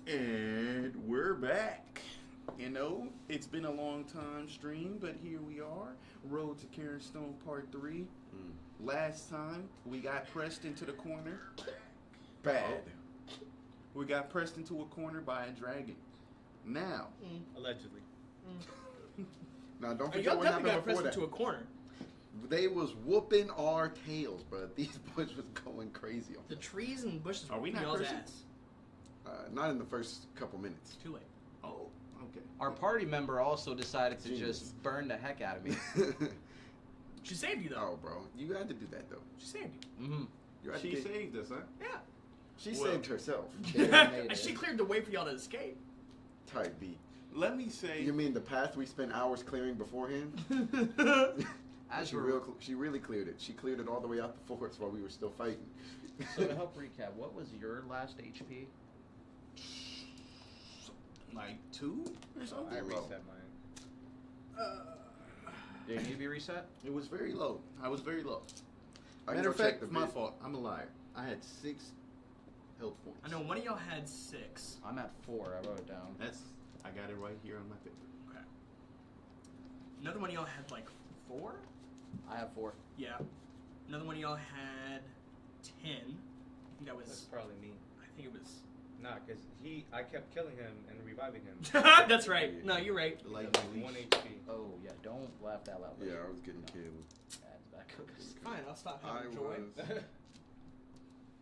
And we're back. You know, it's been a long time stream, but here we are. Road to Cairnstone Part 3. Last time, we got pressed into the corner. Bad. We got pressed into a corner by a dragon. Now. Allegedly. Now, don't Y'all forget what definitely happened got pressed before that. into a corner. They was whooping our tails, bro. These boys was going crazy on The us. trees and bushes Are we were not y'all's cursing? ass. Not in the first couple minutes. Too late. Oh, okay. Our party member also decided to Genius. just burn the heck out of me. She saved you, though. Oh, bro. You had to do that, though. She saved you. Mm-hmm. You had She to get- saved us, huh? Yeah. She Well- saved herself. She cleared the way for y'all to escape. Type beat. Let me say. You mean the path we spent hours clearing beforehand? As she we're, really cleared it. She cleared it all the way out the forest while we were still fighting. so to help recap, what was your last HP? Like 2 or something? I low. reset mine. Did it need to be reset? It was very low. I was very low. I can Matter of go check fact, the it's my vid. fault. I'm a liar. I had 6 health points. I know one of y'all had 6. I'm at 4. I wrote it down. I got it right here on my paper. Okay. Another one of y'all had like 4? I have 4. Yeah. Another one of y'all had 10. I think that That's was. probably me. I think it was. Nah, because I kept killing him and reviving him. That's right. No, you're right. The light That was release. 1 HP. Oh, yeah, don't laugh that loud. Yeah, I was getting killed. That's back. Fine, I'll stop I having joy. was. That's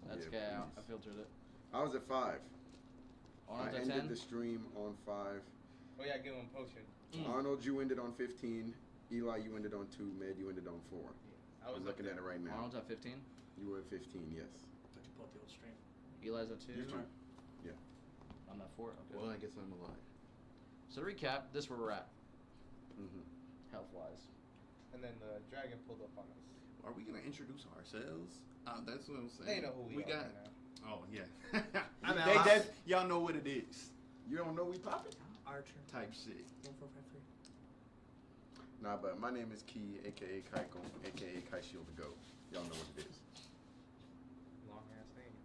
Yeah, okay. please. I filtered it. I was at 5. Arnold's I at ended 10? the stream on 5. Oh yeah, give him potion. Arnold, you ended on 15. Eli, you ended on 2. Med, you ended on 4. I was I'm looking at it right now. Arnold's at 15? You were at 15, yes. But you pulled the old stream. Eli's at 2? Your turn. I'm at 4? Okay. Well, I guess I'm a liar. So to recap, this is where we're at, Mm-hmm. health-wise. And then the dragon pulled up on us. Are we gonna introduce ourselves? That's what I'm saying. They know who we are got. now. Oh yeah. I'm They- out. that- y'all know what it is. You don't know we popping? Archer. Type shit. 1453. Nah, but my name is Key, a.k.a. Kaiko, a.k.a. Kai Shield the Go. Y'all know what it is. Long ass name.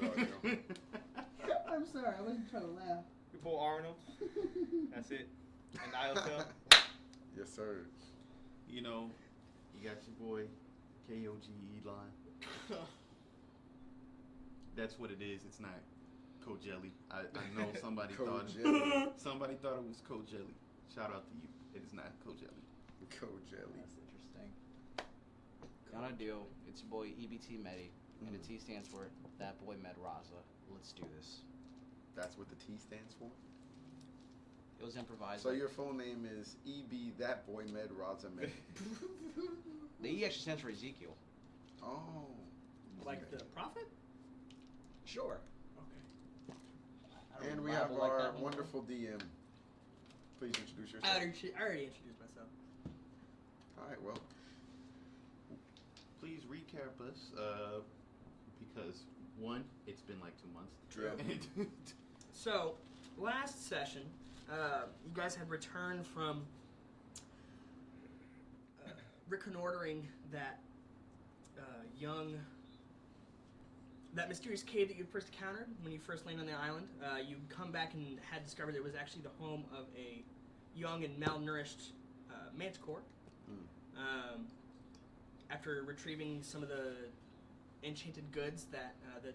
You know. I'm sorry, I wasn't trying to laugh. We pull Arnold. That's it. And ISL. Yes, sir. You know, you got your boy KOG Eli. That's what it is. It's not Jelly. I know somebody thought Jelly. somebody thought it was Jelly. Shout out to you. It is not Jelly. Jelly. That's interesting. Y'all know the deal. It's your boy EBT Medi, and the T stands for That Boy Med Raza. Let's do this. That's what the T stands for? It was improvised. So your full name is EB That Boy Med Raza Med. The E actually stands for Ezekiel. Oh. Like the prophet? Sure. Okay. I don't And we rabble have like our that one. wonderful DM. Please introduce I yourself. already introduced myself. Alright, well. Please recap us, because one, it's been like 2 months. Drill. So, last session, you guys had returned from reconnoitering that that mysterious cave that you first encountered when you first landed on the island. You come back and had discovered it was actually the home of a young and malnourished manticore. After retrieving some of the enchanted goods that the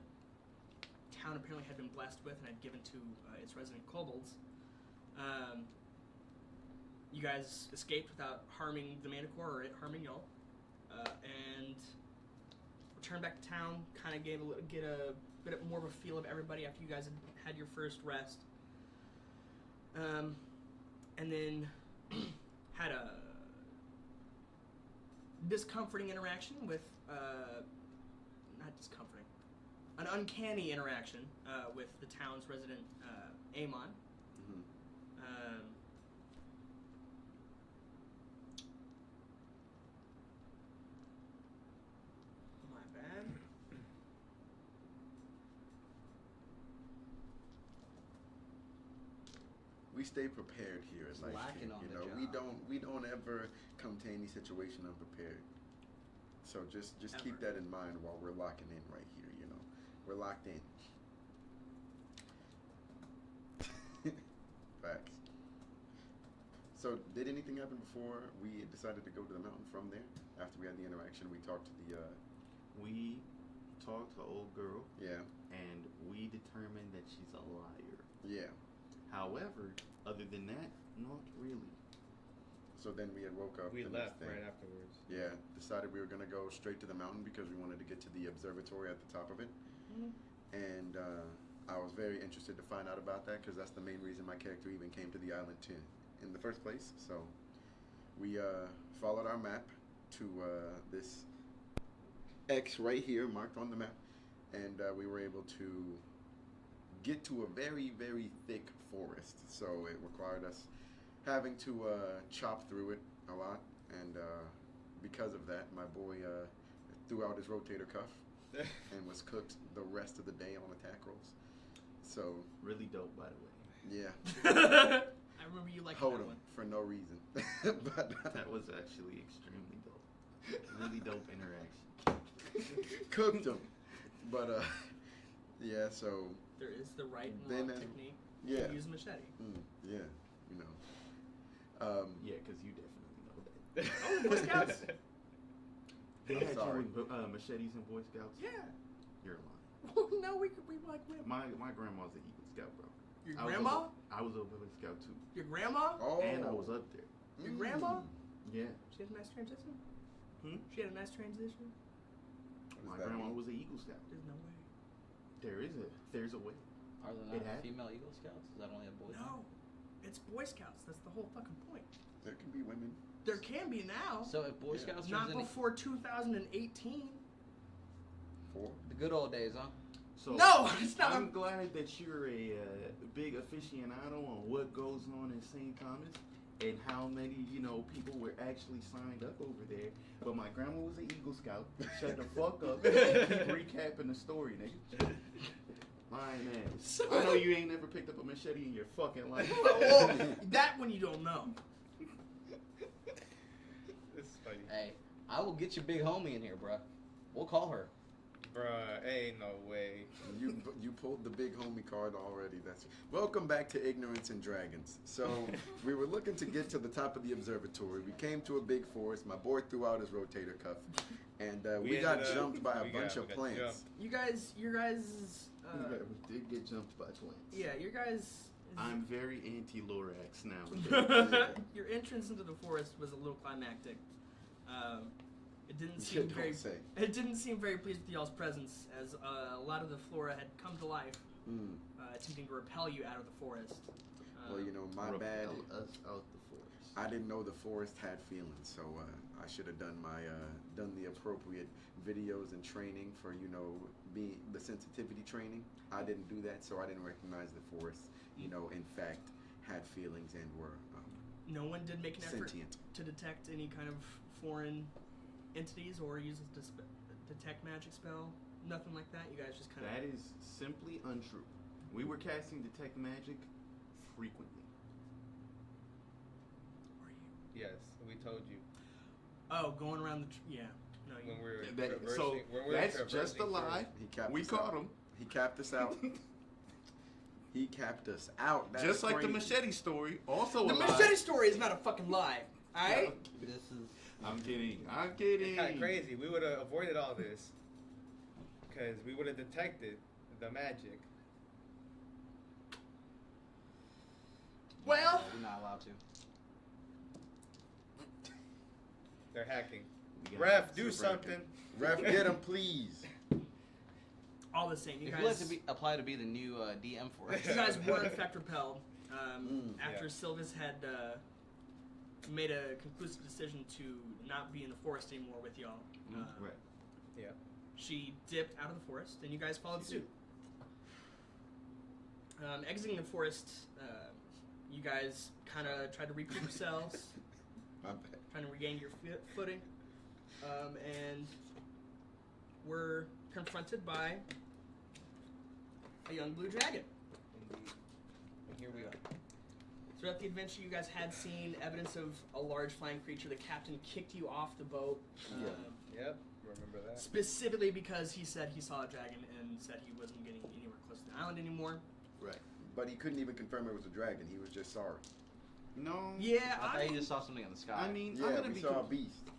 town apparently had been blessed with and had given to its resident kobolds, you guys escaped without harming the manticore or it harming y'all, and returned back to town. Kind of get a bit more of a feel of everybody after you guys had your first rest, and then had a discomforting interaction with, not discomforting, an uncanny interaction with the town's resident, Amon. My bad. We stay prepared here at Life Lacking King. on You the know, job. we don't ever come to any situation unprepared. So just keep Ever. that in mind while we're locking in right here. You know, we're locked in. Facts. So, did anything happen before we decided to go to the mountain from there? After we had the interaction, we talked to the, We talked to old girl, yeah, and we determined that she's a liar. yeah. However, other than that, not really. So then we had woke up. We the next left day. right afterwards. Yeah, decided we were going to go straight to the mountain because we wanted to get to the observatory at the top of it. And I was very interested to find out about that because that's the main reason my character even came to the island in the first place. So we followed our map to this X right here marked on the map, and we were able to get to a very, very thick forest. So it required us having to chop through it a lot, and because of that, my boy threw out his rotator cuff and was cooked the rest of the day on attack rolls. So Really dope, by the way. yeah, I remember you liking hold that him one. for no reason. But That was actually extremely dope. Really dope interaction. cooked him. But yeah. So There is the right and Then, wrong technique. yeah, Use a machete. yeah, you know. Yeah, because you definitely know that. Oh, Boy Scouts? They I'm had sorry. you with machetes and Boy Scouts? Yeah. You're lying. Well, no, we like women. My grandma's an Eagle Scout, bro. Your I was grandma? I was a Boy Scout too. Your grandma? Oh, And I was up there. Your grandma? Yeah. She had a nice transition. Hmm? She had a nice transition. My that grandma mean? was an Eagle Scout. There's no way. There's a way. Are there It not had- female Eagle Scouts? Is that only a boy? No. It's Boy Scouts. That's the whole fucking point. There can be women. There can be now. So if Boy Yeah. Scouts Not turns into before 2018. For the good old days, huh? So No, it's not. I'm glad that you're a big aficionado on what goes on in St. Thomas and how many, people were actually signed up over there. But my grandma was an Eagle Scout. Shut the fuck up. Keep recapping the story, nigga. Lying ass. I know you ain't never picked up a machete in your fucking life. Well, that one you don't know. This is funny. Hey, I will get your big homie in here, bruh. We'll call her. Bruh, ain't no way. you pulled the big homie card already. That's welcome back to Ignorance and Dragons. So we were looking to get to the top of the observatory. We came to a big forest. My boy threw out his rotator cuff, and we got ended up- jumped by a we bunch got of plants. jumped. You guys, We did get jumped by plants. yeah, your guys. I'm very anti-Lorax now. Your entrance into the forest was a little climactic. It didn't You seem don't very. say. It didn't seem very pleased with y'all's presence, as a lot of the flora had come to life, attempting to repel you out of the forest. Well, my bad. Repel us out the forest. I didn't know the forest had feelings, so I should have done done the appropriate videos and training for being the sensitivity training. I didn't do that, so I didn't recognize the forest. In fact, had feelings and were No one did make an effort sentient. to detect any kind of foreign entities or use a detect magic spell. Nothing like that. You guys just kind of. That is simply untrue. We were casting detect magic frequently. Were you? Yes, we told you Oh, going around the. Yeah. No, you. when we were That- traversing. so when we were that's traversing just a lie. He capped We us caught out. him. He capped us out. He capped us out. That's Just like the crazy. machete story, also The a lie. machete story is not a fucking lie. Alright? This is. I'm kidding. I'm It's kidding. kind of crazy. We would have avoided all this because we would have detected the magic. Well. We're not allowed to. They're hacking. We got Ref, do super something. Ref, get him, please. All the same, you If you like guys. to apply to be the new DM for us. You guys were in fact repelled after Yeah. Sylvis had made a conclusive decision to not be in the forest anymore with y'all. Right. Yeah. She dipped out of the forest, and you guys followed suit. Exiting the forest, you guys kind of tried to recoup yourselves, My bad. trying to regain your footing, and were confronted by a young blue dragon. Indeed. And here we are. Throughout the adventure, you guys had seen evidence of a large flying creature. The captain kicked you off the boat. Yep. Remember that? Specifically because he said he saw a dragon and said he wasn't getting anywhere close to the island anymore. Right. but he couldn't even confirm it was a dragon. He was just sorry. No. Yeah, I thought he just saw something in the sky. I mean, Yeah, we saw a beast.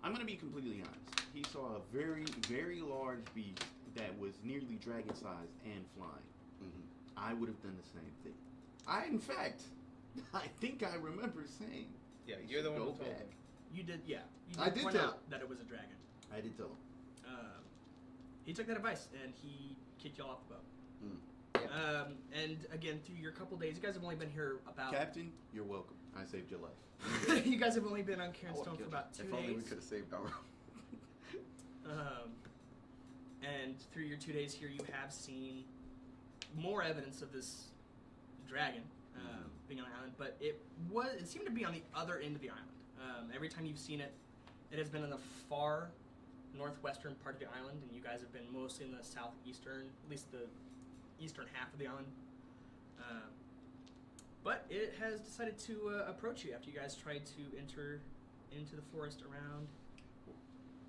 I'm gonna be completely honest. He saw a very, very large beast that was nearly dragon-sized and flying. Mm-hmm. I would have done the same thing. In fact, I think I remember saying. Yeah, we you're the should one who go told back. him. you did. Yeah, you I did point tell out that it was a dragon. I did tell him. He took that advice and he kicked y'all off the boat. And again, through your couple days, you guys have only been here about. Captain, you're welcome. I saved your life. You guys have only been on Cairnstone for about 2 If days. only we could have saved our. And through your 2 days here, you have seen more evidence of this dragon being on the island, but it seemed to be on the other end of the island. Every time you've seen it, it has been in the far northwestern part of the island, and you guys have been mostly in the southeastern, at least the eastern half of the island. But it has decided to approach you after you guys tried to enter into the forest around.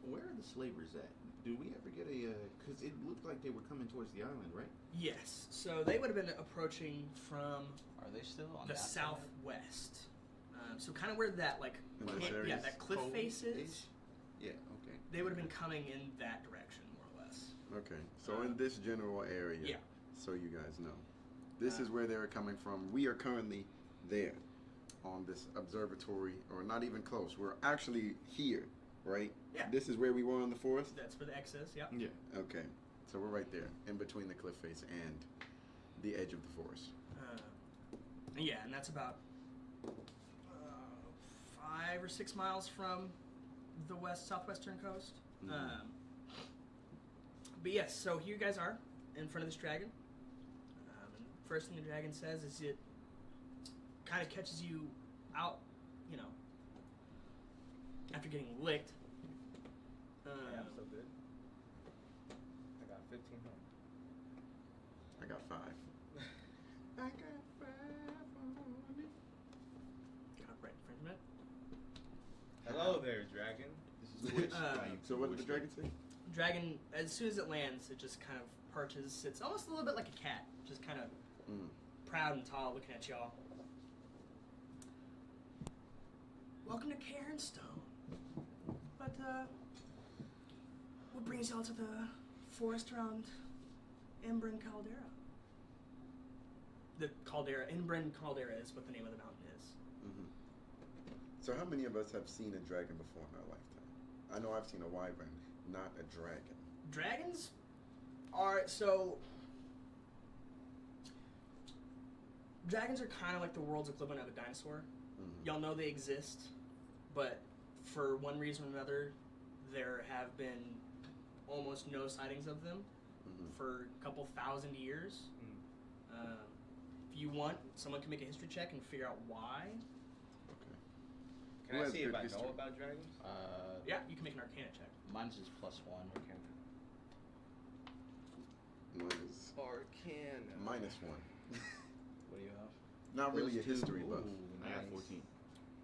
Where are the slavers at? Do we ever get a? Because it looked like they were coming towards the island, right? Yes, so they would have been approaching from Are they still on the that side? southwest. So kind of where that In those areas? that cliff Cove face is. ish? Yeah. Okay. They would have been coming in that direction, more or less. Okay, so in this general area. Yeah. So you guys know, this is where they're coming from. We are currently there, on this observatory, or not even close. We're actually here, right? Yeah. This is where we were in the forest. That's where the X is. Yep. Yeah. Okay, so we're right there, in between the cliff face and the edge of the forest. Yeah, and that's about 5 or 6 miles from the southwestern coast. Mhm. But yes, so here you guys are in front of this dragon. And first thing the dragon says is it kind of catches you out, after getting licked. Yeah, I'm so good. I got 15 home. I got 5. I got 5 on me. Right in front of it. Hello there, dragon. This is the witch. So what did the dragon say? Dragon, as soon as it lands, it just kind of perches, sits almost a little bit like a cat, just kind of proud and tall, looking at y'all. Welcome to Cairnstone. But what brings y'all to the forest around Inbrin Caldera? The Caldera, Inbrin Caldera is what the name of the mountain is. Mm-hmm. So how many of us have seen a dragon before in our lifetime? I know I've seen a wyvern, not a dragon. Dragons are dragons are kind of like the world's equivalent of a dinosaur. Mm-hmm. Y'all know they exist, but for one reason or another, there have been almost no sightings of them for a couple thousand years. If you want, someone can make a history check and figure out why. Okay. Can Who I has see if good I history? know about dragons? Yeah, you can make an Arcana check. Mine's just +1. Okay. Minus Arcana. -1. What do you have? Not really a Those two. history buff. Ooh, I got nice. 14.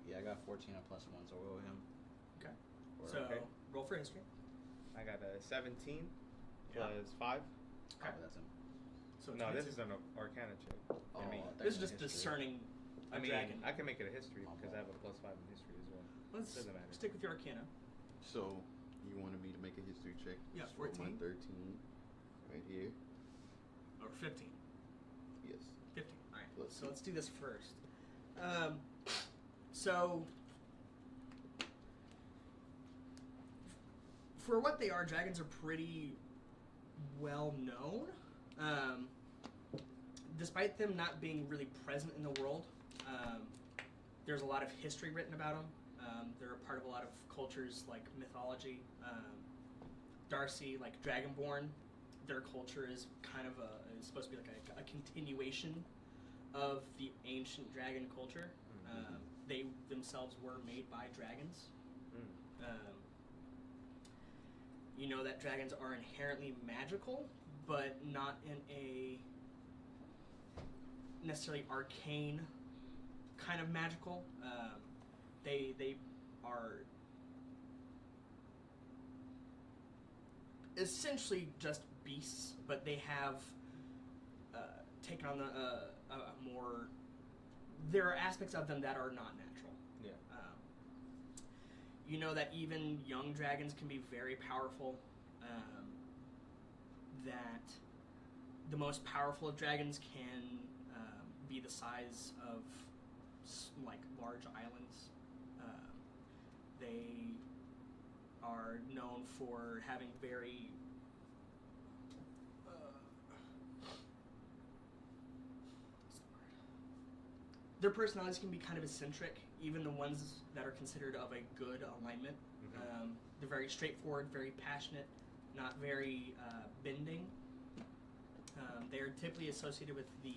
Yeah, I got 14 and +1, so we'll go with him. Okay. Or- So Okay. roll for history. I got a 17 Yeah. plus 5. Oh, that's him. So No, it's- this is an Arcana check. Oh, I mean, I thought this is you just meant history. discerning a I mean, dragon. I can make it a history Okay. because I have a +5 in history as well. Let's Doesn't matter. stick with your Arcana. So you wanted me to make a history check? Yeah, Just roll my 14. 13 right here. Or 15. Yes. 15. All right. Let's So see. let's do this first. So for what they are, dragons are pretty well known. Despite them not being really present in the world, there's a lot of history written about them. They're a part of a lot of cultures like mythology. Darcy, like Dragonborn, their culture is kind of is supposed to be like a continuation of the ancient dragon culture. They themselves were made by dragons. You know that dragons are inherently magical, but not in a necessarily arcane kind of magical. They are essentially just beasts, but they have taken on more. There are aspects of them that are not natural. Yeah. You know that even young dragons can be very powerful. That the most powerful of dragons can be the size of like large islands. They are known for having very their personalities can be kind of eccentric, even the ones that are considered of a good alignment. They're very straightforward, very passionate, not very bending. They are typically associated with the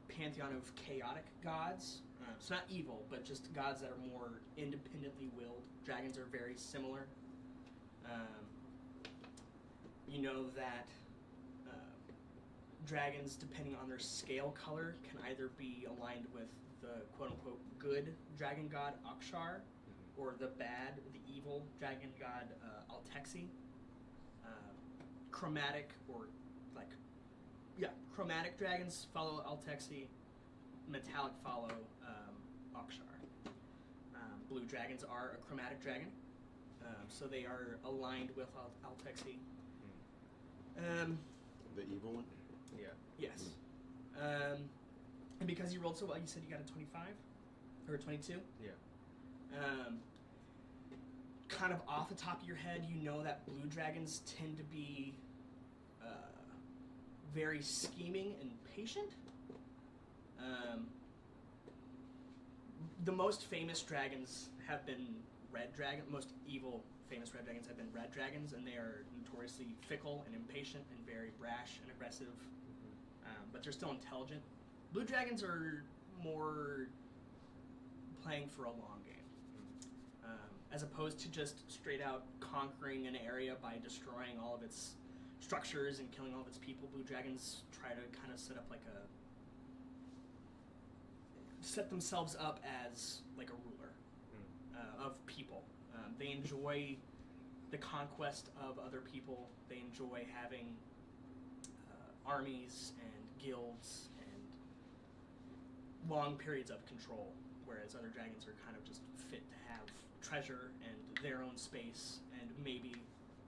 pantheon of chaotic gods. So not evil, but just gods that are more independently willed. Dragons are very similar. You know that dragons, depending on their scale color, can either be aligned with the quote-unquote good dragon god Akshar, or the bad, the evil dragon god Altexi. Chromatic chromatic dragons follow Altexi. Metallic follow Akshar. Blue dragons are a chromatic dragon, so they are aligned with Altexi. The evil one? Yeah. Yes. And because you rolled so well, you said you got a 25 or a 22? Yeah. Kind of off the top of your head, you know that blue dragons tend to be very scheming and patient. The most famous dragons have been red dragon. Most evil, famous red dragons have been red dragons, and they are notoriously fickle and impatient and very brash and aggressive. But they're still intelligent. Blue dragons are more playing for a long game, as opposed to just straight out conquering an area by destroying all of its structures and killing all of its people. Blue dragons try to kind of set themselves up as like a ruler of people. They enjoy the conquest of other people. They enjoy having armies and guilds and long periods of control, whereas other dragons are kind of just fit to have treasure and their own space and maybe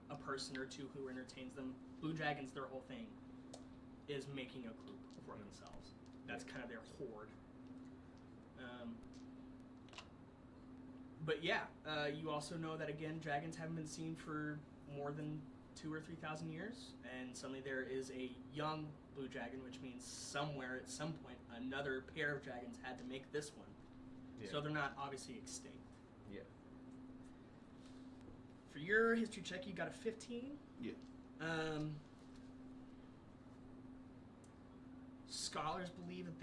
a person or two who entertains them. Blue dragons, their whole thing is making a group for themselves. That's kind of their horde. But yeah, you also know that again, dragons haven't been seen for more than 2,000 or 3,000 years, and suddenly there is a young blue dragon, which means somewhere at some point another pair of dragons had to make this one. Yeah. So they're not obviously extinct. Yeah. For your history check, you got a 15. Yeah. Scholars believe that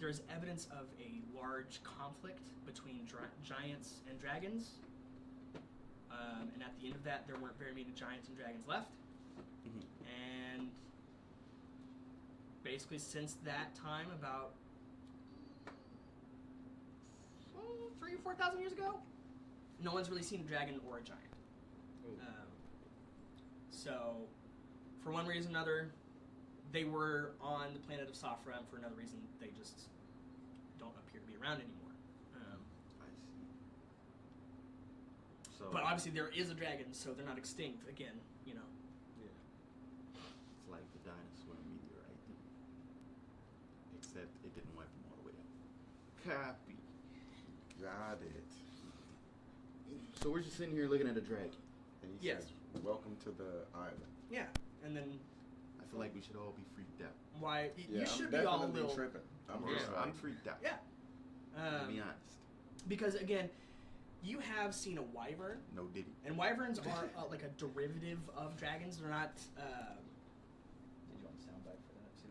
there's evidence of a large conflict between giants and dragons, and at the end of that, there weren't very many giants and dragons left. And basically, since that time, about 3,000 or 4,000 years ago, no one's really seen a dragon or a giant. So, for one reason or another, they were on the planet of Safra, and for another reason, they just don't appear to be around anymore. I see. So, But obviously, there is a dragon, so they're not extinct. Again, you know. it's like the dinosaur meteorite, except it didn't wipe them all the way out. Copy. Got it. So we're just sitting here looking at a dragon. And he Yes. says, welcome to the island. Yeah, and then I feel like we should all be freaked out. why Yeah, you should I'm be all a definitely little tripping. I'm Yeah, just like, I'm freaked out. Yeah. To be honest. Because again, you have seen a wyvern, No diddy. and wyverns are like a derivative of dragons. They're not. Did you want a soundbite for that too?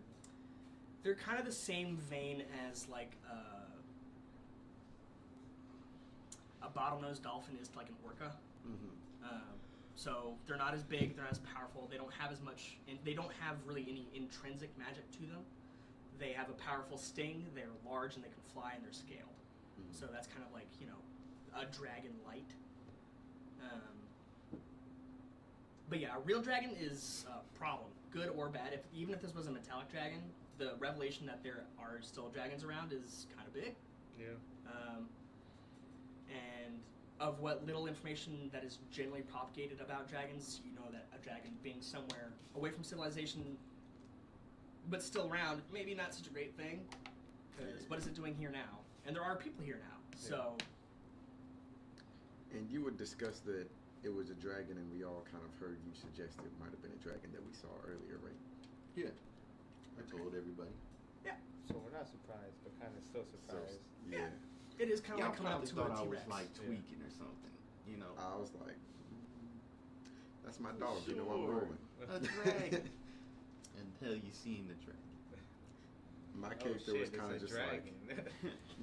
They're kind of the same vein as like a bottlenose dolphin is to like an orca. So they're not as big, they're not as powerful, they don't have as much, and they don't have really any intrinsic magic to them. They have a powerful sting, they're large, and they can fly, and they're scaled. So that's kind of like, you know, a dragon light. But yeah, a real dragon is a problem. good or bad, even if this was a metallic dragon, the revelation that there are still dragons around is kind of big. Yeah. And of what little information that is generally propagated about dragons, you know that a dragon being somewhere away from civilization, but still around, maybe not such a great thing. Because what is it doing here now? And there are people here now, so. And you would discuss that it was a dragon, and we all kind of heard you suggest it might have been a dragon that we saw earlier, right? Yeah. I told everybody. So we're not surprised, but kind of still surprised. Yeah. It is kind of Y'all like coming up probably to a thought I was T-Rex. like tweaking or something, you know. I was like, that's my dog. You know I'm Sure. rolling. A dragon. Until you seen the dragon. My Oh, character shit, was kind of it's a just like, dragon.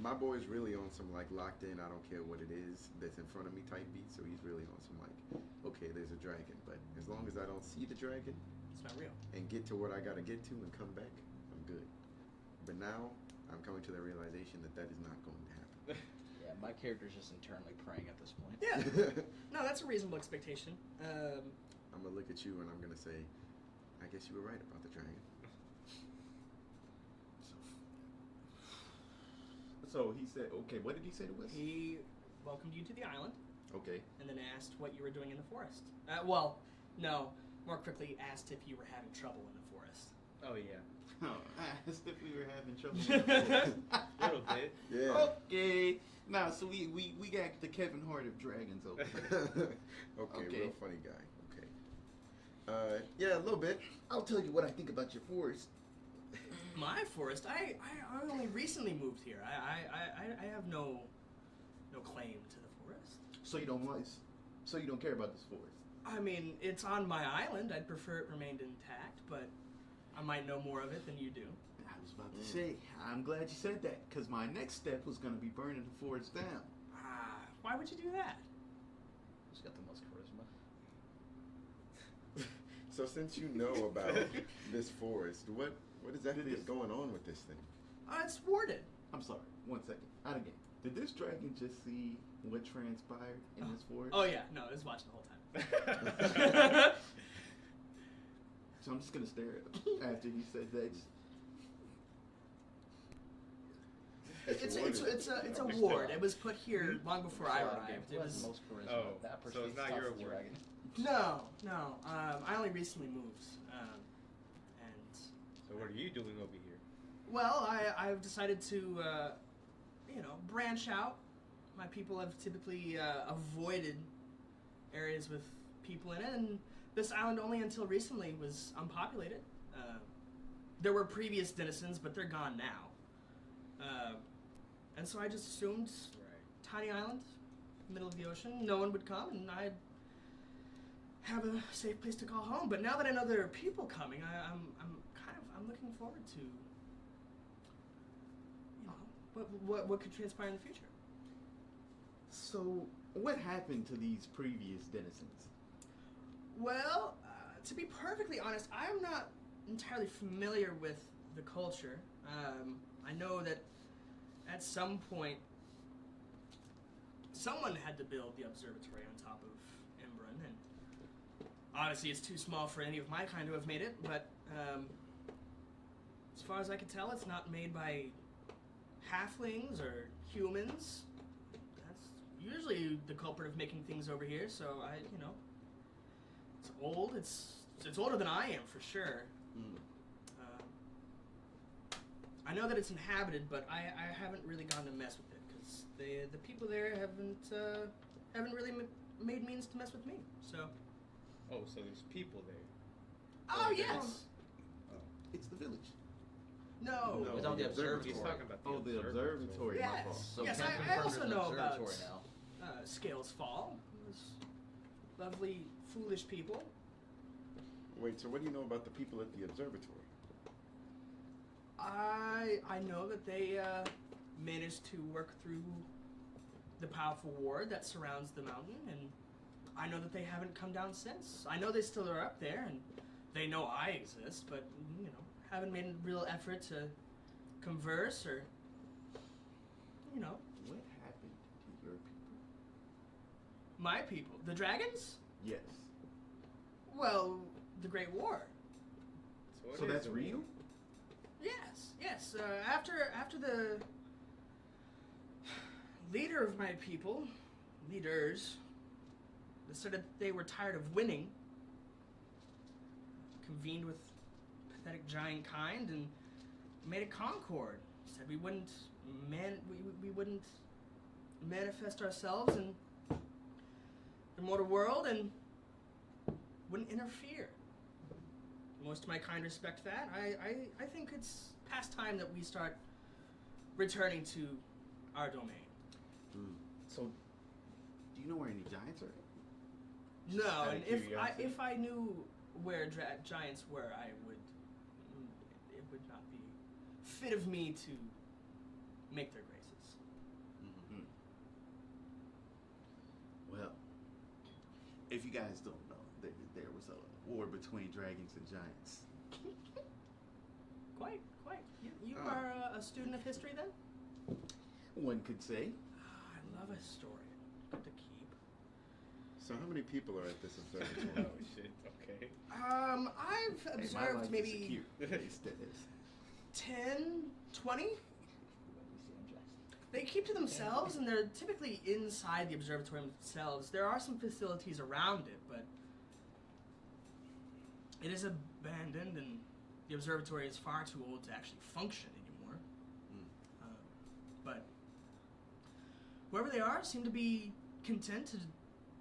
my boy's really on some like locked in, I don't care what it is that's in front of me type beat. So he's really on some like, okay, there's a dragon, but as long as I don't see the dragon It's not real. and get to what I gotta get to and come back, I'm good. But now I'm coming to the realization that that is not going to happen. Yeah, my character's just internally praying at this point. Yeah. No, that's a reasonable expectation. I'm gonna look at you and I'm gonna say, I guess you were right about the dragon. So he said, okay, what did he say to us? He welcomed you to the island Okay. and then asked what you were doing in the forest. Well, no, more quickly asked if you were having trouble in the forest. Oh yeah. Oh, I asked if we were having trouble. A little bit. Yeah. Okay. Now, so we got the Kevin Hart of dragons over here. Okay, Okay. real funny guy. Okay. Yeah, a little bit. I'll tell you what I think about your forest. My forest? I only recently moved here. I have no claim to the forest. So you don't care about this forest. I mean, it's on my island. I'd prefer it remained intact, but I might know more of it than you do. I was about to say, I'm glad you said that, because my next step was going to be burning the forest down. Why would you do that? He's got the most charisma. So since you know about this forest, what exactly is going on with this thing? It's warded. I'm sorry, 1 second. Out of game. Did this dragon just see what transpired in this forest? Oh yeah, no, it was watching the whole time. So I'm just going to stare at him after he said that. It's a ward. It was put here long before I arrived. It Who has was the most charisma? Oh, That person so it's is not tough your as a award. dragon. no. I only recently moved, and So what are you doing over here? well, I've decided to branch out. My people have typically avoided areas with people in it, and this island only until recently was unpopulated. There were previous denizens, but they're gone now. And so I just assumed tiny island, middle of the ocean, no one would come, and I'd have a safe place to call home. But now that I know there are people coming, I'm looking forward to what could transpire in the future. So, what happened to these previous denizens? Well, to be perfectly honest, I'm not entirely familiar with the culture. I know that at some point, someone had to build the observatory on top of Embrun, and obviously it's too small for any of my kind to have made it, but as far as I can tell, it's not made by halflings or humans. That's usually the culprit of making things over here, so it's old. It's older than I am, for sure. I know that it's inhabited, but I haven't really gone to mess with it because the people there haven't really made means to mess with me. So. Oh, so there's people there. Oh Oh, yes. It's the village. No. It's on the observatory. He's talking about Oh, the observatory. Yes. My fault. So Yes, Ken I confirmed also there's an know about observatory now. Scales Fall. Those lovely, foolish people. Wait, so what do you know about the people at the observatory? I know that they managed to work through the powerful ward that surrounds the mountain, and I know that they haven't come down since. I know they still are up there, and they know I exist, but haven't made a real effort to converse or What happened to your people? my people. The dragons? Yes. Well, the Great War. So that's real? Yes, yes. After the leader of my people, leaders, decided they were tired of winning, convened with pathetic giant kind and made a concord. Said we wouldn't we wouldn't manifest ourselves in the mortal world and wouldn't interfere. Most of my kind respect that. I think it's past time that we start returning to our domain. So, do you know where any giants are? No, out of and curiosity. if I knew where giants were, it would not be fit of me to make their graces. Mm-hmm. Well, if you guys don't know, there was a war between dragons and giants. Quite. You Ah. are a student of history then? One could say. I love a historian. Good to keep. So how many people are at this Oh observatory? shit. Okay. I've Hey, my observed life maybe is secure. Place that is. 10, 20. They keep to themselves, and they're typically inside the observatory themselves. There are some facilities around it, but it is abandoned, and the observatory is far too old to actually function anymore. But whoever they are seem to be content to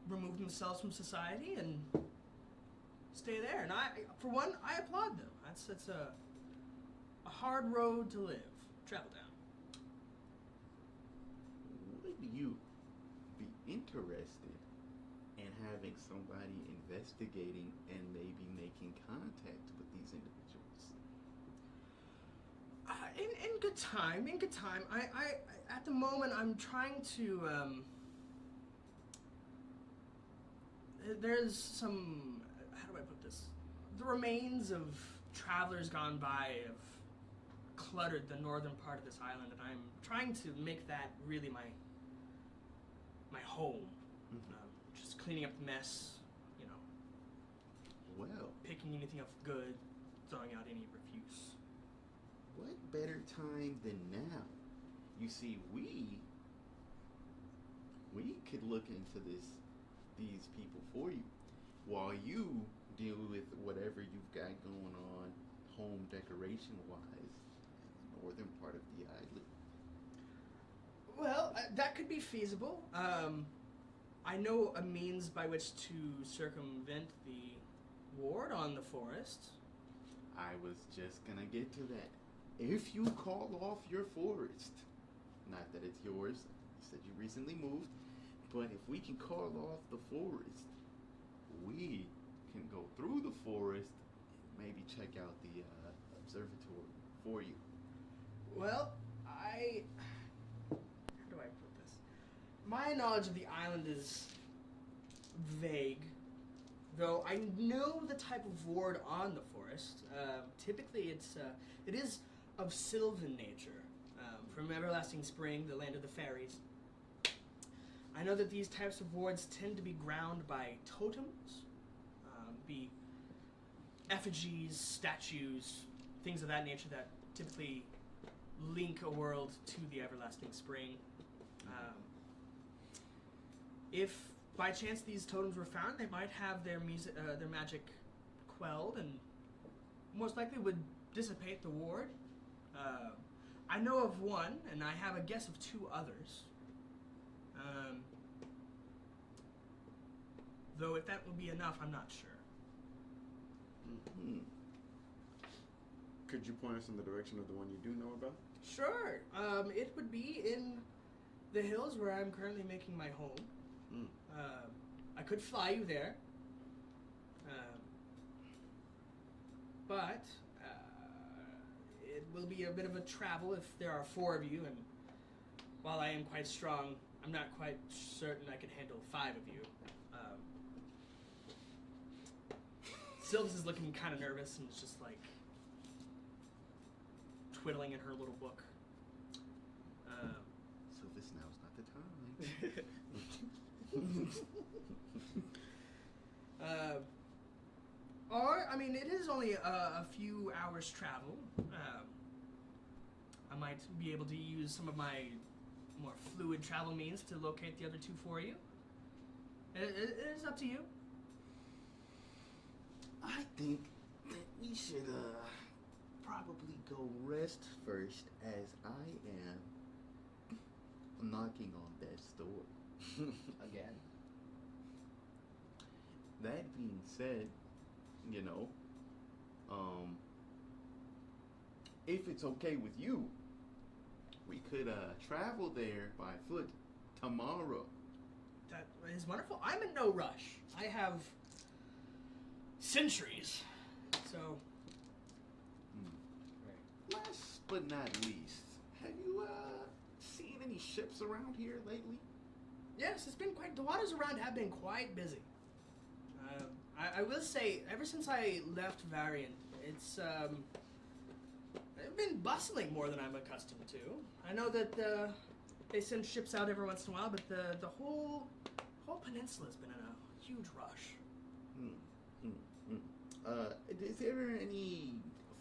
remove themselves from society and stay there. And for one, I applaud them. That's a hard road to live, travel down. Would you be interested in having somebody investigating and maybe making contact with these individuals? In good time. In good time. I at the moment I'm trying to. There's some. How do I put this? The remains of travelers gone by have cluttered the northern part of this island, and I'm trying to make that really my home. Just cleaning up the mess, Well, picking anything up good, throwing out any refuse. what better time than now? You see, we could look into these people for you, while you deal with whatever you've got going on, home decoration wise, in the northern part of the island. Well, that could be feasible. I know a means by which to circumvent the ward on the forest. I was just gonna get to that. If you call off your forest, not that it's yours, you said you recently moved, but if we can call off the forest, we can go through the forest and maybe check out the observatory for you. Well, how do I put this? My knowledge of the island is vague, though I know the type of ward on the forest. Typically, it is of sylvan nature. From Everlasting Spring, the land of the fairies. I know that these types of wards tend to be ground by totems, be effigies, statues, things of that nature that typically link a world to the Everlasting Spring. If by chance these totems were found, they might have their magic quelled and most likely would dissipate the ward. I know of one, and I have a guess of two others. Though if that would be enough, I'm not sure. Hmm. Could you point us in the direction of the one you do know about? Sure. It would be in the hills where I'm currently making my home. I could fly you there. But it will be a bit of a travel if there are 4 of you, and while I am quite strong, I'm not quite certain I can handle 5 of you. Sylvis is looking kind of nervous and is just like twiddling in her little book. So this now's not the time. Or, I I mean, it is only a few hours travel. I might be able to use some of my more fluid travel means to locate the other two for you. It is up to you. I think that we should probably go rest first, as I am knocking on that door. Again. That being said, if it's okay with you, we could travel there by foot tomorrow. That is wonderful. I'm in no rush. I have centuries. So, Last but not least, have you seen any ships around here lately? yes, it's been quite. The waters around have been quite busy. I will say, ever since I left Variant, it's been bustling more than I'm accustomed to. I know that they send ships out every once in a while, but the whole peninsula has been in a huge rush. Is there any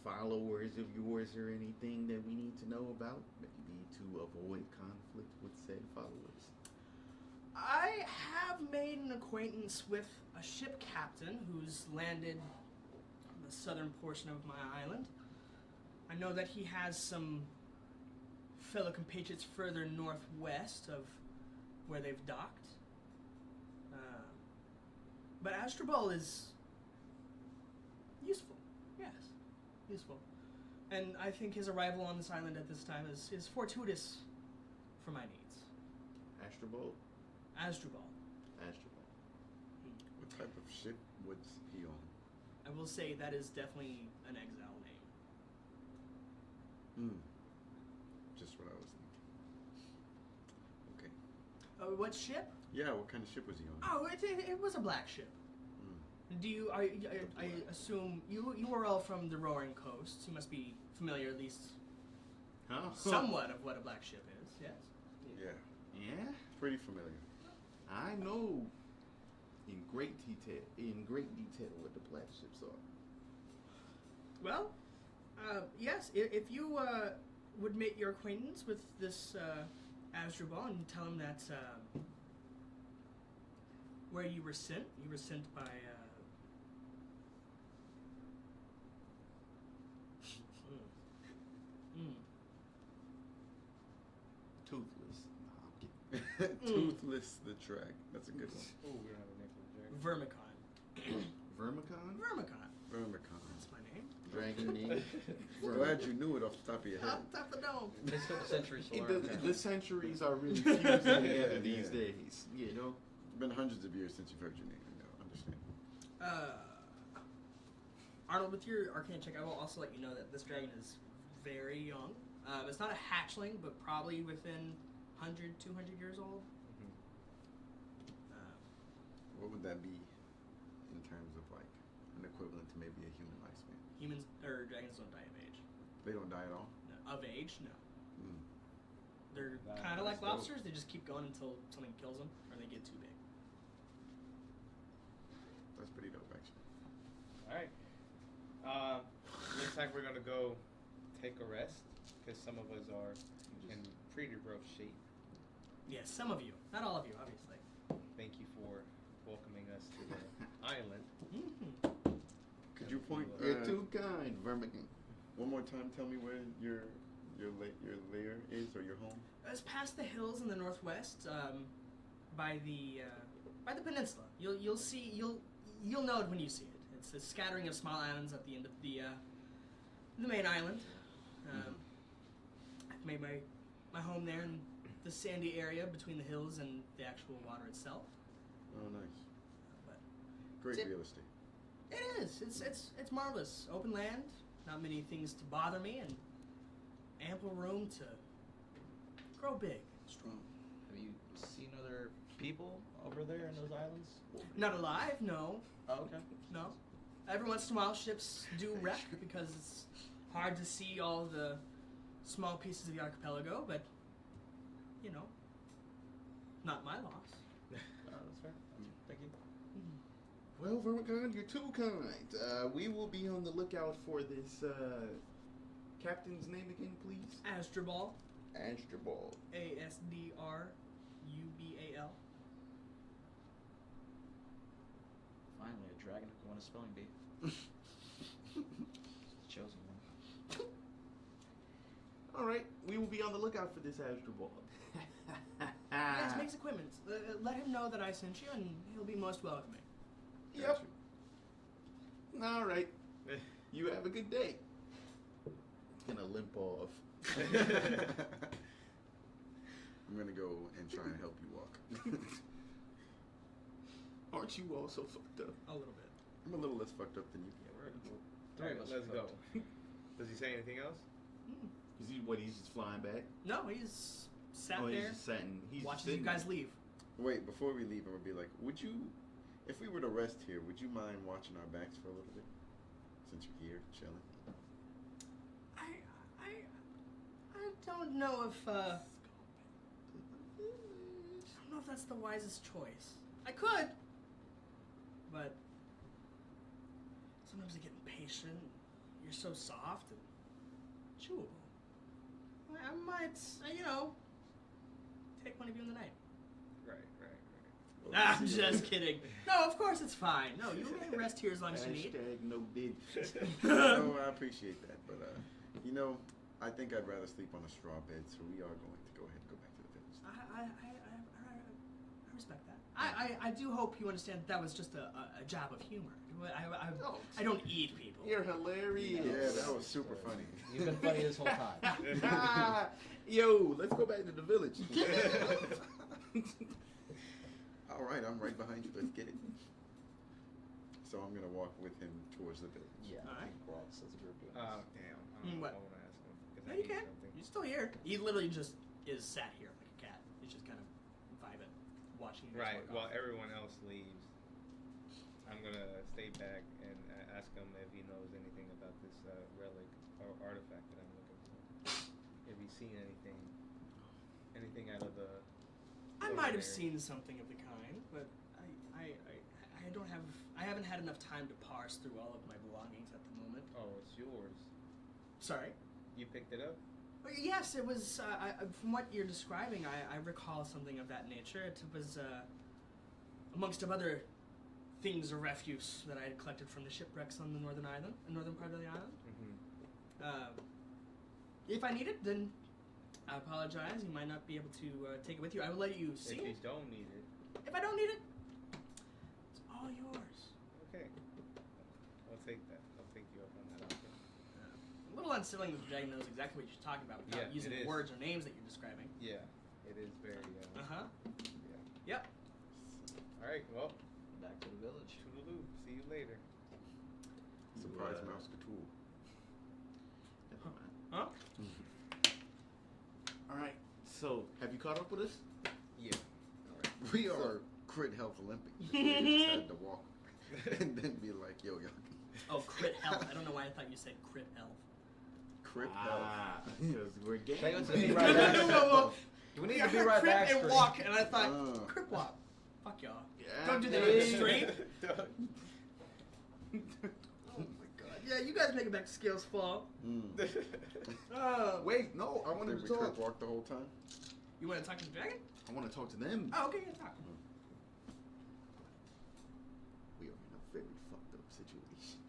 followers of yours or anything that we need to know about, maybe to avoid conflict with said followers? I have made an acquaintance with a ship captain who's landed on the southern portion of my island. I know that he has some fellow compatriots further northwest of where they've docked. But Astrobal is useful. Yes, useful. And I think his arrival on this island at this time is fortuitous for my needs. Astrobal? Asdrubal. Astrobal. What type of ship was he on? I will say that is definitely an exile name. Just what I was thinking. Okay. What ship? Yeah, what kind of ship was he on? Oh, it was a black ship. Do you? I assume you are all from the Roaring Coast. You must be familiar, at least somewhat, of what a black ship is. Yes. Yeah, Yeah? pretty familiar. I know in great detail what the black ships are. Well, yes. If you would make your acquaintance with this Asdrubal and tell him that where you were sent by. Toothless. No, I'm kidding. Toothless the track. That's a good one. Oh, we don't have a name for the dragon. Vermicon. Vermicon? Vermicon. Vermicon. That's my name. Dragon name? Glad you knew it off the top of your head. Up top of the dome. It's got the centuries to learn. The apparently. centuries are really fusing together these Yeah. days, you know? It's been hundreds of years since you've heard your name. Understand? Arnold, with your arcane check, I will also let you know that this dragon is very young. It's not a hatchling, but probably within 100, 200 years old. What would that be in terms of like an equivalent to maybe a human lifespan? Humans or dragons don't die of age. They don't die at all? No. Of age, no. Mm. They're That- kind of like that's dope. lobsters. They just keep going until something kills them or they get too big. That's pretty dope, actually. Alright. Looks like we're gonna go take a rest because some of us are in pretty rough shape. Yes, some of you, not all of you, obviously. Thank you for welcoming us to the island. Mm-hmm. Could you point? You're too kind, Vermicon. One more time, tell me where your lair is or your home. It's past the hills in the northwest, by the peninsula. You'll see you'll know it when you see it. It's a scattering of small islands at the end of the main island. I've made my home there in the sandy area between the hills and the actual water itself. Oh, nice. But Great Tip. real estate. it is. It's marvelous. Open land, not many things to bother me, and ample room to grow big, strong. Have you seen other people over there in those islands? Not alive, no. Oh, okay. No. Every once in a while, ships do wreck because it's hard to see all the small pieces of the archipelago, but, you know, not my loss. That's fair. Thank you. Well, Vermicon, you're too kind. We will be on the lookout for this captain's name again, please. Astrobal. Astrobal. ASDRUBAL. Finally, a dragon who can win a spelling bee. Chosen one. All right, we will be on the lookout for this Astrobal. Yes, makes equipment. Let him know that I sent you, and he'll be most welcoming. Yep. All right. You have a good day. It's gonna limp off. I'm gonna go and try and help you walk. Aren't you all so fucked up? A little bit. I'm a little less fucked up than you. Yeah, we're Three of Alright, us let's are go. fucked. Does he say anything else? Is he what? He's just flying back. No, he's sat He's there, just sitting. He's watches sitting you guys leave. Wait, before we leave, I'm gonna be like, would you, if we were to rest here, would you mind watching our backs for a little bit? Since you're here, chilling. I don't know if I don't know if that's the wisest choice. I could, but sometimes I get impatient. You're so soft and chewable. I might, take one of you in the night. Right. Well, I'm see you just later. kidding. No, of course it's fine. No, you may rest here as long as you need. Hashtag no did. No, I appreciate that, but I think I'd rather sleep on a straw bed, so we are going to go ahead and go back to the village. I respect that. I do hope you understand that was just a jab of humor. I don't eat people. You're hilarious. Yeah, that was super funny. You've been funny this whole time. Yo, let's go back to the village. All right, I'm right behind you. Let's get it. So I'm gonna walk with him towards the village. Yeah, All right. I think we're all as a group doing Damn. I don't know What? if I want to ask him. 'Cause No, I you need can. something. You're still here. He literally just is sat here like a cat. He's just kind of vibing, watching you guys Right. walk While off. everyone else leaves, I'm gonna stay back and ask him if he knows anything about this relic or artifact that I'm looking for. If he's seen anything out of the. I might have ordinary. seen something of the kind, but I don't have. I haven't had enough time to parse through all of my belongings at the moment. Oh, it's yours. Sorry. You picked it up. Yes, it was. From what you're describing, I recall something of that nature. It was amongst of other things of refuse that I had collected from the shipwrecks on the northern part of the island. Mm-hmm. If I need it, then I apologize. You might not be able to take it with you. I will let you see If you it. don't need it, If I don't need it, it's all yours. okay. I'll take that. I'll take you up on that offer. A little unsettling that the dragon knows exactly what you're talking about without Yeah, using it is. words or names that you're describing. Yeah, it is very. Uh-huh. Yeah. Yep. All right. Well, back to the village. toodaloo. See you later. Surprise mouse Cthulhu. Huh? All right. So, have you caught up with us? Yeah. All right. We are Crit Health Olympic. We just had to walk and then be like, yo. Oh, crit health. I don't know why I thought you said crit health. Crit Health. Because we're Should I go to getting. the No, right back? whoa. Do we need I to be heard right crip back? and walk, and I thought, Oh. crip walk. Fuck y'all. Yeah, Don't do that on the dang. street. Oh my god. Yeah, you guys make it back to Scales Fall. Wait, no, I wanted Did we to Crit talk. walk the whole time? You want to talk to the dragon? I want to talk to them. Oh, okay, yeah, talk. We are in a very fucked up situation.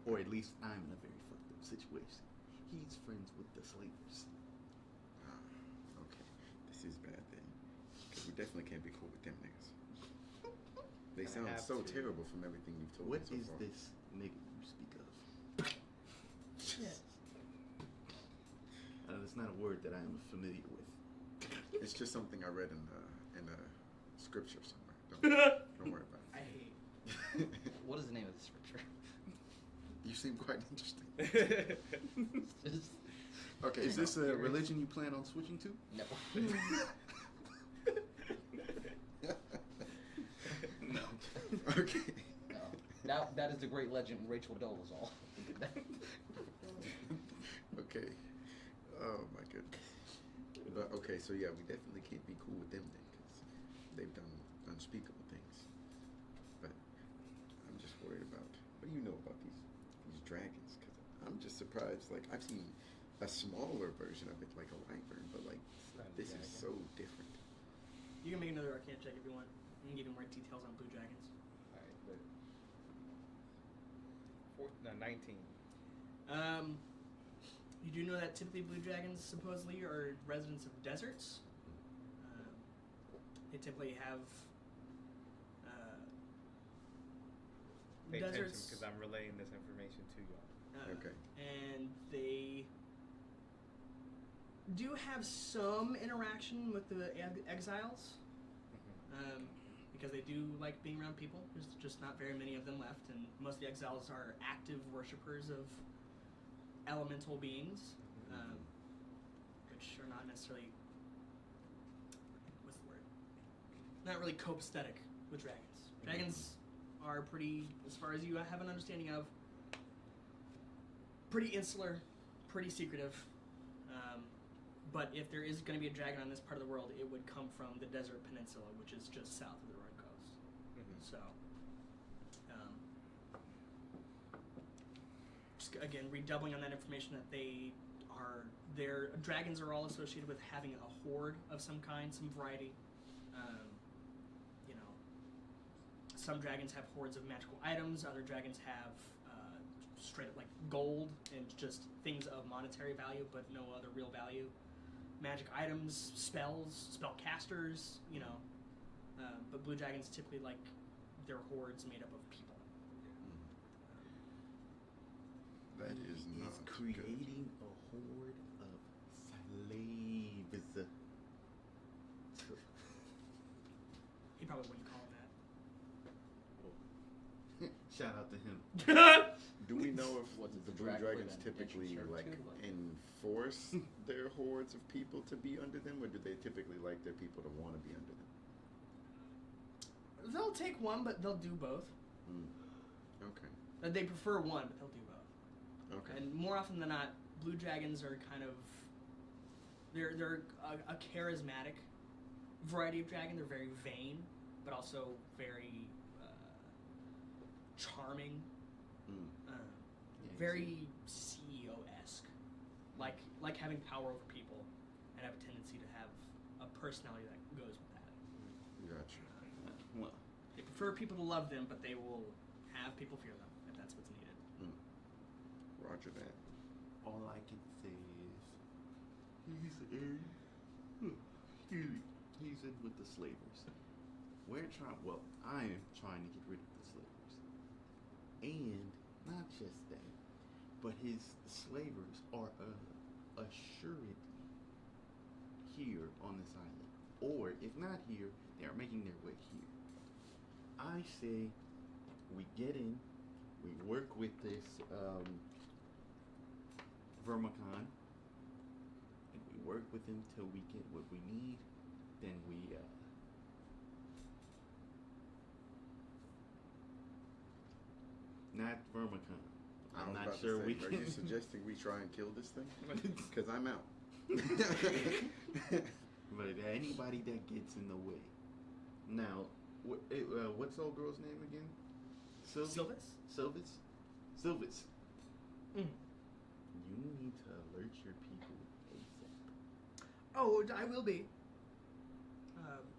Or at least I'm in a very fucked up situation. He's friends with the slavers. Okay. This is bad then. Because we definitely can't be cool with them niggas. They I sound have so to. terrible from everything you've told What me so is far. this nigga you speak of? Shit. It's not a word that I am familiar with. It's just something I read in a scripture somewhere. Don't worry about I hate. it. What is the name of the scripture? You seem quite interesting. Just, Okay. Is no. this a religion you plan on switching to? no. No. Okay. No. Now that is the great legend Rachel Dolezal. Okay. Oh my goodness. But okay, so yeah, we definitely can't be cool with them then, because they've done unspeakable things. But just worried about. What do you know about these dragons? Because I'm just surprised. Like I've seen a smaller version of it, like a wyvern, but like Not a this is dragon. so different. You can make another Arcana check if you want. I can give you more details on blue dragons. Alright, but 19. You do know that typically blue dragons supposedly are residents of deserts. They typically have Pay attention deserts. because I'm relaying this information to y'all. Okay. And they do have some interaction with the exiles. Because they do like being around people. There's just not very many of them left, and most of the exiles are active worshippers of elemental beings, which are not necessarily, what's the word? Not really copacetic with dragons. Dragons are pretty, as far as you have an understanding of, pretty insular, pretty secretive. But if there is going to be a dragon on this part of the world, it would come from the desert peninsula, which is just south of the Road Coast. So, just again, redoubling on that information that their dragons are all associated with having a horde of some kind, some variety. Some dragons have hordes of magical items. Other dragons have straight up like gold and just things of monetary value, but no other real value. Magic items, spells, spellcasters, but blue dragons typically like their hordes made up of people. That is He not is good. creating a horde of slaves. He probably wouldn't call it Shout out to him. that. Do we know if What does the the blue dragon dragons then typically introduce her like to, like- enforce their hordes of people to be under them, or do they typically like their people to want to be under them? They'll take one, but they'll do both. Okay. They prefer one, but they'll do both. Okay. And more often than not, blue dragons are kind of they're a charismatic variety of dragon. They're very vain, but also very charming. Very CEO-esque, like having power over people, and have a tendency to have a personality that goes with that. Gotcha. Well, They prefer people to love them, but they will have people fear them if that's what's needed. Roger that. all I can say is he's in with the slavers. I am trying to get rid of the slavers. And not just that, but his slavers are assuredly here on this island. Or, if not here, they are making their way here. I say we get in, we work with this Vermicon, and we work with him till we get what we need, then we not Vermicon. I'm not sure we Are can. you suggesting we try and kill this thing? Because I'm out. But anybody that gets in the way. Now, what's old girl's name again? Sylvis? Sylvis. You need to alert your people ASAP. Oh, I will be.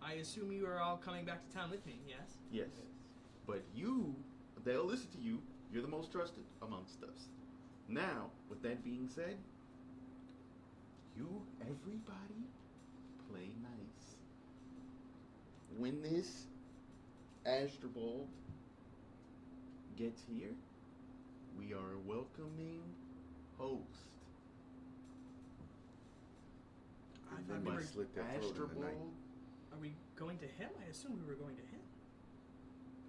I assume you are all coming back to town with me, yes? Yes. But they'll listen to you. You're the most trusted amongst us. Now, with that being said, everybody, play nice. When this Astrobald gets here, we are a welcoming host. I And thought then we we were. slit their throat in the night. Astrobald, Are we going to him? I assumed we were going to him.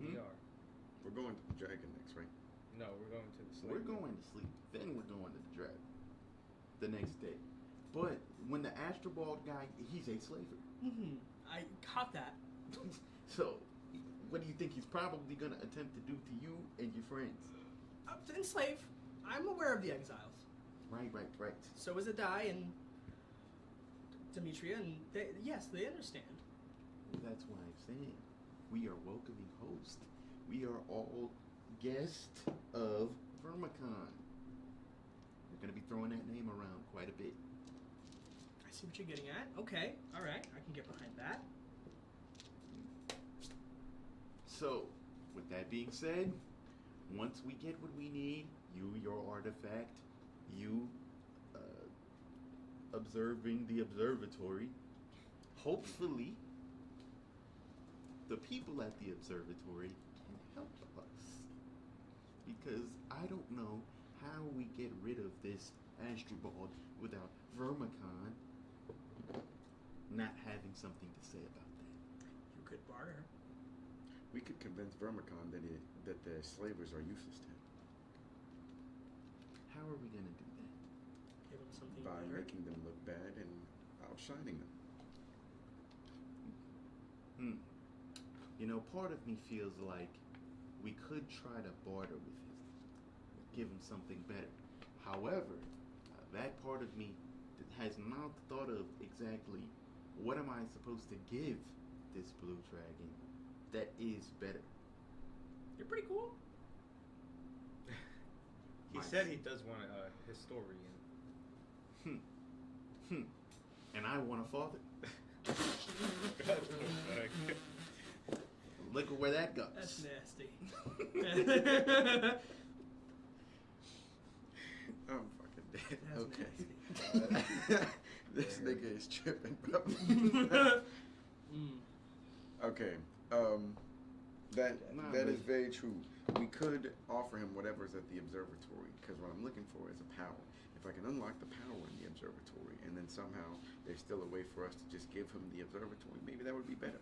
We are. We're going to the dragon next, right? No, we're going to the slave. we're going to sleep. Then we're going to the dragon the next day. But when the Astrobald guy, he's a slaver. I caught that. So, what do you think he's probably going to attempt to do to you and your friends? Enslave. I'm aware of the exiles. Right. So is Adai and Demetria, and yes, they understand. That's why I'm saying we are welcoming hosts. We are all guest of Vermicon. We're going to be throwing that name around quite a bit. I see what you're getting at. Okay, all right, I can get behind that. So, with that being said, once we get what we need, you, your artifact, you observing the observatory, hopefully the people at the observatory can help us. Because I don't know how we get rid of this Astrobald without Vermicon not having something to say about that. You could barter. We could convince Vermicon that the slavers are useless to him How are we going to do that? Give him something by better. making them look bad and outshining them. You know, part of me feels like we could try to barter with him, give him something better. However, that part of me has not thought of exactly what am I supposed to give this blue dragon that is better. You're pretty cool. He said he does want a historian. And I want a father. Look at where that goes. That's nasty. I'm fucking dead. That's Okay. nasty. This nigga is tripping, bro. Okay. That is very true. We could offer him whatever's at the observatory, because what I'm looking for is a power. If I can unlock the power in the observatory, and then somehow there's still a way for us to just give him the observatory, maybe that would be better.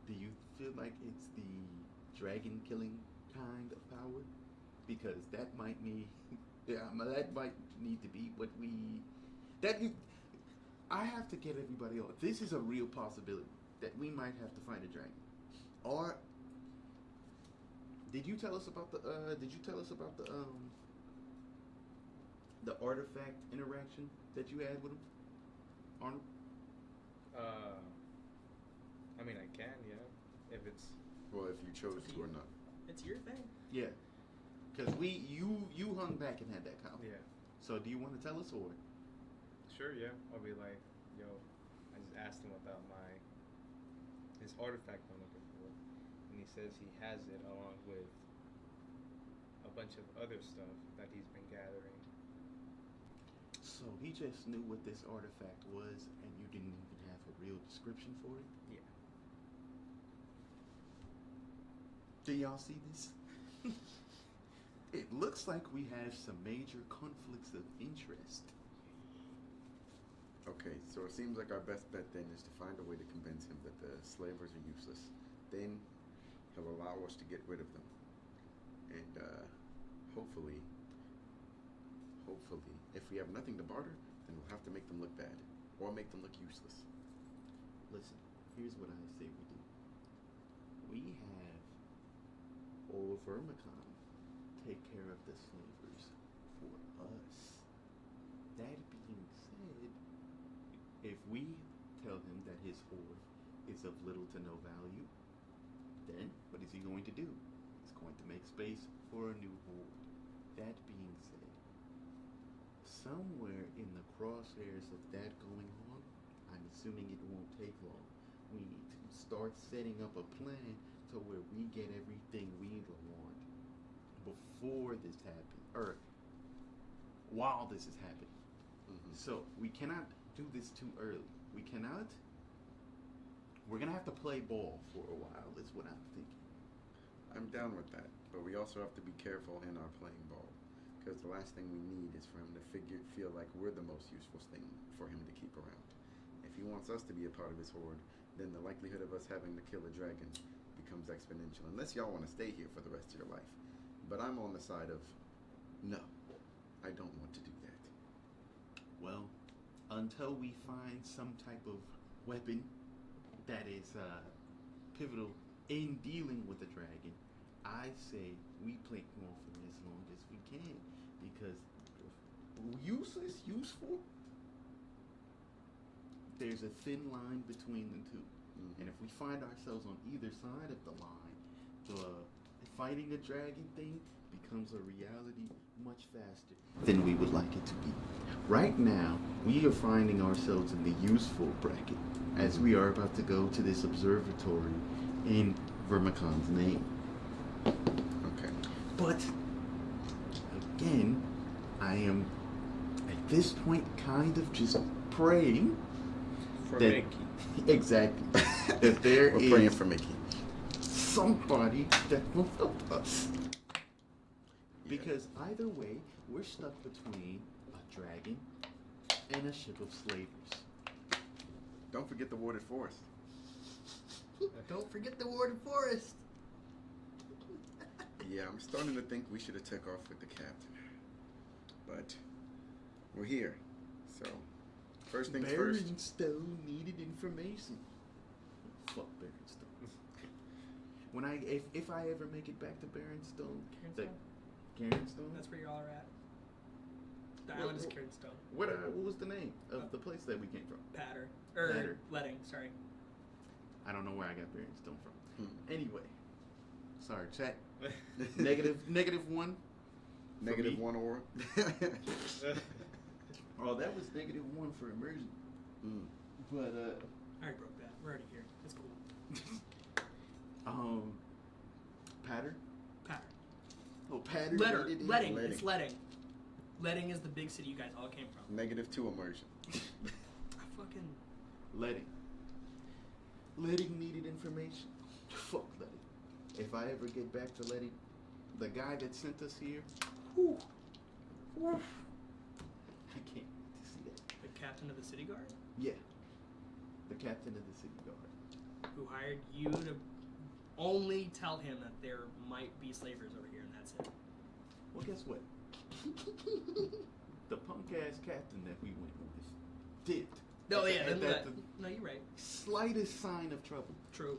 Do you feel like it's the dragon killing kind of power? Because that might need, that might need to be what we. I have to get everybody on. This is a real possibility that we might have to find a dragon. Or did you tell us about the? The artifact interaction that you had with him, Arnold? I mean, I can, yeah. If it's Well, if you chose It's up to to or you. not. It's your thing. Yeah, because you hung back and had that convo. yeah, So do you want to tell us or? sure, yeah. I'll be like, yo, I just asked him about his artifact I'm looking for, and he says he has it along with a bunch of other stuff that he's been gathering. So he just knew what this artifact was, and you didn't even have a real description for it? Yeah. Do y'all see this? It looks like we have some major conflicts of interest. Okay, so it seems like our best bet then is to find a way to convince him that the slavers are useless. Then he'll allow us to get rid of them. And hopefully, if we have nothing to barter, then we'll have to make them look bad. Or make them look useless. Listen, here's what I say we do. We have old Vermicon take care of the slavers for us. That being said, if we tell him that his hoard is of little to no value, then what is he going to do? He's going to make space for a new hoard. That being said, somewhere in the crosshairs of that going on, I'm assuming it won't take long, we need to start setting up a plan to where we get everything we want before this happens, or while this is happening. Mm-hmm. So we cannot do this too early. We cannot. We're gonna have to play ball for a while, is what I'm thinking. I'm down with that, but we also have to be careful in our playing ball, because the last thing we need is for him to feel like we're the most useful thing for him to keep around. If he wants us to be a part of his horde, then the likelihood of us having to kill a dragon becomes exponential, unless y'all want to stay here for the rest of your life. But I'm on the side of, no, I don't want to do that. Well, until we find some type of weapon that is pivotal in dealing with the dragon, I say we play ball for as long as we can, because useless, useful, there's a thin line between the two. Mm-hmm. And if we find ourselves on either side of the line, fighting the dragon thing becomes a reality much faster than we would like it to be. Right now, we are finding ourselves in the useful bracket as we are about to go to this observatory in Vermicon's name. Okay. But, again, I am at this point kind of just praying For that, Mickey. exactly, that there We're praying is for Mickey. somebody that will help us. Because either way, we're stuck between a dragon and a ship of slavers. Don't forget the watered forest. Don't forget the Warden Forest. Yeah, I'm starting to think we should have took off with the captain. But we're here. So, first things first. Cairnstone needed information. Fuck Cairnstone. When if I ever make it back to Cairnstone, Cairnstone. That's where you all are at. The What- island is what- Cairnstone. What was the name of the place that we came from? Patter. Patter. Letting, sorry. I don't know where I got Cairnstone from. Anyway, sorry, chat. Hmm. -1. Negative me. 1 or. Oh, that was -1 for immersion. Mm. But I already broke that. We're already here. It's cool. Patter. Patter. Oh, Patter. Letting. Letting. It's Letting. Letting is the big city you guys all came from. -2 immersion. I fucking. Letting. Letting needed information. Fuck Letting. If I ever get back to Letting, the guy that sent us here, whew, whew, I can't wait to see that. The captain of the city guard Yeah. The captain of the city guard. who hired you to only tell him that there might be slavers over here and that's it. Well, guess what? The punk ass captain that we went with dipped. No, At yeah, the- then at that, the no, you're right. slightest sign of trouble. True.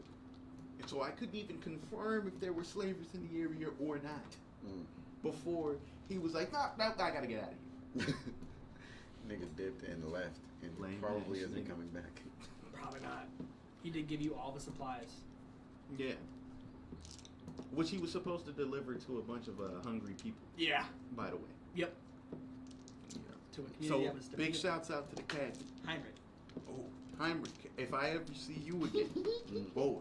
And so I couldn't even confirm if there were slavers in the area or not Mm. before he was like, no, I gotta get out of here. Nigga dipped and left. And Lame probably ass isn't nigga. coming back. Probably not. He did give you all the supplies. Yeah. Which he was supposed to deliver to a bunch of hungry people, Yeah. by the way. Yep. Yeah. To a community So, that was big defeated. shouts out to the captain. Heinrich. Oh, Heinrich, if I ever see you again, Mm. boy.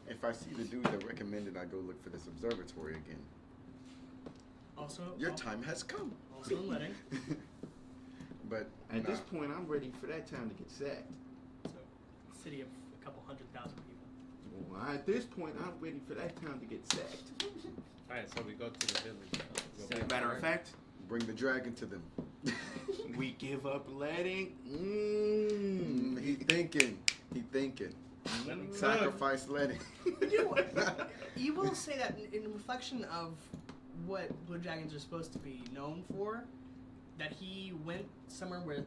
If I see the dude that recommended I go look for this observatory again, Also, your time has come. Also in Letting. But At nah, this point, I'm ready for that town to get sacked. So, city of a couple 100,000 people. Well, at this point, I'm ready for that town to get sacked. Alright, so we go to the village. Go back Matter to of work. fact, bring the dragon to them. we give up Letting. He thinking. He thinking. Letting Sacrifice letting. You will say that in reflection of what Blue Dragons are supposed to be known for, that he went somewhere where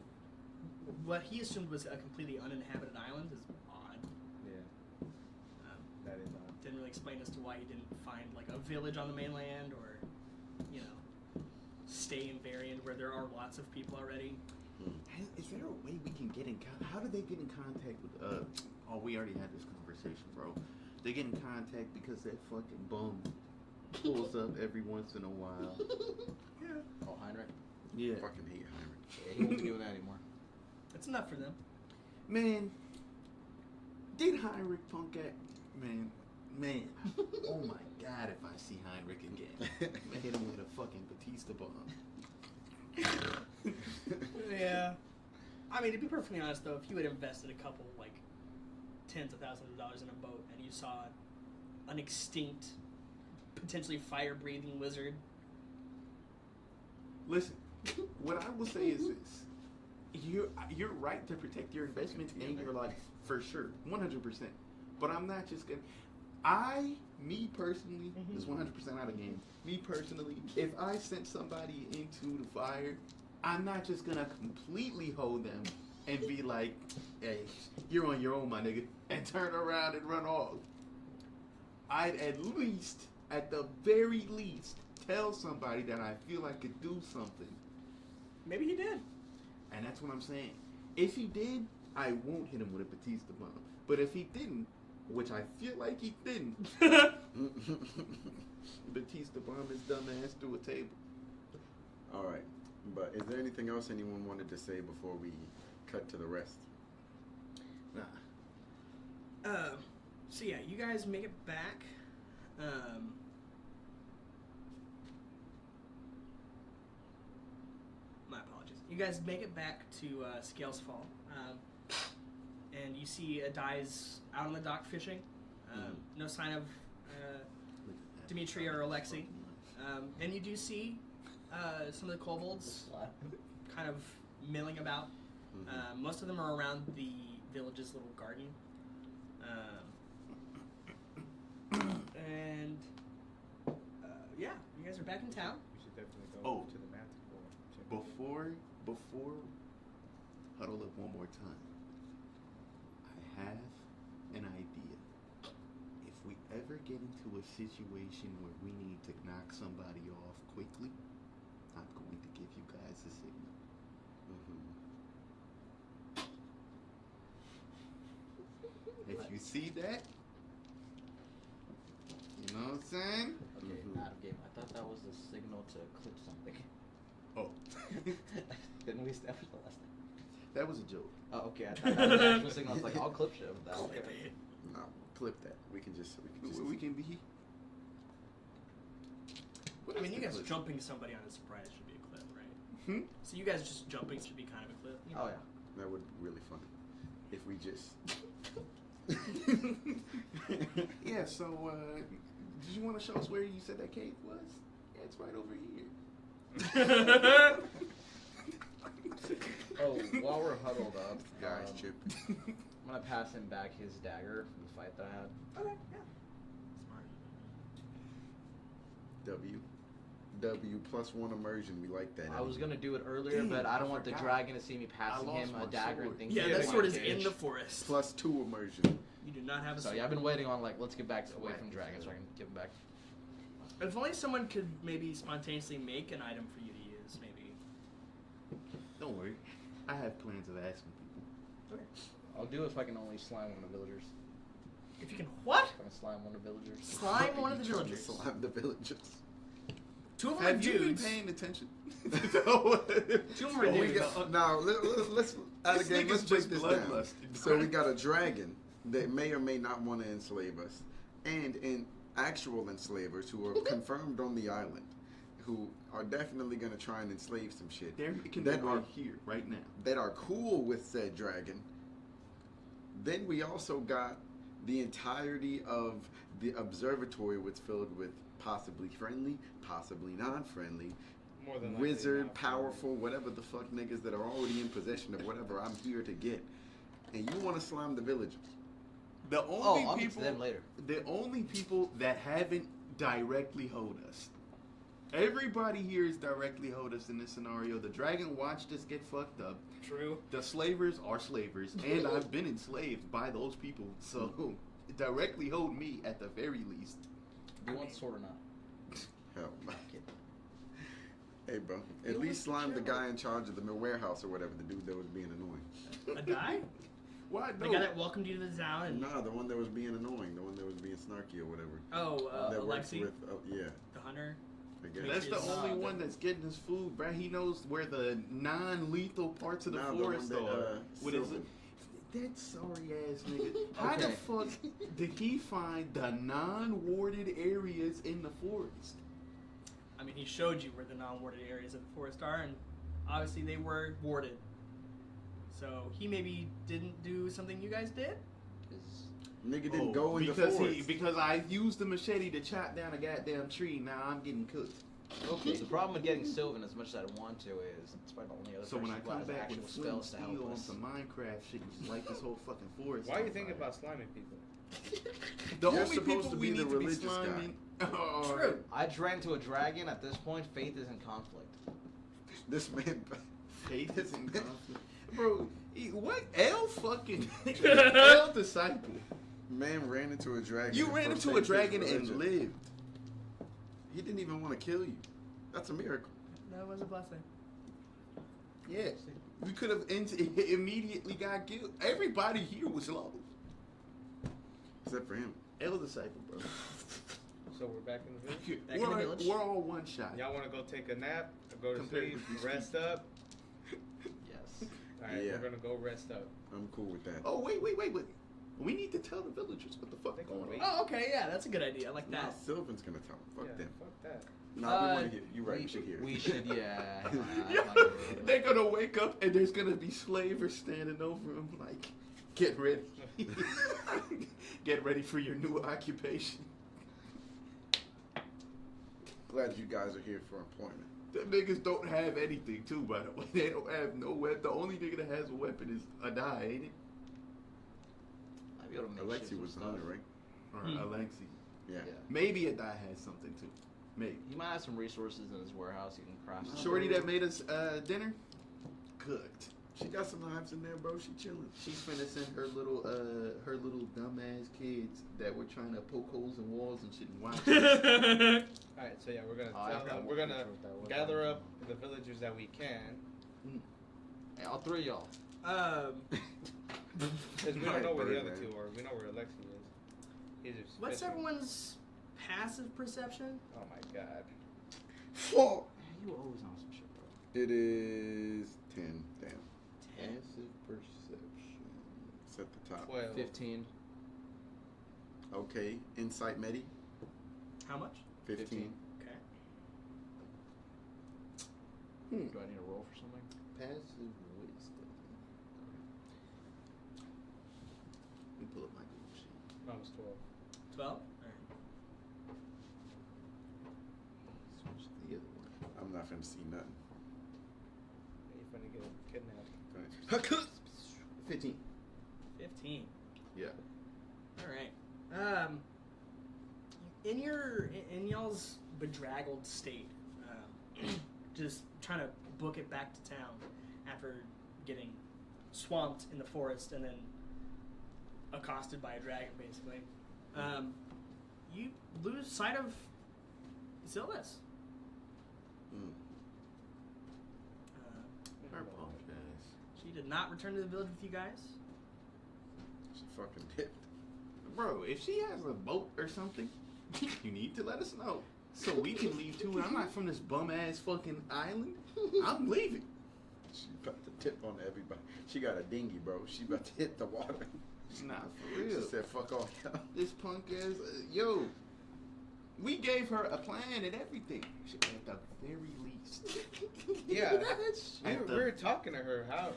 what he assumed was a completely uninhabited island is odd. Yeah, that is odd. Didn't really explain as to why he didn't find like a village on the mainland or, you know, stay in Varian where there are lots of people already. Is there a way we can get in How do they get in contact with, oh, we already had this conversation, bro. They get in contact because that fucking bum pulls up every once in a while. Yeah. Oh, Heinrich. Yeah. Fucking hate Heinrich. Yeah, he won't be doing that anymore. That's enough for them. Man, did Heinrich punk at man, oh my god, if I see Heinrich again, I'm gonna hit him with a fucking Batista bomb. Yeah. I mean, to be perfectly honest, though, if you had invested a couple, like, tens of thousands of dollars in a boat and you saw an extinct, potentially fire-breathing lizard. Listen, what I will say is this. You're right to protect your investment and your life, for sure, 100%. But I'm not just gonna... me personally, is 100% out of game. Me personally, if I sent somebody into the fire, I'm not just gonna completely hold them and be like, hey, you're on your own, my nigga, and turn around and run off. I'd at the very least, tell somebody that I feel I could do something. Maybe he did. And that's what I'm saying. If he did, I won't hit him with a Batista bomb. But if he didn't, which I feel like he didn't. Batista bombed his dumb ass through a table. All right, but is there anything else anyone wanted to say before we cut to the rest? Nah. So yeah, you guys make it back. My apologies. You guys make it back to Scales Fall, and you see Adai's out on the dock fishing. No sign of Dimitri or Alexei. And you do see some of the kobolds kind of milling about. Most of them are around the village's little garden. And yeah, you guys are back in town. We should definitely go Oh. to the Manticore. Before, huddle up one more time. I have an idea. If we ever get into a situation where we need to knock somebody off quickly, I'm going to give you guys a signal. If you see that, you know what I'm saying? Okay, out of game. I thought that was the signal to clip something. Oh, Didn't we establish the last time? that was a joke. Oh, okay. I thought that was the actual signal. I was like, I'll clip shit with that. Clip it. No, clip that. We can just. We can be. What I is mean, you the guys clip? jumping somebody on a surprise should be a clip, right? Hmm? So you guys just jumping should be kind of a clip. You know? Oh yeah. That would be really funny if we just. Yeah, so, did you want to show us where you said that cave was? Yeah, it's right over here. Oh, while we're huddled up, Guys, Chip. I'm gonna pass him back his dagger from the fight that I had. Okay, yeah. Smart. W +1 immersion. We like that. I was gonna do it earlier, Dang, but I don't I want the forgot. dragon to see me passing lost him my a dagger sword. and think. Yeah, he's that in sword my is in cage. the forest. +2 immersion. You do not have a So sword. yeah, I've been waiting on like let's get back away from dragons so I can give him back. If only someone could maybe spontaneously make an item for you to use, maybe. Don't worry. I have plans of asking people. Okay. I'll do it if I can only slime one of the villagers. If you can what? If I can slime one of the villagers. Slime one of the You trying to villagers. Slime the villagers. Two of them are Have you been dudes. paying attention? Two of them are Oh, we dudes. got, now let's out This of game. Let's nigga's break just this down. bloodlusted, So we right? got a dragon that may or may not want to enslave us, and in actual enslavers who are confirmed on the island, who are definitely going to try and enslave some shit. There can be That right are- here, right now. That are cool with said dragon. Then we also got the entirety of the observatory, was filled with possibly friendly, possibly non-friendly, More than likely wizard, not. powerful, whatever the fuck niggas that are already in possession of whatever I'm here to get. And you want to slime the villagers. The Oh, only I'll get to people, them later. the only people that haven't directly hold us. Everybody here is directly hold us in this scenario. The dragon watched us get fucked up. True. The slavers are slavers, and I've been enslaved by those people. So directly hold me at the very least. Do you want the sword or not? Hell, no. Kidding. Hey, bro. You At want least the slime the chill. guy in charge of the warehouse or whatever, the dude that was being annoying. A guy? Why The no? guy that welcomed you to the town and Nah, the one that was being annoying, the one that was being snarky or whatever. That works Alexi, with, yeah, the hunter. I guess. That's the Nah, only the- one that's getting his food, bruh. He knows where the non-lethal parts of the Nah, the forest one that, are. What is Sylvan. it? That sorry ass nigga. How the Okay. fuck did he find the non-warded areas in the forest? I mean, he showed you where the non-warded areas of the forest are, and obviously they were warded. So he maybe didn't do something you guys did? Is Nigga didn't go in the because forest. because I used the machete to chop down a goddamn tree. Now I'm getting cooked. okay. The problem with getting Sylvan as much as I want to is it's probably the only other So when person I who come has back actual with flint and spells to help steel on us. some Minecraft shit, just light this whole fucking forest. Why are you on thinking fire. about sliming people? The You're only supposed people to we be the need to be religious guy. sliming. Oh, True. I ran to a dragon. At this point, faith is in conflict. This man, Faith is in conflict. Bro, what? L fucking L disciple. man ran into a dragon. You and ran first into a saved his dragon and religion. lived. He didn't even want to kill you. That's a miracle. That was a blessing. Yeah. We could have immediately got killed. Everybody here was lost. Except for him. El Disciple, bro. So we're back in the village. Back in the village. We're all one shot. Y'all want to go take a nap, go to Compared sleep, with these rest up? Yes. All right, Yeah. we're gonna go rest up. I'm cool with that. Oh, wait. We need to tell the villagers what the fuck They going gonna on. wait. Oh, okay, yeah, that's a good idea. I like Nah, that. Sylvan's gonna tell him. Fuck Yeah, them. fuck that. Nah, we want to hear. You're right. We should hear. We should, yeah. They're gonna wake up and there's gonna be slavers standing over them like, get ready. Get ready for your new occupation. Glad you guys are here for employment. Them niggas don't have anything too, by the way. They don't have no weapon. The only nigga that has a weapon is a die, ain't it? I'd be able to make shit Alexi was some on it, stuff. right? Or Alexi. Yeah. Yeah. Maybe a die has something too. Maybe. He might have some resources in his warehouse he can craft. some- Shorty that made us dinner, cooked. She got some knives in there, bro. She chilling. She's finna send her little dumbass kids that were trying to poke holes in walls and shit and watch. All right, so yeah, we're gonna Oh, I tell forgot them, what we're gonna picture that was. gather up the villagers that we can, Hey, all three of y'all. because we don't know where the other two are. We know where Alexi is. He's just What's fishing. everyone's passive perception? Oh my god. Fuck. You always on some shit, bro. It is 10. Damn. Passive perception. It's at the top. 12. 15. Okay. Insight Medi. How much? 15. Okay. Do I need to roll for something? Passive wisdom. Let me pull up my Google sheet. Mine was 12. 12? Alright. Switch to the other one. I'm not finna see nothing. You're finna get kidnapped. Go ahead. 15. 15. Yeah. Alright. In y'all's bedraggled state, just trying to book it back to town after getting swamped in the forest and then accosted by a dragon, basically. You lose sight of Sylvis. I apologize. She did not return to the village with you guys. She fucking dipped. Bro, if she has a boat or something, you need to let us know. So we can leave too. I'm not from this bum ass fucking island. I'm leaving. She about to tip on everybody. She got a dinghy, bro. She about to hit the water. Nah, for She real. said, fuck off, y'all. This punk ass, yo. We gave her a plan and everything. She, at the very least. Yeah. At We the- were talking to her. How?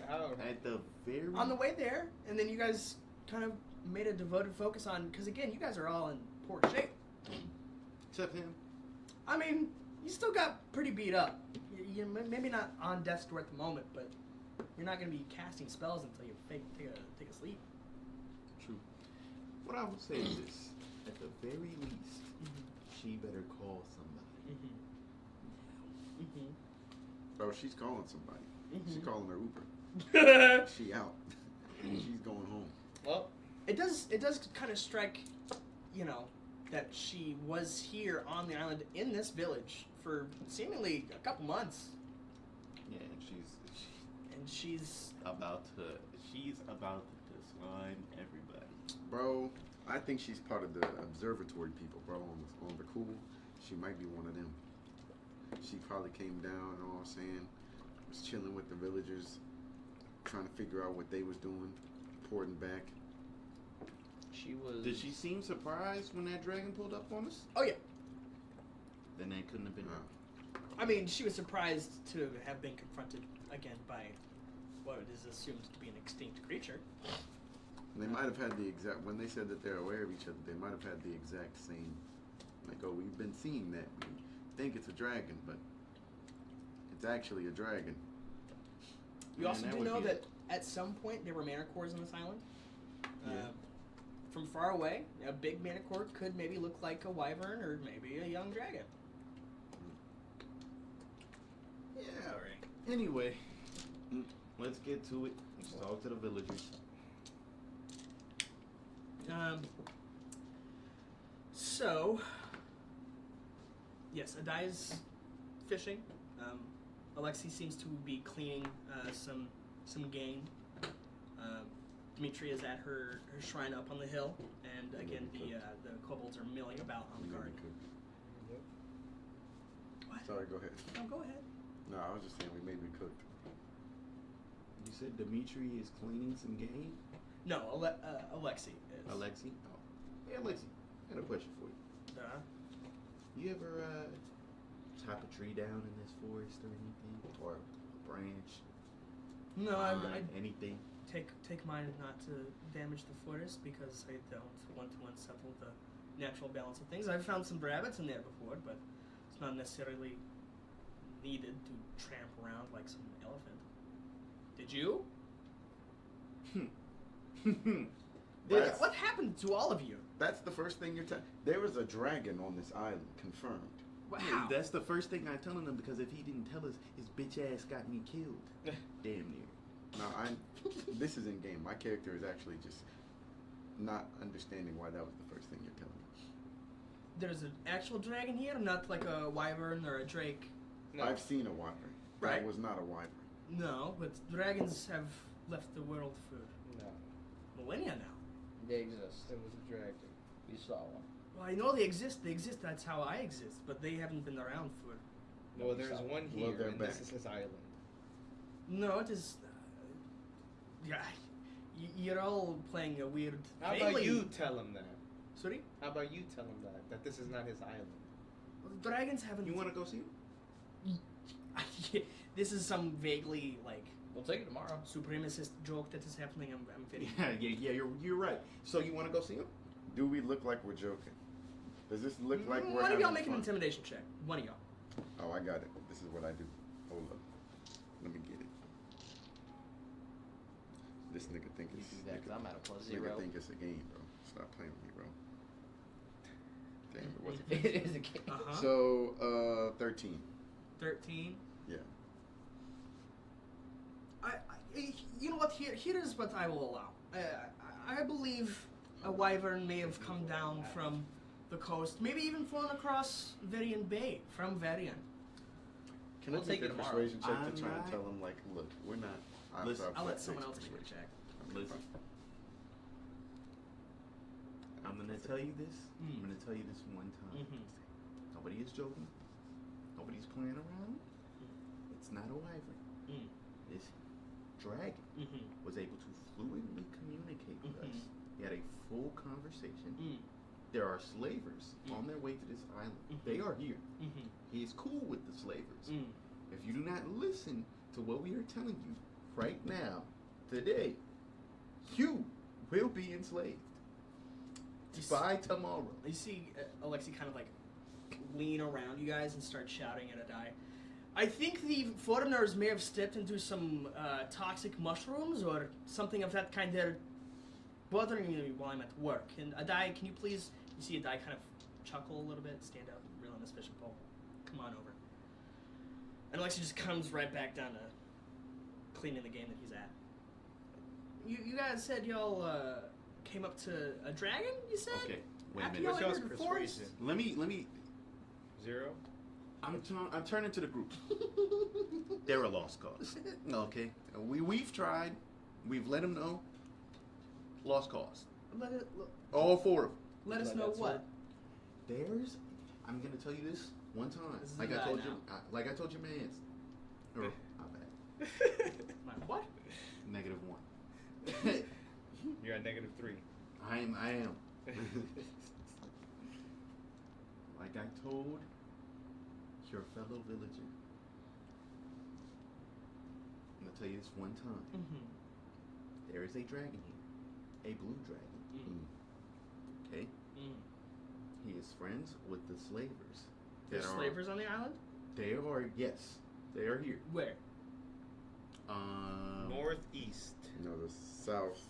At the very On the way there, and then you guys kind of made a devoted focus on, because again, you guys are all in poor shape. Except him. I mean, you still got pretty beat up. You maybe not on death's door at the moment, but you're not going to be casting spells until you take a sleep. True. What I would say is this. At the very least, she better call somebody. Bro, she's calling somebody. She's Mhm. calling her Uber. She out. She's going home. Well, It does kind of strike, that she was here on the island in this village for seemingly a couple months, Yeah, and she's about to slime everybody. Bro, I think she's part of the observatory people, bro, on the cool. She might be one of them. She probably came down, you know what I'm saying? Was chilling with the villagers, trying to figure out what they was doing, reporting back. She was. Did she seem surprised when that dragon pulled up on us? Oh yeah. Then that couldn't have been her. I mean, she was surprised to have been confronted again by what is assumed to be an extinct creature. They might have had the exact, when they said that they're aware of each other, they might have had the exact same, like, oh, we've been seeing that. We think it's a dragon, but it's actually a dragon. You Man, also that do would know be that at some point there were manticores on this island. Yeah. From far away, a big manicore could maybe look like a wyvern or maybe a young dragon. Yeah, alright. Anyway, Mm. let's get to it. Let's talk to the villagers. So, yes, Adai's fishing. Alexi seems to be cleaning some game. Dimitri is at her shrine up on the hill, and again the kobolds are milling about on the garden. What? Sorry, go ahead. No, go ahead. No, I was just saying we made me cooked. You said Dimitri is cleaning some game? No, Alexi is. Alexi? Oh. Hey, Alexi, I got a question for you. You ever chop a tree down in this forest or anything? Or a branch? No, I anything? take mine not to damage the forest because I don't want to unsettle the natural balance of things. I've found some rabbits in there before, but it's not necessarily needed to tramp around like some elephant. Did you? That's- What happened to all of you? That's the first thing you're telling. There was a dragon on this island, confirmed. Wow. Yeah, that's the first thing I'm telling him because if he didn't tell us, his bitch ass got me killed. Damn near. Now, this is in game. My character is actually just not understanding why that was the first thing you're telling me. There's an actual dragon here, not like a wyvern or a drake. No. I've seen a wyvern. Right. That was not a wyvern. No, but dragons have left the world for No, millennia now. They exist. it was a dragon. We saw one. Well, I know they exist. They exist. That's how I exist. But they haven't been around for. Well, there's one Well, here, they're and back. this is his island. No, it is. Yeah, you're all playing a weird. How vaguely- about you tell him that? Sorry, How about you tell him that this is not his island? well, the dragons haven't. You want to go see him? This is some vaguely like We'll take it tomorrow. supremacist joke that is happening. I'm very. Yeah, you're right. So you want to go see him? Do we look like we're joking? Does this look like we're One of y'all having make an fun? intimidation check. One of y'all. Oh, I got it. This is what I do. Hold up. Let me get it. This nigga think You it's do that 'cause I'm at a +0. nigga think it's a game, bro. Stop playing with me, bro. Damn, it wasn't. It is a game. Uh huh. So, 13. 13. Yeah. You know what? Here is what I will allow. I believe a wyvern may have come down from the coast, maybe even flown across Varian Bay from Varian. Can We'll I take take it a tomorrow. persuasion check I'm to try and not- tell him, like, look, we're not. Listen, I'll let someone else make a check. Listen. I'm gonna tell you this. Mm. I'm gonna tell you this one time. Mm-hmm. Nobody is joking. Nobody's playing around. It's not a wyvern. Mm. This dragon Mm-hmm. was able to fluently communicate with Mhm. us. He had a full conversation. Mm. There are slavers Mm. on their way to this island. Mhm. They are here. Mm-hmm. He is cool with the slavers. Mm. If you do not listen to what we are telling you right now, today, you will be enslaved. By tomorrow. You see Alexi kind of like lean around you guys and start shouting at Adai. I think the foreigners may have stepped into some toxic mushrooms or something of that kind. They're bothering me while I'm at work. And Adai, can you please? You see Adai kind of chuckle a little bit, stand up, reel on this fishing pole. Come on over. And Alexi just comes right back down to cleaning the game that he's at. You guys said y'all came up to a dragon. You said. Okay, wait a After minute. y'all What's y'all's entered the forest? persuasion? Let me. 0? I'm turning to the group. They're a lost cause. Okay, we've tried. We've let them know. Lost cause. All four of them. Let us Like know that's what. There's. I'm gonna tell you this one time. This is Like a I guy told now. you. Like I told your man's. Or my bad. What? -1. You're at -3. I am. Like I told your fellow villager. I'm gonna tell you this one time. Mm-hmm. There is a dragon here. A blue dragon. Mm. Okay? Mm. He is friends with the slavers. There's that are- slavers on the island? They are, yes. They are here. Where? Northeast. No, the south.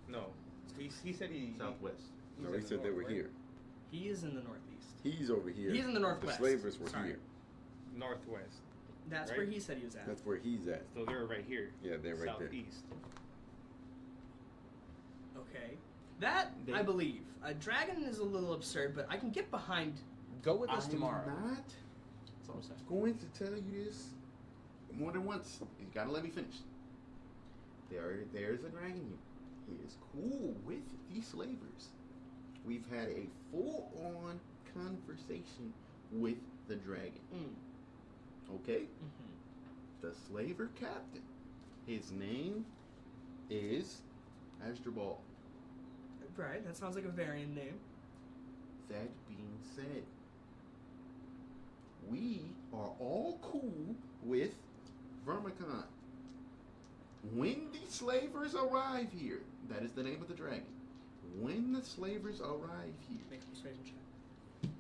No. He said he. Southwest. he's No, in he the said they north, were right? here. He is in the northeast. He's over here. He's in the northwest. The slavers were Sorry. here. Northwest. That's Right? where he said he was at. That's where he's at. So they're right here. Yeah, they're right there. Southeast. Okay. That, They- I believe. A dragon is a little absurd, but I can get behind. Go with us I'm tomorrow. not That's all I'm saying. going to tell you this more than once. You gotta let me finish. There's a dragon here. He is cool with the slavers. We've had a full-on conversation with the dragon. Okay? The slaver captain. His name is Asdrubal. Right, that sounds like a variant name. That being said, we are all cool with Vermicon. When the slavers arrive here, that is the name of the dragon. When the slavers arrive here, Make a persuasion check.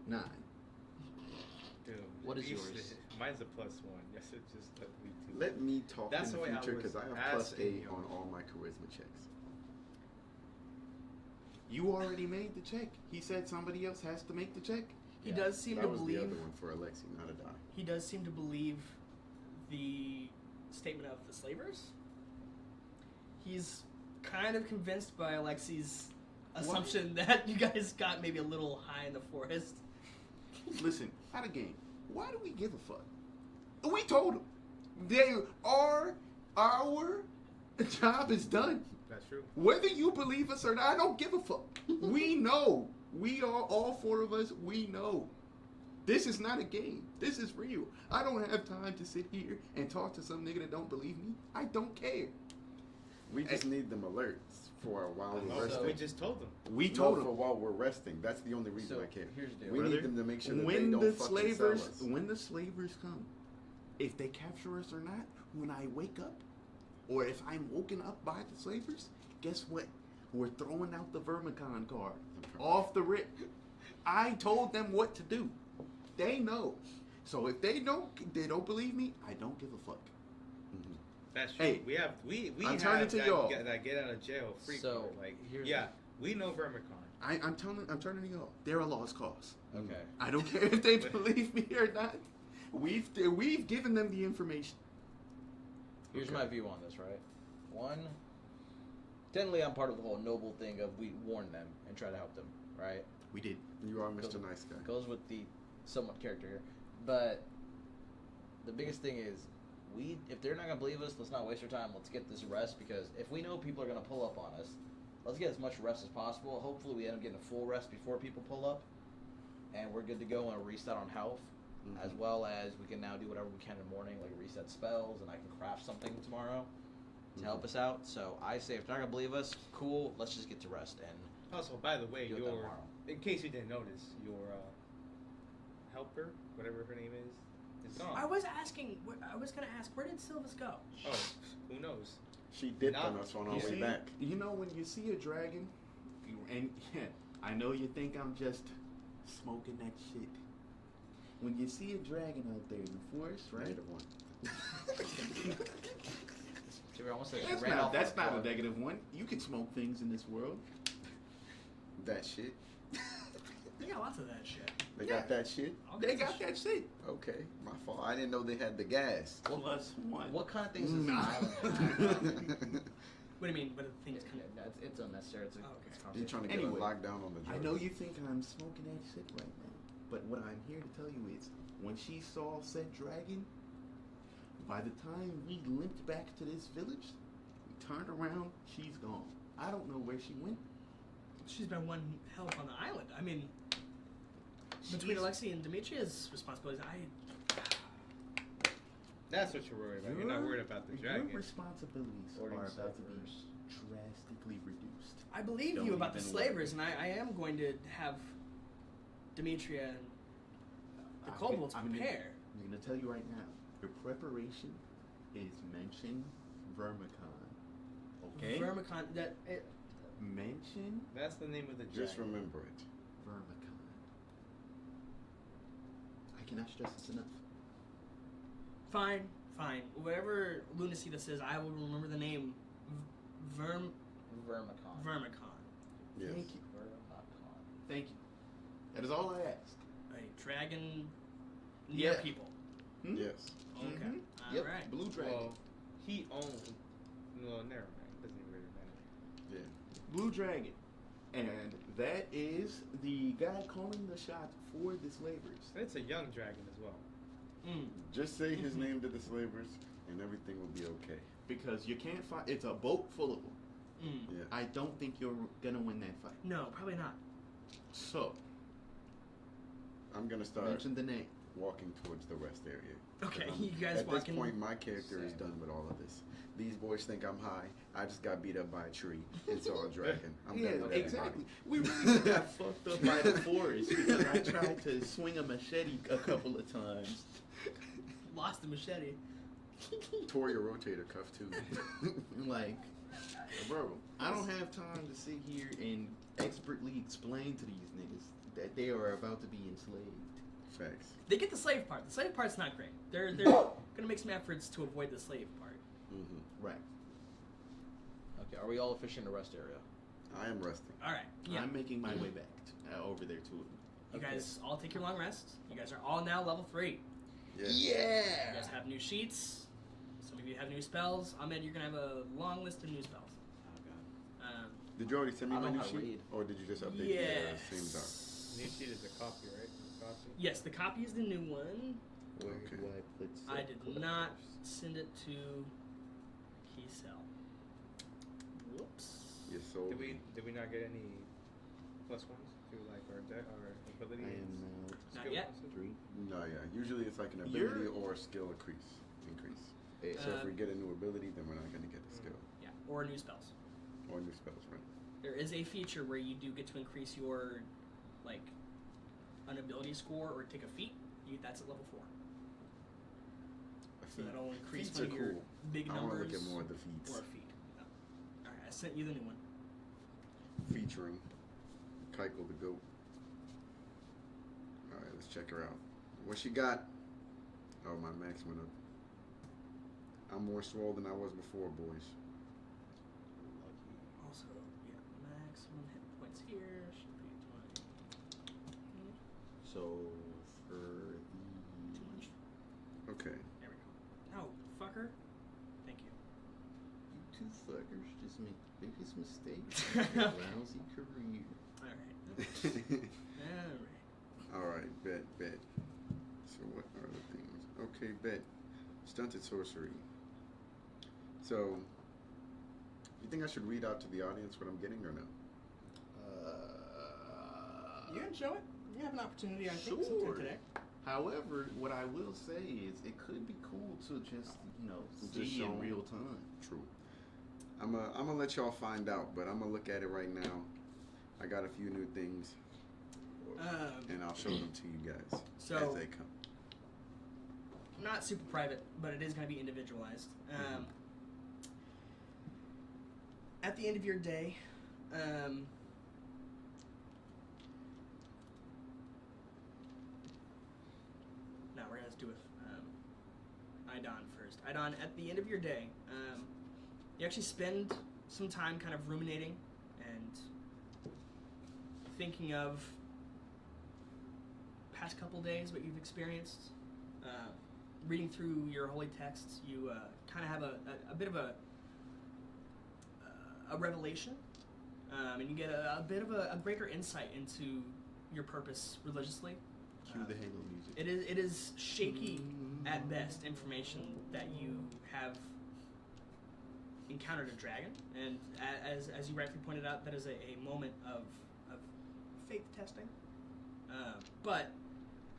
9. Dude, What is you yours? said- Mine's a +1. Yes, it just let me do. Let me talk That's in the the way I future was because I have +8 asking on you. all my charisma checks. You already made the check. He said somebody else has to make the check. He does seem That to was believe. the other one for Alexi, not a die. He does seem to believe the statement of the slavers. He's kind of convinced by Alexi's assumption that you guys got maybe a little high in the forest. Listen, out of game. Why do we give a fuck? We told them. Our job is done. That's true. Whether you believe us or not, I don't give a fuck. We know. We are all 4 of us. We know. This is not a game. This is real. I don't have time to sit here and talk to some nigga that don't believe me. I don't care. We just need them alerts for while we're Also, resting. we just told them. We No, told for them. while we're resting. That's the only reason So, I care. here's the deal. We Brother, need them to make sure that when they don't the fucking slavers, sell us. when the slavers come, if they capture us or not, when I wake up, or if I'm woken up by the slavers, guess what? We're throwing out the Vermicon card off the rip. I told them what to do. They know. So if they don't believe me, I don't give a fuck. Mhm. That's true. Hey, we I'm have turning to that, y'all. that get out of jail free So, card. Like, here's yeah, we know Vermicon. I'm turning to y'all. They're a lost cause. Okay. I don't care if they believe me or not. We've given them the information. Here's Okay. my view on this, right? One, technically I'm part of the whole noble thing of we warn them and try to help them, right? We did. You are Mr. Nice Guy. Goes with the somewhat character here. But the biggest thing is, if they're not going to believe us, let's not waste our time. Let's get this rest, because if we know people are going to pull up on us, let's get as much rest as possible. Hopefully we end up getting a full rest before people pull up, and we're good to go and a reset on health. Mhm. As well as we can now do whatever we can in the morning, like reset spells, and I can craft something tomorrow to help us out. So I say, if they're not gonna believe us, cool. Let's just get to rest and Also, by the way, do it your tomorrow. in case you didn't notice, your helper, whatever her name is gone. I was asking. I was gonna ask, where did Silvus go? Oh, who knows? She dipped on Not- us on our You way see, back. you know when you see a dragon, and I know you think I'm just smoking that shit. When you see a dragon out there in the forest, right? Negative 1. She almost like she That's ran not, off that's on not a plug. negative one. You can smoke things in this world. That shit. They got lots of that shit. They Yeah. got that shit? All They kinds of got shit. that shit. Okay, my fault. I didn't know they had the gas. Plus 1. What kind of things does Nah. the island have? What do you mean? What are the things coming? It's unnecessary. It's a, Oh, okay. it's a You're trying to get Anyway, a lockdown on the I drugs. know you think I'm smoking that shit right now, but what I'm here to tell you is, when she saw said dragon, by the time we limped back to this village, we turned around, she's gone. I don't know where she went. She's been one hell up on the island. I mean, between She's- Alexi and Demetria's responsibilities, That's what you're worried about. You're not worried about the dragon. Your responsibilities Ordering are about to be ciphers. drastically reduced. I believe Don't you about the even slavers, and I am going to have Demetria and the kobolds I'm prepare. I'm going to tell you right now, your preparation is mention Vermicon. Okay? Vermicon. Mention That's the name of the dragon. Just remember it. Vermicon. I cannot stress this enough. Fine. Whatever lunacy this is, I will remember the name. Vermicon. Vermicon. Yes. Thank you. Vermicon. Thank you. That is all I ask. A dragon near Yeah. people. Hmm? Yes. Okay. Mhm. All Yep. right. Blue dragon. Well, he owns. No, never mind. Doesn't really matter. Yeah. Blue dragon. And that is the guy calling the shots for the slavers. And it's a young dragon as well. Just say his name to the slavers, and everything will be okay. Because you can't fight. It's a boat full of them. Yeah. I don't think you're gonna win that fight. No, probably not. So I'm gonna start mention the name. walking towards the rest area. Okay, 'Cause you guys at walking. this point, my character is Same. done with all of this. These boys think I'm high. I just got beat up by a tree and saw a dragon. I'm Yeah, done with exactly. We really got fucked up by the forest because I tried to swing a machete a couple of times. Lost the machete. everybody. Tore your rotator cuff too. Like, bro, I don't have time to sit here and expertly explain to these niggas that they are about to be enslaved. Facts. They get the slave part. The slave part's not great. They're gonna make some efforts to avoid the slave part. Mm-hmm. Right. Okay, are we all officially in the rest area? I am resting. All right. Yeah. I'm making my way back over there to it. You Okay. guys all take your long rest. You guys are all now level 3. Yeah. You guys have new sheets. Some of you have new spells. Ahmed, you're gonna have a long list of new spells. Oh Did you already send me I my know new how to sheet? read. Or did you just update Yes. the same doc? New sheet is a copy, right? Copy. Yes, the copy is the new one. Where Okay. do I put I did not send it to Key Cell. Whoops. You sold me. Did we not get any plus ones to like our I ability? am Not skill yet. bonuses? 3. No, yeah. Usually it's like an You're- ability or a skill increase. So if we get a new ability, then we're not going to get the skill. Yeah, or new spells. Or new spells, right? There is a feature where you do get to increase your, like, an ability score or take a feat. That's at level 4. So that'll increase Feats one are of your cool. big I want to numbers look at more of the feats. or a feat. Yeah. All right, I sent you the new one. Featuring Keiko the goat. Alright, let's check her out. What she got? Oh, my max went up. I'm more swole than I was before, boys. Also, yeah, maximum hit points here should be 20. So for Too much. Okay. There we go. No, fucker. Thank you. you two fuckers just make the biggest mistake of your lousy career. All right. All right. Alright, bet. So what are the things? Okay, bet. Stunted sorcery. So, you think I should read out to the audience what I'm getting or no? You can show it. You have an opportunity, I think, Sure. sometime today. However, what I will say is it could be cool to just, Just see show in 'em. real time. True. I'm gonna let y'all find out, but I'm gonna look at it right now. I got a few new things, and I'll show them to you guys So- as they come. Not super private, but it is going to be individualized. At the end of your day, no, we're going to do it. Idon first. Idon, at the end of your day, you actually spend some time kind of ruminating and thinking of past couple days, what you've experienced. Reading through your holy texts, you kind of have a bit of a revelation, and you get a bit of a greater insight into your purpose religiously. Cue the Halo music. It is shaky at best information that you have encountered a dragon, and as you rightfully pointed out, that is a moment of faith testing. But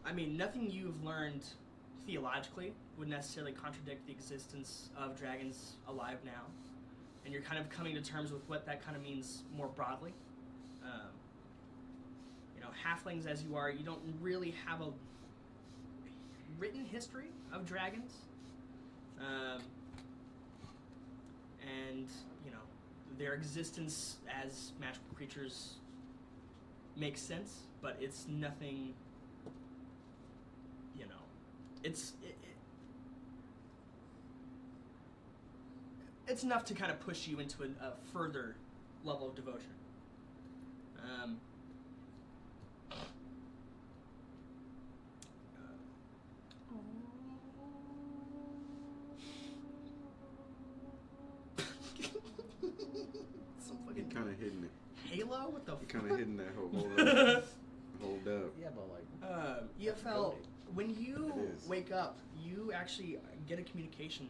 I mean, nothing you've learned theologically would necessarily contradict the existence of dragons alive now, and you're kind of coming to terms with what that kind of means more broadly. Halflings as you are, you don't really have a written history of dragons, and their existence as magical creatures makes sense, but it's nothing. It's enough to kind of push you into a further level of devotion. Some He fucking kind of hidden it. Halo low? What the You fuck? kind of hitting that hold up. Yeah, but like. EFL, when you It is. wake up, you actually get a communication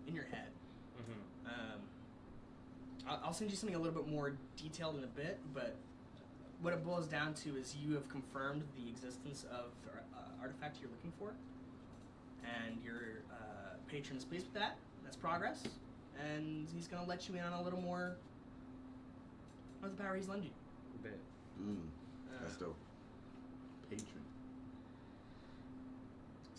in your head. I'll send you something a little bit more detailed in a bit, but what it boils down to is you have confirmed the existence of the artifact you're looking for, and your patron is pleased with that. That's progress, and he's going to let you in on a little more of the power he's lent you. Bet. That's dope. Patron.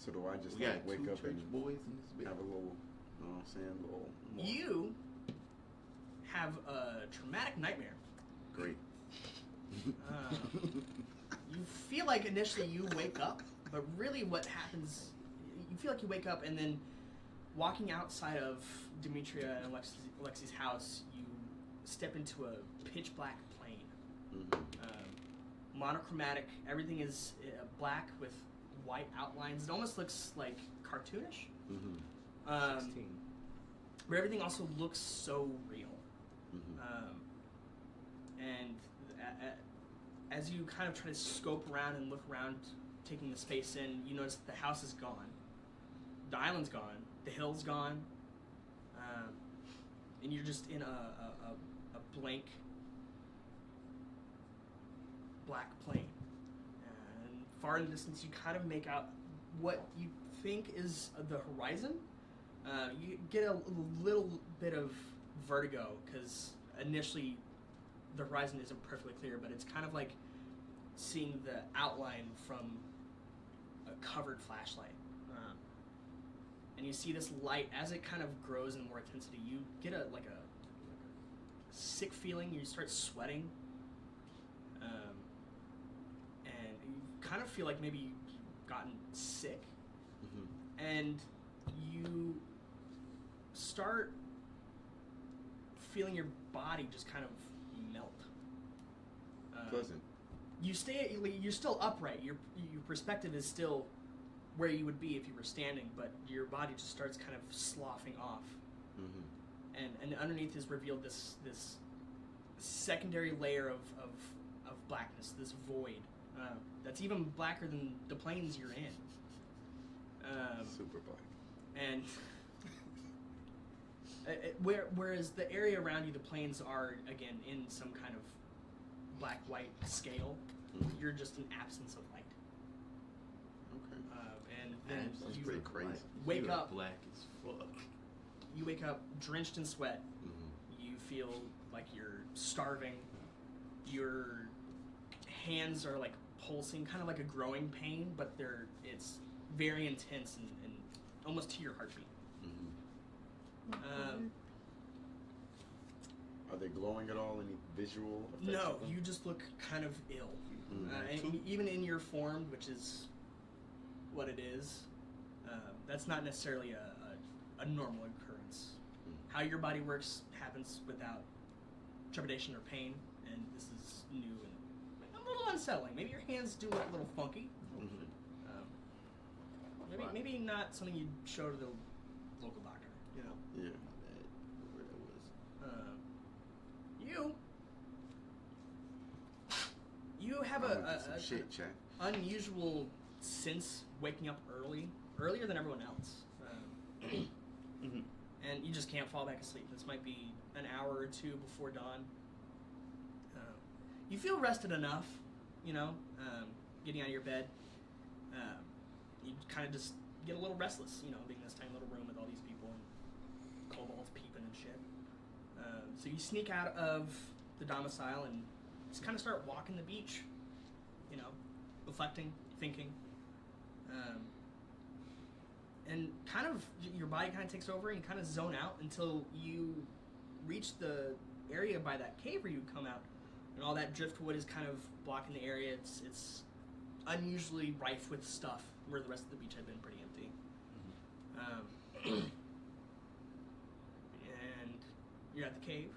So do I just We got like wake two up church and boys in this bitch. have a little, you know what I'm saying, little more. You have a traumatic nightmare. Great. You feel like initially you wake up, but really what happens, you feel like you wake up and then walking outside of Demetria and Alexi's house, you step into a pitch black plane. Monochromatic, everything is black with white outlines. It almost looks like cartoonish. 16. But everything also looks so real. And as you kind of try to scope around and look around, taking the space in, you notice that the house is gone. The island's gone. The hill's gone. And you're just in a blank black plane. And far in the distance, you kind of make out what you think is the horizon. You get a little bit of vertigo because initially the horizon isn't perfectly clear, but it's kind of like seeing the outline from a covered flashlight. And you see this light as it kind of grows in more intensity. You get a sick feeling. You start sweating, and you kind of feel like maybe you've gotten sick, and you start feeling your body just kind of melt. Pleasant. You're still upright. Your perspective is still where you would be if you were standing, but your body just starts kind of sloughing off. And underneath is revealed this secondary layer of blackness, this void that's even blacker than the planes you're in. Super black. And whereas the area around you, the planes are again in some kind of black-white scale. You're just an absence of light. Okay. And then That's you pretty crazy. wake You're up. black as fuck. You wake up drenched in sweat. You feel like you're starving. Your hands are like pulsing, kind of like a growing pain, but it's very intense and almost to your heartbeat. Are they glowing at all? Any visual effects? No, of them? you just look kind of ill. And even in your form, which is what it is, that's not necessarily a normal occurrence. How your body works happens without trepidation or pain, and this is new and a little unsettling. Maybe your hands do look a little funky. Maybe not something you'd show to the local doctor, you know? Yeah. Where that was. You have I'm gonna a do some shit, chat. unusual sense waking up earlier than everyone else. And you just can't fall back asleep. This might be an hour or two before dawn. You feel rested enough, you know, getting out of your bed. You kind of just get a little restless, you know, being in this tiny little room with all these people and kobolds peeping and shit. So you sneak out of the domicile and just kind of start walking the beach, you know, reflecting, thinking. And kind of your body kind of takes over and you kind of zone out until you reach the area by that cave where you come out, and all that driftwood is kind of blocking the area. It's unusually rife with stuff where the rest of the beach had been pretty empty. And you're at the cave.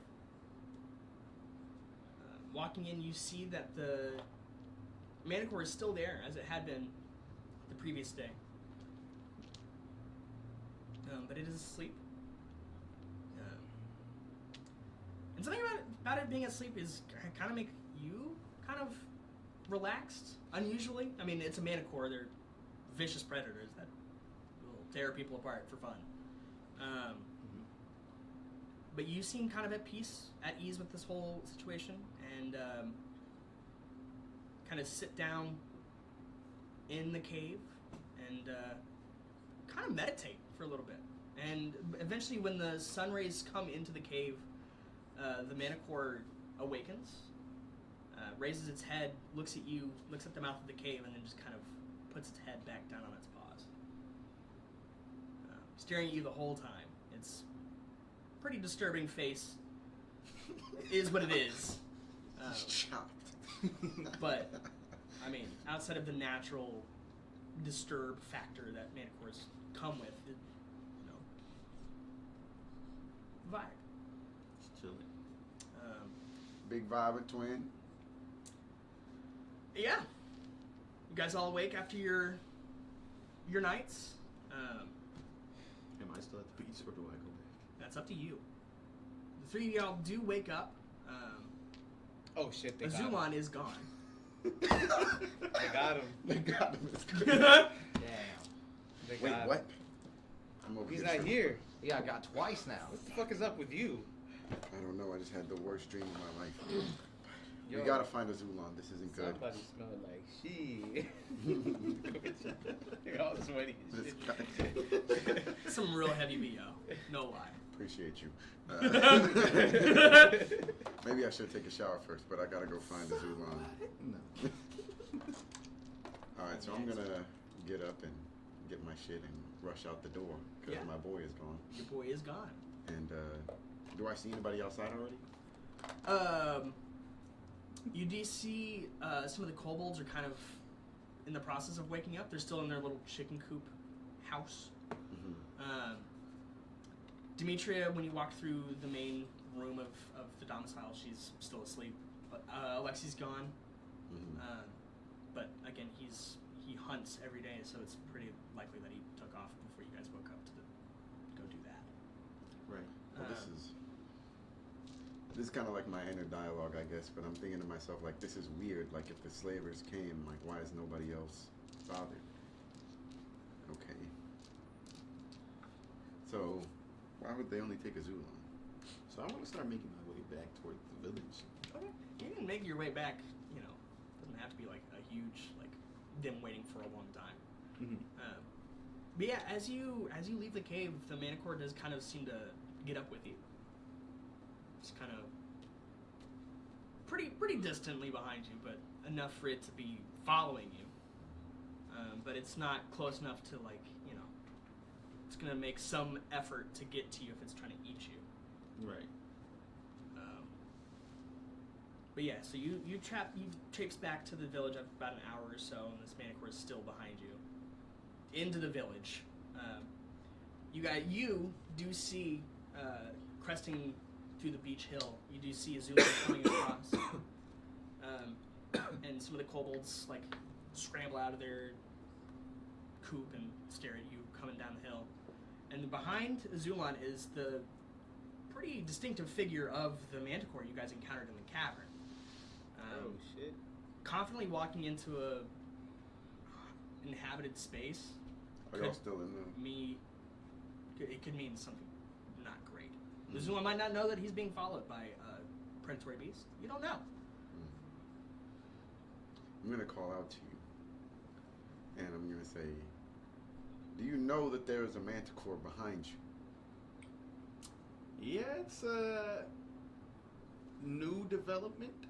Walking in, you see that the manticore is still there as it had been the previous day. But it is asleep. And something about it being asleep is kind of make you kind of relaxed, unusually. I mean, it's a manicore. They're vicious predators that will tear people apart for fun. But you seem kind of at peace, at ease with this whole situation, and kind of sit down in the cave and kind of meditate for a little bit. And eventually, when the sun rays come into the cave, the manicore awakens, raises its head, looks at you, looks at the mouth of the cave, and then just kind of puts its head back down on its paws. Staring at you the whole time. It's a pretty disturbing face. It is what it is. Chopped. But, I mean, outside of the natural disturb factor that manicores come with, it, vibe. Just chilling. Big vibe twin. Yeah. You guys all awake after your nights? Am I still at the beach, or do I go back? That's up to you. The three of y'all do wake up. Oh shit, they got him. Azulon is gone. They got him. They got him. Damn. They Wait, got him. what? I'm over He's here not here. Yeah, I got twice now. What the fuck is up with you? I don't know. I just had the worst dream of my life. Yo, We gotta find a Zulon. This isn't good. Somebody smelled like shit. You're all sweaty and This shit. guy. Some real heavy BO. No lie. Appreciate you. Maybe I should take a shower first, but I gotta go find the Zulon. No. All right, so I'm gonna get up and get my shit and rush out the door because Yeah. my boy is gone. Your boy is gone. And do I see anybody outside already? You do see some of the kobolds are kind of in the process of waking up. They're still in their little chicken coop house. Mm-hmm. Demetria, when you walk through the main room of the domicile, she's still asleep. Alexi's gone. Mm-hmm. But again, he hunts every day, so it's pretty likely that he took off before you guys woke up to go do that. Right. Well, this is kind of like my inner dialogue, I guess. But I'm thinking to myself, like, this is weird. Like, if the slavers came, like, why is nobody else bothered? Okay. So, why would they only take a Zulon? So I want to start making my way back toward the village. Okay. You can make your way back. Doesn't have to be like a huge them waiting for a long time. Mm-hmm. But yeah, as you leave the cave, the manicore does kind of seem to get up with you. It's kind of pretty distantly behind you, but enough for it to be following you. But it's not close enough to it's gonna make some effort to get to you if it's trying to eat you. Right. But yeah, so you traipse back to the village after about an hour or so, and this manicore is still behind you. Into the village. You do see cresting through the beach hill. You do see a Zulu coming across, and some of the kobolds scramble out of their coop and stare at you coming down the hill. And behind Zulon is the pretty distinctive figure of the manticore you guys encountered in the cavern. Oh shit. Confidently walking into a inhabited space. Are y'all still in the... It could mean something not great. The Zulon might not know that he's being followed by a predatory beast. You don't know. I'm going to call out to you. And I'm going to say, do you know that there is a manticore behind you? Yeah, it's a new development,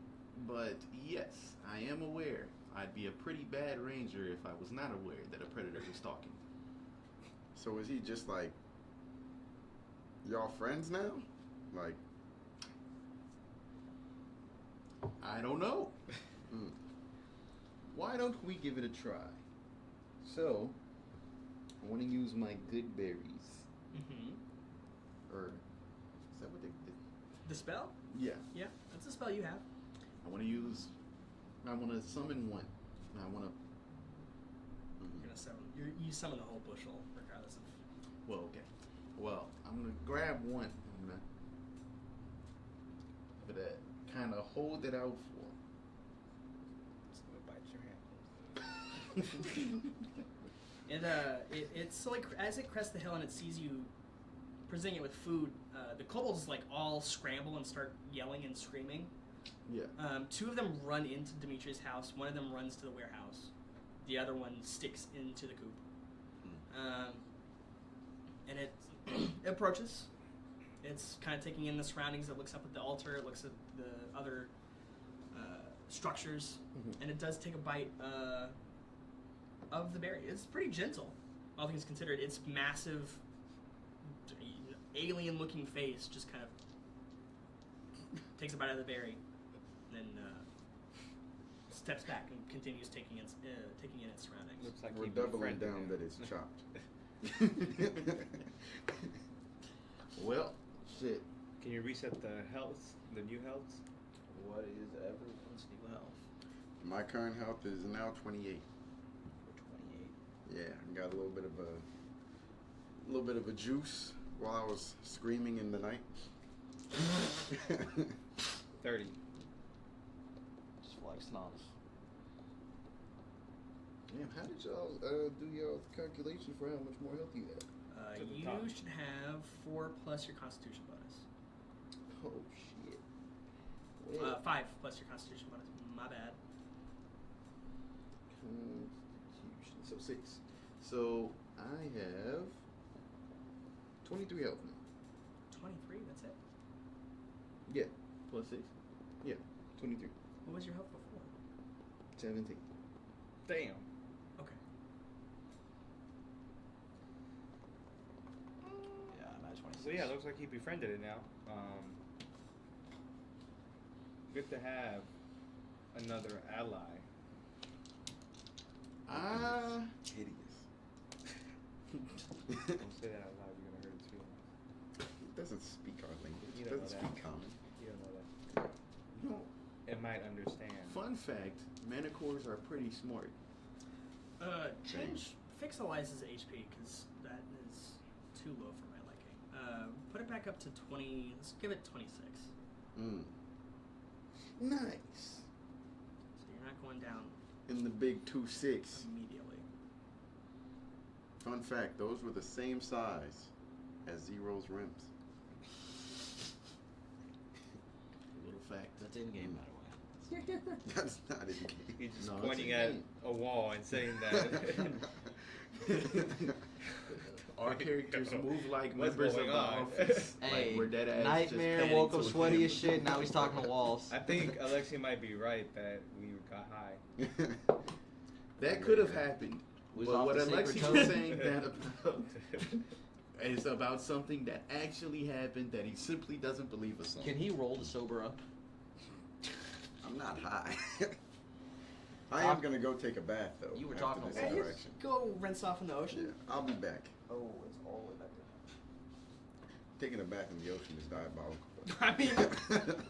but yes, I am aware. I'd be a pretty bad ranger if I was not aware that a predator was stalking. So is he just like, y'all friends now? Like, I don't know. Why don't we give it a try? So, I want to use my good berries. Mm-hmm. Or, is that what they did? The spell? Yeah. Yeah, that's a spell you have. I want to summon one. I want to, You're gonna summon. You summon the whole bushel, regardless of. well, okay. Well, I'm going to grab one. I'm going to for that. Kind of hold it out for. It's gonna bite your hand. And it's like as it crests the hill and it sees you presenting it with food, the kobolds like all scramble and start yelling and screaming. Yeah. Two of them run into Dimitri's house. One of them runs to the warehouse. The other one sticks into the coop. And it approaches. It's kind of taking in the surroundings. It looks up at the altar. It looks at the other structures. And it does take a bite of the berry. It's pretty gentle, all things considered. Its massive, alien-looking face just kind of takes a bite of the berry, and then steps back and continues taking in its surroundings. Looks like We're you've doubling befriended down him. that it's chopped. Well, shit. Can you reset the health, the new health? What is everyone's new health? My current health is now 28. 28. Yeah, I got a little bit of a juice while I was screaming in the night. 30. Just flexing on us. Damn, how did y'all do y'all calculation for how much more health you have? To the You top. should have 4 plus your Constitution bonus. Oh, shit. Well, 5 plus your Constitution bonus. My bad. Constitution. So 6. So I have 23 health now. 23. That's it. Yeah. Plus 6. Yeah. 23. What was your health before? 17. Damn. Okay. Yeah, I'm at 26. So yeah, it looks like he befriended it now. Good to have another ally. Hideous. Don't say that out loud, you're gonna hurt its feelings. It doesn't speak our language. You It don't doesn't know that. speak common. You don't know that. You know, It might understand. fun fact, manticores are pretty smart. Change fix Eliza's HP because that is too low for my liking. Put it back up to 20. Let's give it 26. Nice. So you're not going down In the big 2-6. immediately. Fun fact, those were the same size as Zero's rims. Little fact. That's in game, by the way. That's not it. He's just No, it's pointing a at game. a wall and saying that. Our characters move like What's members of going the on? office. Hey, like we're dead ass Nightmare just woke panning up to sweaty him. as shit. Now he's talking to walls. I think Alexi might be right that we got high. That could have happened. Was But off what the sacred Alexi toe. was saying that about is about something that actually happened that he simply doesn't believe us on. Can he roll to sober up? I'm not high. I am gonna go take a bath though. You were after talking this about- Hey, interaction. go rinse off in the Yeah, ocean. I'll be back. Oh, it's all the way back there. Taking a bath in the ocean is diabolical. I mean,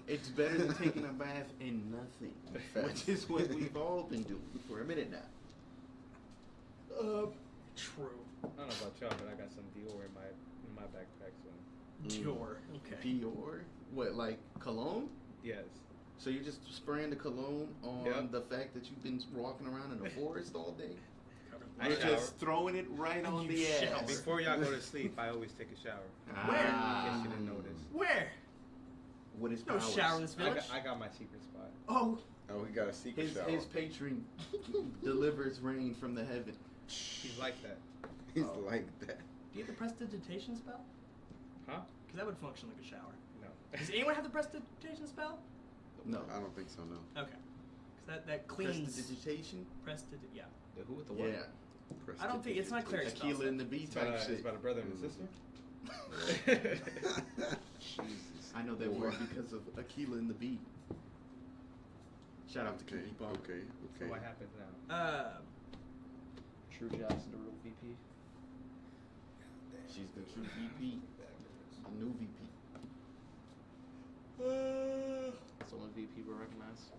It's better than taking a bath in nothing, which is what we've all been doing for a minute now. true. I don't know about y'all, but I got some Dior in my backpack. So Dior. Okay. Dior? What, like cologne? yes, So you're just spraying the cologne on Yep. the fact that you've been walking around in the forest all day? I You're shower. just throwing it right on You the shower. ass. Before y'all go to sleep, I always take a shower. Where? In case you didn't notice. Where? With his No powers. shower in this village. I got my secret spot. Oh, Oh, he got a secret His, shower. his patron delivers rain from the heaven. He's like that. He's Oh. like that. do you have the prestidigitation spell? Huh? Because that would function like a shower. No. Does anyone have the prestidigitation spell? No. I don't think so. No. Okay. Because that cleans. Prestidigitation? Yeah. The who with the what? Yeah. I don't think it's not clear. Aquila and the bee It's type about, shit. it's about a brother and a sister. Jesus. I know that Boy. word because of Aquila and the bee. Shout out to Okay. Kiki Pop. Okay. So Okay. what happens now? True Jackson, the real VP. She's the true VP, the new VP. Someone VP will recognize.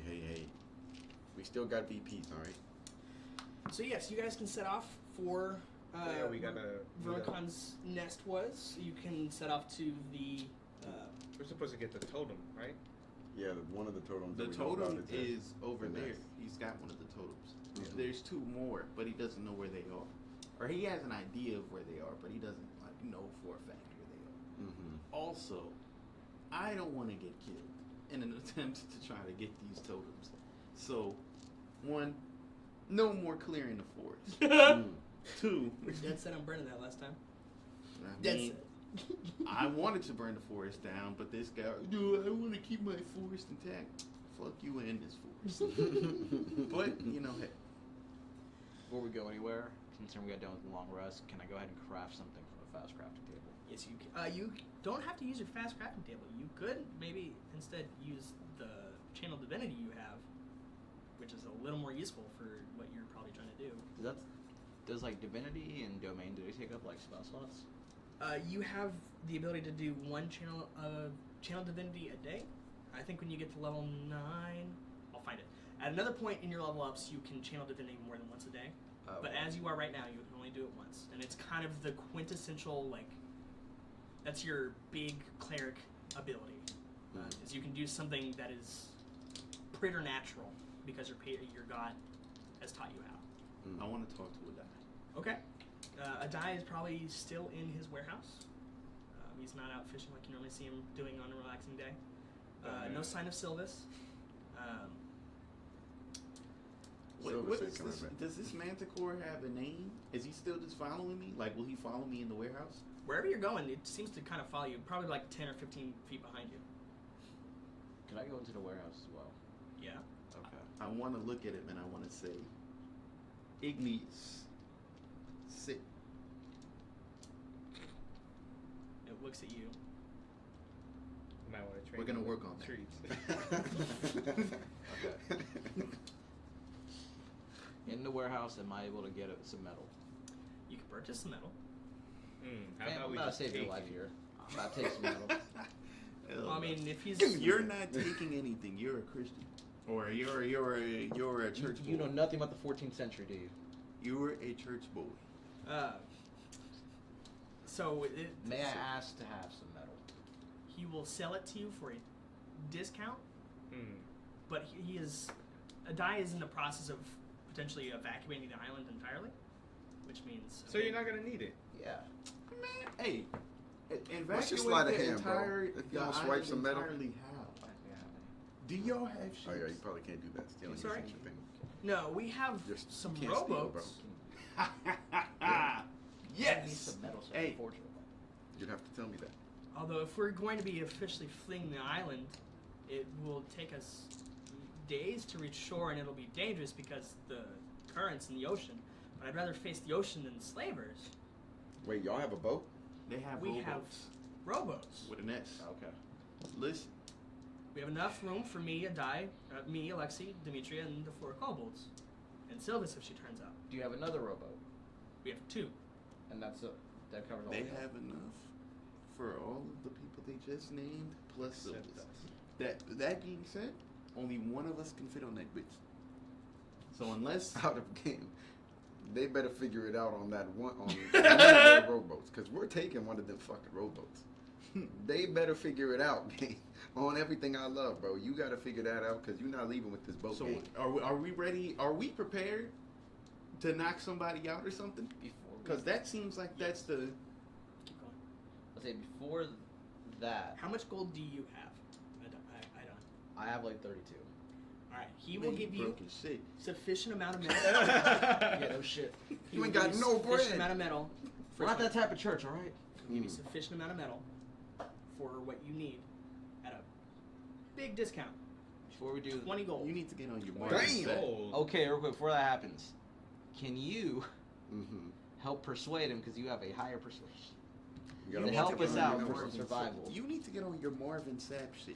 Hey. We still got VPs, all right. So yes, you guys can set off for Yeah, we gotta- Vercon's nest was. You can set off to the We're supposed to get the totem, right? Yeah, one of the totems. The that we know about totem is over the there. nest. He's got one of the totems. Mhm. There's 2 more, but he doesn't know where they are. Or he has an idea of where they are, but he doesn't know for a fact where they are. Mm-hmm. Also, I don't want to get killed in an attempt to try to get these totems. So, 1, no more clearing the forest. 2, We're dead set on burning that last time. I Dead mean, set. I wanted to burn the forest down, but this guy, no, I want to keep my forest intact. Fuck you and this forest. But, hey. Before we go anywhere, considering we got done with the long rest, can I go ahead and craft something from a fast crafting table? Yes, you can. You don't have to use your fast crafting table. You could maybe instead use the channel divinity you have, which is a little more useful for what you're probably trying to do. Does like divinity and domain, do they take up like spell slots? You have the ability to do 1 channel divinity a day. I think when you get to level 9, I'll find it. At another point in your level ups, you can channel divinity more than once a day. But as you are right now, you can only do it once, and it's kind of the quintessential that's your big cleric ability. Is you can do something that is preternatural because your god has taught you how. I want to talk to a guy. Okay. Adai is probably still in his warehouse. He's not out fishing like you normally see him doing on a relaxing day. No sign of Sylvis. Silver said coming back. Does this manticore have a name? Is he still just following me? Will he follow me in the warehouse? Wherever you're going, it seems to kind of follow you, probably like 10 or 15 feet behind you. Can I go into the warehouse as well? Yeah. Okay. I want to look at him and I want to say, Igneous, sit. It looks at you. You might want to trade. We're gonna him work with on that. treats. Okay. In the warehouse, am I able to get some metal? You can purchase some metal. How Man, about I'm we about to just save your take life it? here. I'm about to take some metal. Well, I mean, if he's You're not taking anything. You're a Christian, or you're a church boy. You know nothing about the 14th century, do you? You're a church boy. May I ask to have some metal? he will sell it to you for a discount. But Adai is in the process of potentially evacuating the island entirely, which means. So you're not gonna need it. Yeah. Man, hey, What's your evacuate sleight of the hand, bro? entire If you the don't swipe island some metal? entirely how? Do y'all have ships? Oh yeah, you probably can't do that. Stealing Sorry? is such a thing. No, we have Just- some you can't steal, bro. rowboats. I need Yes. some metal, so Hey. unfortunately. You'd have to tell me that. Although if we're going to be officially fleeing the island, it will take us days to reach shore, and it'll be dangerous because the currents in the ocean. But I'd rather face the ocean than slavers. Wait, y'all have a boat? They have We have rowboats rowboats. with an S. Okay. Listen, We have enough room for me, me, Alexi, Demetria, and the 4 kobolds. And Sylvis if she turns up. Do you have another rowboat? We have 2. And that covers all they of it? have enough for all of the people they just named plus Except Sylvis. us. That being said, only one of us can fit on that bitch. So unless Out of game. They better figure it out on that one on the rowboats, because we're taking one of them fucking rowboats. They better figure it out, gang. On everything I love, bro. You gotta figure that out, because you're not leaving with this boat, so gang. are we ready? Are we prepared to knock somebody out or something? Because that seems like that's the. Keep going. Let's say before that, How much gold do you have? I don't. I have like 32. Alright, he will give you broke as shit. sufficient amount of metal. Yeah, no shit. He You will ain't give got you no sufficient bread. amount of metal. We're not that type of church, all right? Give you sufficient amount of metal for what you need at a big discount. Before we do 20 gold. You need to get on your Damn. mindset. Gold. Okay, real quick, before that happens, can you Mm-hmm. help persuade him because you have a higher persuasion? You To gotta help walk us around out your for network. some survival. You need to get on your Marvin Sapp shit.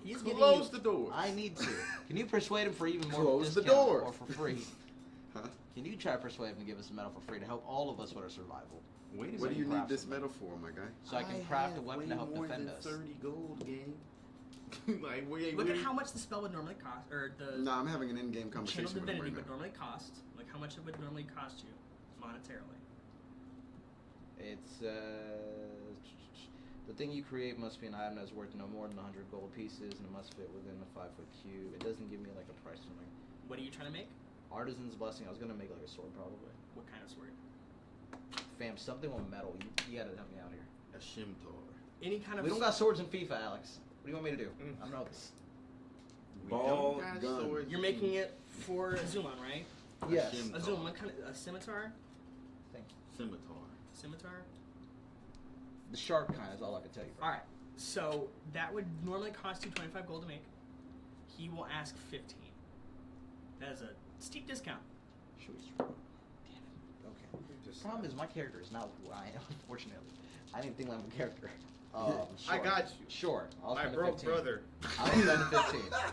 He's getting Close you. the door. I need to. Can you persuade him for even more Close the discount door. or for free? Huh? Can you try to persuade him to give us some metal for free to help all of us with our survival? Wait a What do minute. you need craft this something. metal for, my guy? So I can craft a have weapon way to help more defend than us. 30 gold, gang. Like, Look at how much the spell would normally cost, or the Nah, I'm having an in-game channel conversation with him divinity right would now. normally cost. Like how much it would normally cost you monetarily. It's The thing you create must be an item that's worth no more than 100 gold pieces, and it must fit within a 5-foot cube. It doesn't give me like a price or something. What are you trying to make? Artisan's Blessing. I was gonna make like a sword probably. What kind of sword? Fam, something on metal. You gotta help me out here. A Shimtor. Any kind of. We don't got swords in FIFA, Alex. What do you want me to do? I don't know this. We Ball, don't got gun. swords. You're making it for Azulon, right? Yes. Shim- Azulon, what kind of a scimitar? Scimitar. Scimitar. The sharp kind is all I can tell you. Bro. All right. So that would normally cost you 25 gold to make. He will ask 15. That is a steep discount. Should we scroll? Damn it. Okay. Just Problem is my character is not who I am. Unfortunately, I didn't think I'm a character. I Sure. got you. Sure. I'll My spend the broke 15. brother. I'll spend the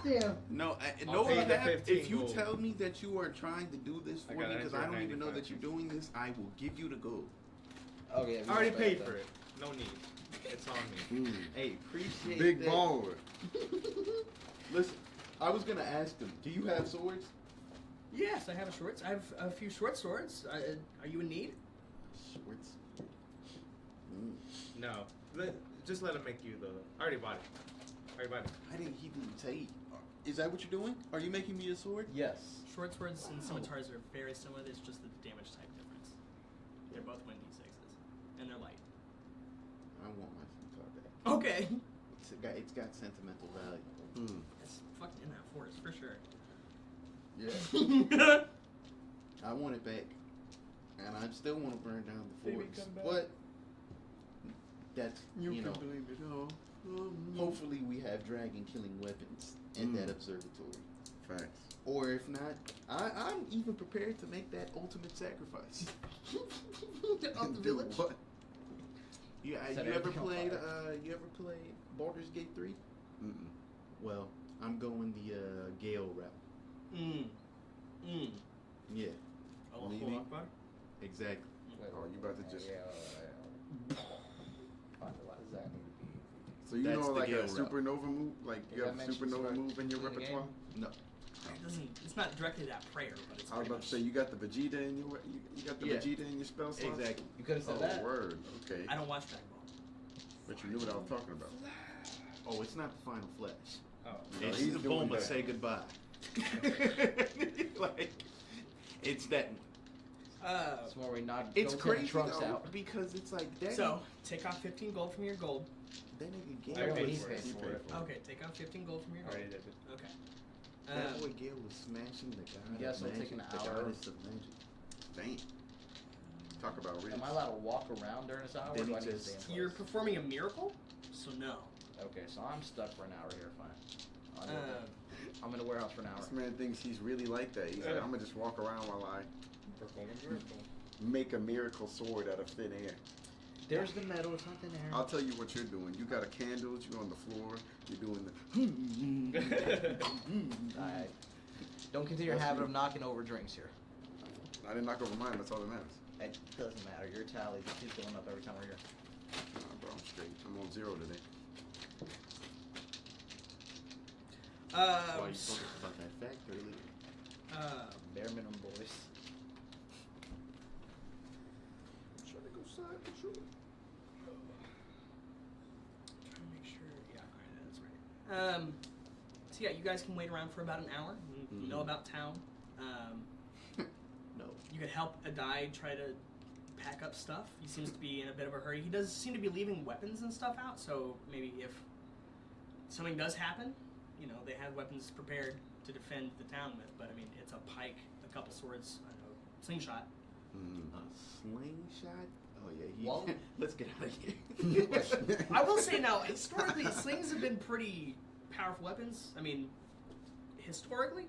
15. Damn. No, I'll no. pay the Cap, 15 if you gold. tell me that you are trying to do this I for got me, because I don't even know 195 that you're doing this, I will give you the gold. Okay. Yeah, I already paid for it. No need. It's on me. Hey, appreciate Big that. baller. Listen, I was gonna ask them. Do you have swords? Yes, I have a short. I have a few short swords. Are you in need? Swords. No. Just let him make you the. I already bought it. I already bought it. I didn't. He didn't say. Is that what you're doing? Are you making me a sword? Yes. Short swords and scimitars are very similar. There's just the damage type difference. They're both 1d6s, and they're light. I want my scimitar back. Okay. It's got sentimental value. It's fucking in that forest for sure. Yeah. I want it back, and I still want to burn down the Baby, forest. come back. But that's you know. believe it all. Hopefully, we have dragon killing weapons in that observatory. Facts. Or if not, I'm even prepared to make that ultimate sacrifice. Of the Do village. what? Yeah, Set you ever everything on played? fire. You ever played Baldur's Gate 3? Mm-mm. Well, I'm going the Gale route. Yeah, Oh, Leaving. hold on. exactly. Oh, you about to just- What does that need to be? So you That's know the like Gale a route. supernova move? Like Is you have that a mentioned supernova throughout move in your the game? repertoire? No. It doesn't. It's not directly that prayer, but it's. I was pretty about to say you got the Vegeta in your you got the Yeah. Vegeta in your spell slot? Exactly. You could have said Oh that. word. Okay. I don't watch Dragon Ball. But you knew what I was talking about. Oh, it's not the Final Flash. Oh. No, It's he's the doing Bulma that. say goodbye. Like, it's that. It's more we not. It's don't send the crazy trunks though, out. because it's like that. So take off 15 gold from your gold. that nigga I Gale paid was, for it. He paid for it. Okay, take out 15 gold from your I gold. already did it. Okay. that boy Gale was smashing the god Yes, of it'll magic, take an the hour. goddess of magic. Dang. Talk about rich. Am I allowed to walk around during this hour? Or Then do he I need to just- stay in You're place? performing a miracle, so no. Okay, so I'm stuck for an hour here. Fine. I'll do Uh, that. I'm in the warehouse for an hour. This man thinks he's really like that. He's like, Yeah. I'm gonna just walk around while I Perform a miracle. make a miracle sword out of thin air. There's the metal. It's not the air. I'll tell you what you're doing. You got a candle, you're on the floor, you're doing the Alright. Don't continue your That's habit you. of knocking over drinks here. I didn't knock over mine, that's all that matters. It doesn't matter. Your tally just keeps going up every time we're here. Nah, bro, I'm straight. I'm on 0 today. That's why you talked about that fact earlier. Bare minimum, boys. Trying to go side patrol. Trying to make sure. Yeah, alright, that's right. So yeah, you guys can wait around for about an hour. You know about town. No. You could help Adai try to pack up stuff. He seems to be in a bit of a hurry. He does seem to be leaving weapons and stuff out, so maybe if something does happen, you know, they have weapons prepared to defend the town with. But I mean, it's a pike, a couple swords, I don't know, slingshot. A slingshot? Oh yeah. Well- Let's get out of here. I will say now, historically, slings have been pretty powerful weapons. I mean, historically,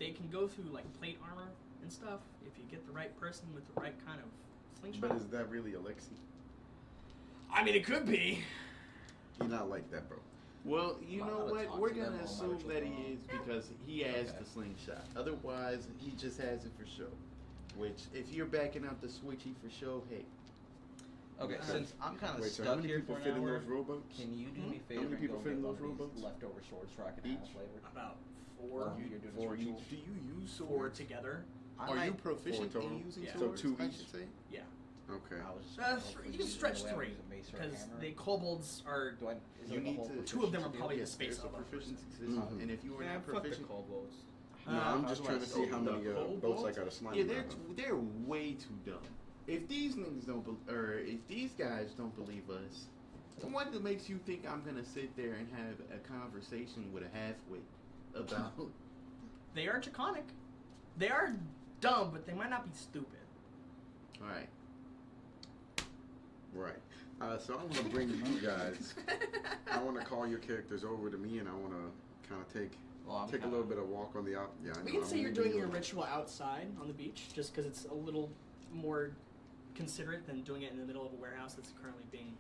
they can go through like plate armor and stuff if you get the right person with the right kind of slingshot. But is that really Alexi? I mean, it could be. He not like that, bro. Well, you Might know not have what? talked We're to them gonna all assume night, that which he was is because he has Okay. the slingshot. Otherwise, he just has it for show. Which, if you're backing out the switchy for show, hey. Okay, since I'm kind of Wait, so how stuck many here people for fit an in hour, those rowboats? can you do me a How favor many and people go fit get in one those of these rowboats? leftover swords so I can Each? have flavor? About Or four. you're doing Four this each. ritual? Do you use Four swords? together. I Are you might- proficient Four total. in using Yeah. So swords? 2 I each. should say. Yeah. Okay. I was just You can stretch using a 3 mace or a because hammer. the kobolds are. Do I? Is You it need a whole to. proficiency Two of them are deal? probably the Yes, space there's a level. proficiency system, Mhm. and if you are Yeah, not fuck the proficient, kobolds. No, I'm I just was trying to about see to how say, many the boats I kobolds? gotta slam. yeah, out of. they're way too dumb. If these niggas don't, or if these guys don't believe us, what makes you think I'm gonna sit there and have a conversation with a halfwit about? They are draconic. They are dumb, but they might not be stupid. All right. Right. So I want to bring you guys. I want to call your characters over to me, and I want to kind of take Well, I'm a kinda- little bit of walk on the out. Yeah, I We know, can say I'm you're gonna doing be your a little- ritual outside on the beach, just because it's a little more considerate than doing it in the middle of a warehouse that's currently being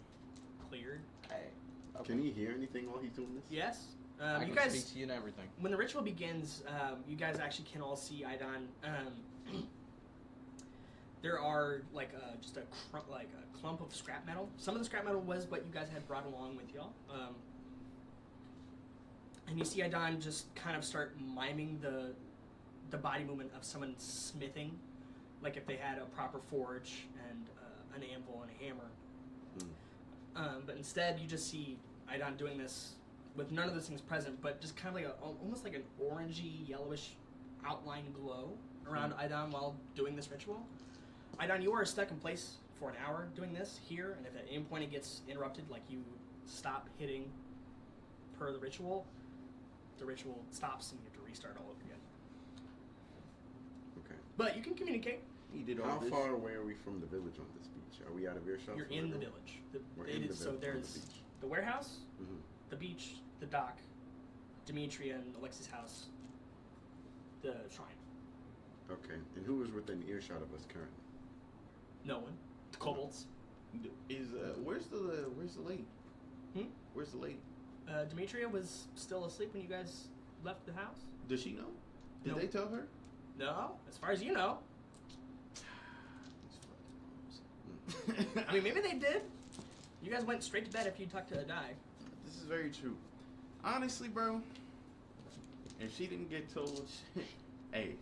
cleared. Hey. Okay. Can he hear anything while he's doing this? Yes. I You can guys, speak to you and everything. when the ritual begins, you guys actually can all see Aidan. There are just a clump of scrap metal. Some of the scrap metal was what you guys had brought along with y'all. And you see Aidan just kind of start miming the body movement of someone smithing, like if they had a proper forge and an anvil and a hammer. But instead, you just see Aidan doing this with none of those things present, but just kind of like almost like an orangey, yellowish outline glow around Aidan while doing this ritual. Aidan, you are stuck in place for an hour doing this here, and if at any point it gets interrupted, like you stop hitting per the ritual stops and you have to restart all over again. Okay. But you can communicate. He did all How this. far away are we from the village on this beach? Are we out of earshot? You're from in the everyone? village. We're in the So village on the there's beach. the warehouse, Mhm. the beach, the dock, Demetria and Alexi's house, the shrine. Okay. And who is within earshot of us currently? No one. The kobolds. Is where's the lady? Hmm? Where's the lady? Demetria was still asleep when you guys left the house? Does she know? Did No. they tell her? No, as far as you know. These fucking hoes. I mean, maybe they did. You guys went straight to bed after you talked to Adai. This is very true. Honestly, bro, if she didn't get told, hey,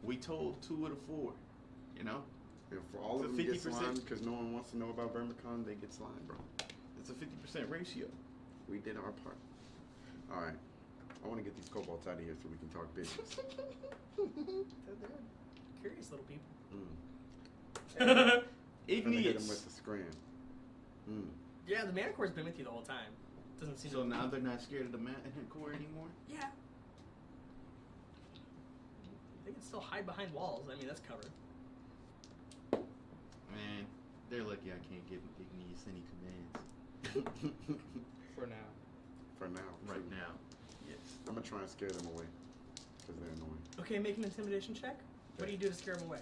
we told 2 of the 4, you know? And for all It's of a them get 50%. slimed because no one wants to know about Vermicon, they get slimed, bro. It's a 50% ratio. We did our part. All right. I want to get these kobolds out of here so we can talk business. They're curious little people. I'm gonna hit Igneous. them with the scram. Yeah, the Manicore's been with you the whole time. Doesn't seem So to. now they're not scared of the core anymore? Yeah. They can still hide behind walls. I mean, that's covered. Man, they're lucky I can't give Igneous any commands. For now. For now. Right true. now. Yes. I'm gonna try and scare them away because they're annoying. Okay, make an intimidation check. What do you do to scare them away?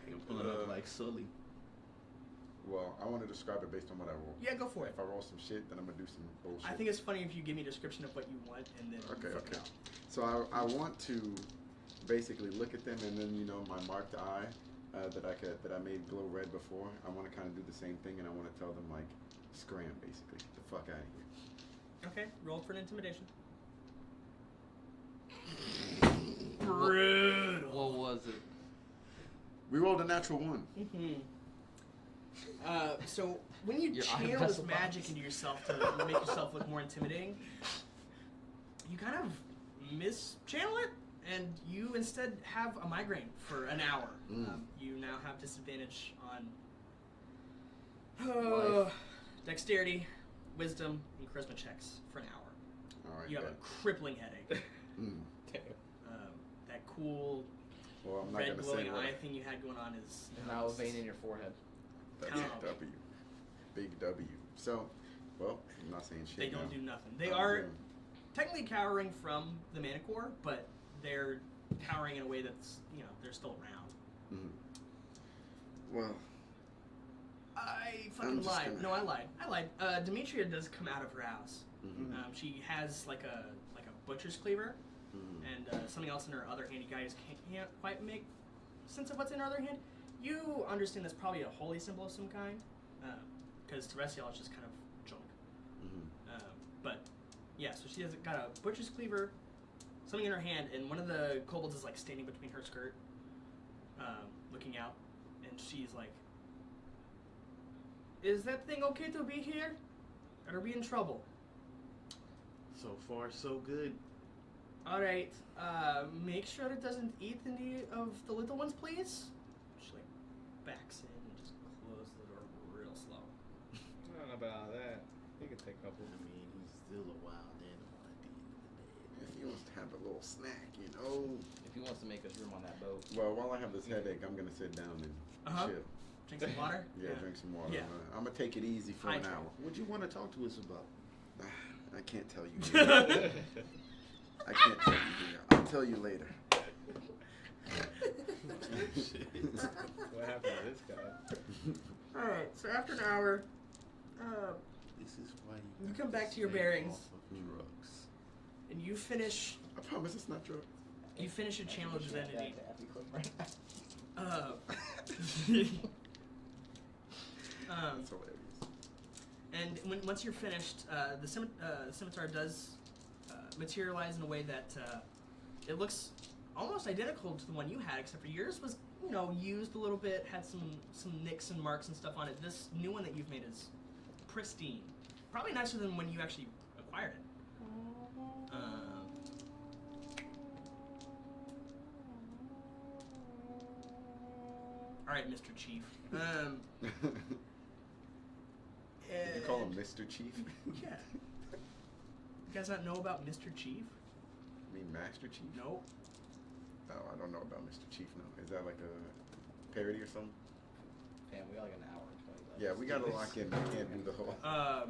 I'm pulling up like Sully. Well, I want to describe it based on what I roll. Yeah, go for it. If I roll some shit, then I'm gonna do some bullshit. I think it's funny if you give me a description of what you want and then Okay, fuck it okay. out. So I want to basically look at them and then my marked eye that I made glow red before. I want to kind of do the same thing and I want to tell them like scram basically, get the fuck out of here. Okay, roll for an intimidation. Brutal. What was it? We rolled a natural 1. Mm-hmm. So when you Your channel eye this vessel magic box. into yourself to make yourself look more intimidating, you kind of mischannel it, and you instead have a migraine for an hour. You now have disadvantage on Life. dexterity, wisdom, and charisma checks for an hour. All right. You have bet. a crippling headache. Damn. That cool Well, I'm not red gonna glowing say what. eye thing you had going on is And now a vein in your forehead. That's Count. a W. Big W. So, well, I'm not saying shit. They don't now. do nothing. They I'm are doing- technically cowering from the Manicore, but they're cowering in a way that's, they're still around. Well, I I'm fucking just lied. gonna- No, I lied. Demetria does come out of her house. mhm, She has like a butcher's cleaver mhm. and something else in her other hand. You guys can't quite make sense of what's in her other hand. You understand that's probably a holy symbol of some kind, because to rest of y'all it's just kind of junk. Mhm. But yeah, so she has got a butcher's cleaver, something in her hand, and one of the kobolds is like standing between her skirt, looking out, and she's like, "Is that thing okay to be here? Are we in trouble?" So far, so good. All right. Make sure it doesn't eat any of the little ones, please. She like backs in and just closes the door real slow. I don't know about all that. You can take a couple. I mean, he's still a wild animal at the end of the day. If he wants to have a little snack, you know. If he wants to make us room on that boat. Well, while I have this headache, I'm gonna sit down and chill. Drink some water. Yeah, drink some water. Yeah. I'm gonna take it easy for an Hydrate. hour. What'd you want to talk to us about? I can't tell you. Here. I can't tell you here. I'll tell you later. What happened to this guy? All right. So after an hour, This is why You got come back to your stay bearings. off of drugs. and you finish I promise it's not drugs. a channel of divinity. That's hilarious. And once you're finished, the scimitar does materialize in a way that it looks almost identical to the one you had, except for yours was, used a little bit, had some nicks and marks and stuff on it. This new one that you've made is pristine, probably nicer than when you actually acquired it. All right, Mr. Chief. Did you call him Mr. Chief? Yeah. You guys not know about Mr. Chief? I mean Master Chief? Nope. Oh, I don't know about Mr. Chief now. Is that like a parody or something? Damn, we got like an hour and 20 left. Yeah, we gotta lock in. We can't do the whole. Well,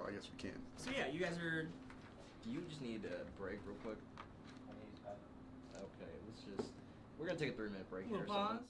I guess we can. So yeah, you guys are. You just need a break real quick. Okay, let's just. We're gonna take a 3-minute break here Little or something. pause.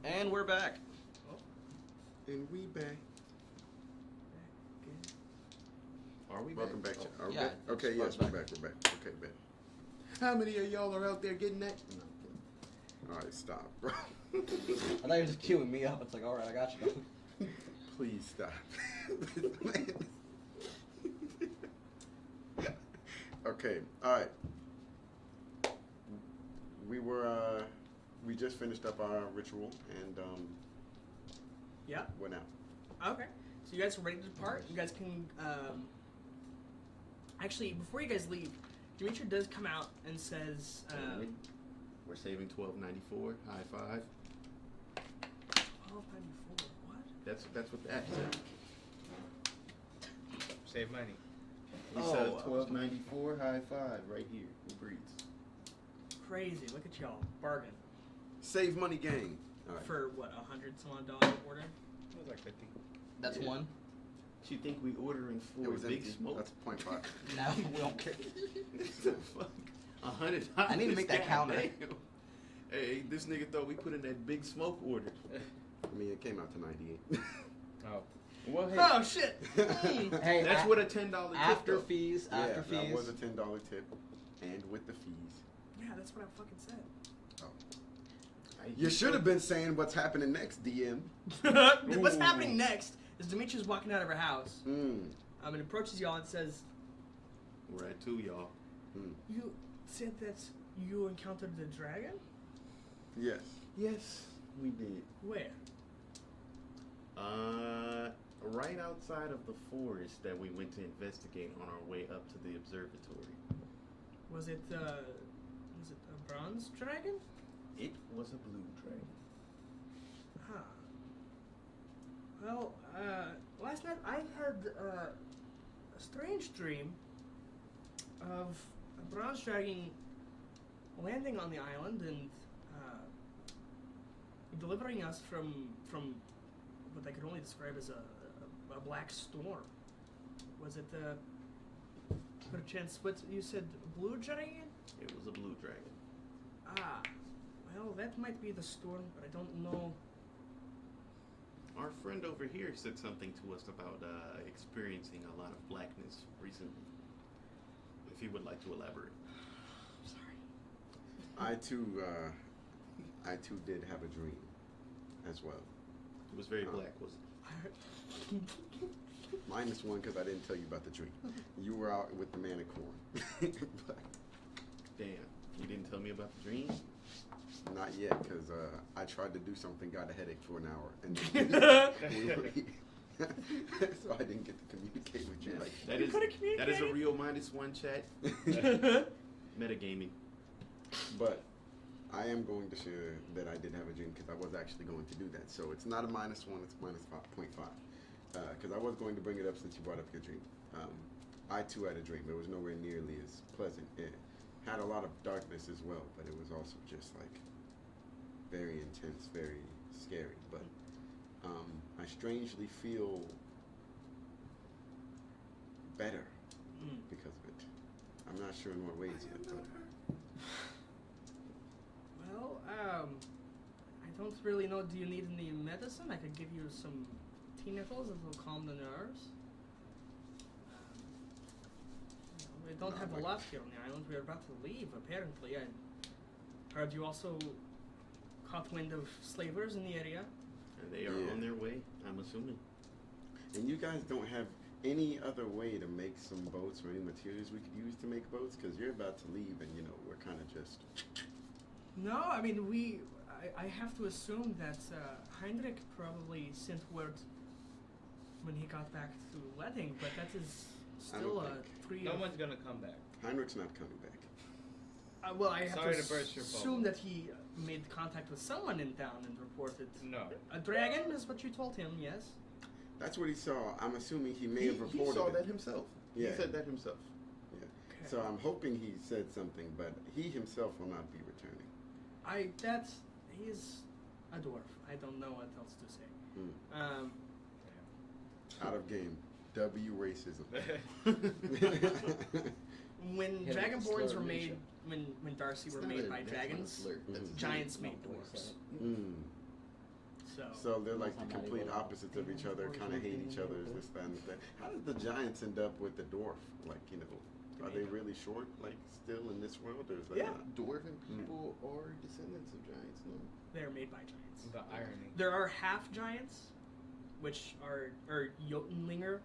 And we're back. And we back. Are we Welcome back? back. Are we Yeah, back? Okay, it's yes, we're back. back. We're back. Okay, back. How many of y'all are out there getting that? No, I'm kidding. All right, stop, bro. I thought you were just queuing me up. It's like, all right, I got you. Please stop. Okay, all right. We just finished up our ritual and Yeah. went out. Okay. So you guys are ready to depart. You guys can. Actually, before you guys leave, Dimitri does come out and says, We're saving $12.94. High five. "12.94. What? That's what the app said. Save money. He Oh, said I was $12.94. High five right here. Uber Eats. Crazy! Look at y'all, bargain Save money gang. All right. for what, $100-some order? It was like 50. That's Yeah. one. You think we ordering It for was Big empty. Smoke? That's 0.5. No, we don't care. Fuck. $100. I need to make that counter. Goddamn. Hey, this nigga thought we put in that Big Smoke order. I mean, it came out to 98. Oh. Well, hey, Oh shit! Mm. Hey, that's what a $10 tip after though. fees. Yeah, After that fees. was a $10 tip, and with the fees. Yeah, that's what I fucking said. You should have been saying what's happening next, DM. What's Ooh. happening next is Dimitri's walking out of her house. Mm. And approaches y'all and says, We're at 2, y'all. Mm. "You said that you encountered the dragon? Yes. Yes, we did. Where? Right outside of the forest that we went to investigate on our way up to the observatory. Was it a bronze dragon? It was a blue dragon. Huh. Well, last night I had a strange dream of a bronze dragon landing on the island and delivering us from what I could only describe as a black storm. Was it perchance what you said, blue dragon? It was a blue dragon. Ah, well, that might be the storm, but I don't know. Our friend over here said something to us about experiencing a lot of blackness recently. If you would like to elaborate. Sorry. I too did have a dream, as well. It was very black, was it? -1 because I didn't tell you about the dream. You were out with the manicorn. Damn, you didn't tell me about the dream? Not yet, because I tried to do something, got a headache for an hour, and so I didn't get to communicate with you. Like That You is could've that is a communicated. real -1 chat. Metagaming. But I am going to share that I did have a dream because I was actually going to do that. So it's not a -1, it's -0.5. Because I was going to bring it up since you brought up your dream. I too had a dream. It was nowhere nearly as pleasant. It had a lot of darkness as well, but it was also just like very intense, very scary. But I strangely feel better Mm. because of it. I'm not sure in what ways yet, but Well, I don't really know. Do you need any medicine? I could give you some tea nettles that will calm the nerves. We don't No, have a like- lot here on the island. We're about to leave, apparently. I heard you also caught wind of slavers in the area. And they are Yeah. on their way, I'm assuming. And you guys don't have any other way to make some boats or any materials we could use to make boats? Because you're about to leave and, we're kind of just... No, I mean, I have to assume that Heinrich probably sent word when he got back to Ledding, but that is still I a don't think. 3 No of- one's gonna come back. Heinrich's not coming back. well, I have Sorry to to burst your assume bubble. that he made contact with someone in town and reported. No. A dragon is what you told him, yes? That's what he saw. I'm assuming he may have He reported saw it. that himself. Yeah. He said that himself. Yeah. Okay. So I'm hoping he said something, but he himself will not be returning. He's a dwarf. I don't know what else to say. Hmm. Out of game. W racism. When Hit him with a dragonborns slur, were Misha. made, when Darcy It's were not made a- by that's not a dragons, slur. That's Mhm. giants not made the way he dwarves. said it. Mm. So they're like the I'm not complete able to- opposites of each other, kind of hate each other. This, that, and that. How did the giants end up with the dwarf? Like, you know, are they really short, like, still in this world, or is that Yeah. not? Dwarven people are descendants of giants, no? They're made by giants. The irony. There are half giants, which are Jotunlinger,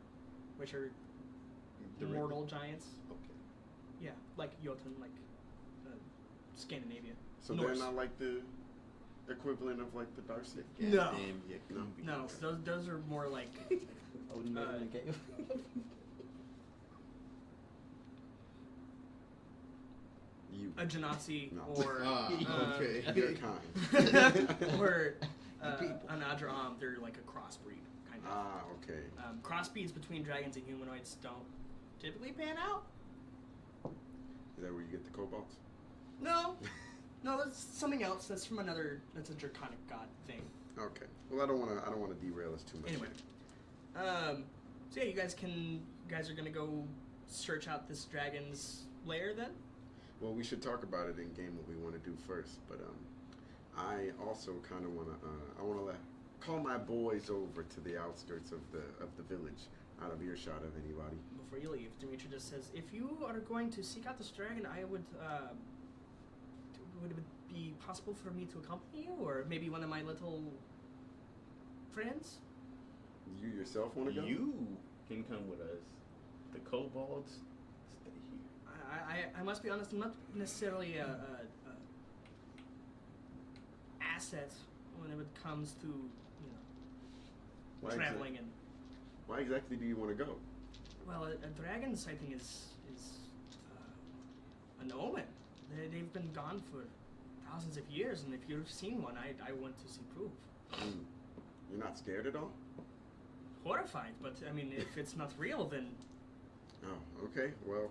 which are Directly? mortal giants. Okay. Yeah, like Jotun, like Scandinavia. So Norse. they're not like the equivalent of like the Darcy. No. Goddamn, you couldn't be No, worse. those are more like Odin made him in a cave. You. a Genasi No. or Okay. Your kind. or an Adram. They're like a crossbreed kind of. Ah, okay. Crossbreeds between dragons and humanoids don't typically pan out. Is that where you get the kobolds? No, no, that's something else. That's from another. That's a draconic god thing. Okay. Well, I don't want to derail us too much. Anyway, so yeah, you guys are gonna go search out this dragon's lair then. Well, we should talk about it in game what we want to do first, but I also kind of want to I want to call my boys over to the outskirts of the village, out of earshot of anybody. Before you leave, Dimitri just says, "If you are going to seek out this dragon, I would it be possible for me to accompany you, or maybe one of my little friends?" You yourself want to go? You can come with us. The kobolds stay here. I must be honest. I'm not necessarily a asset when it comes to Why traveling and. Why exactly do you want to go? Well, a dragon sighting is an omen. They've been gone for thousands of years, and if you've seen one, I want to see proof. You're not scared at all? Horrified, but I mean, if it's not real, then Oh, okay. Well,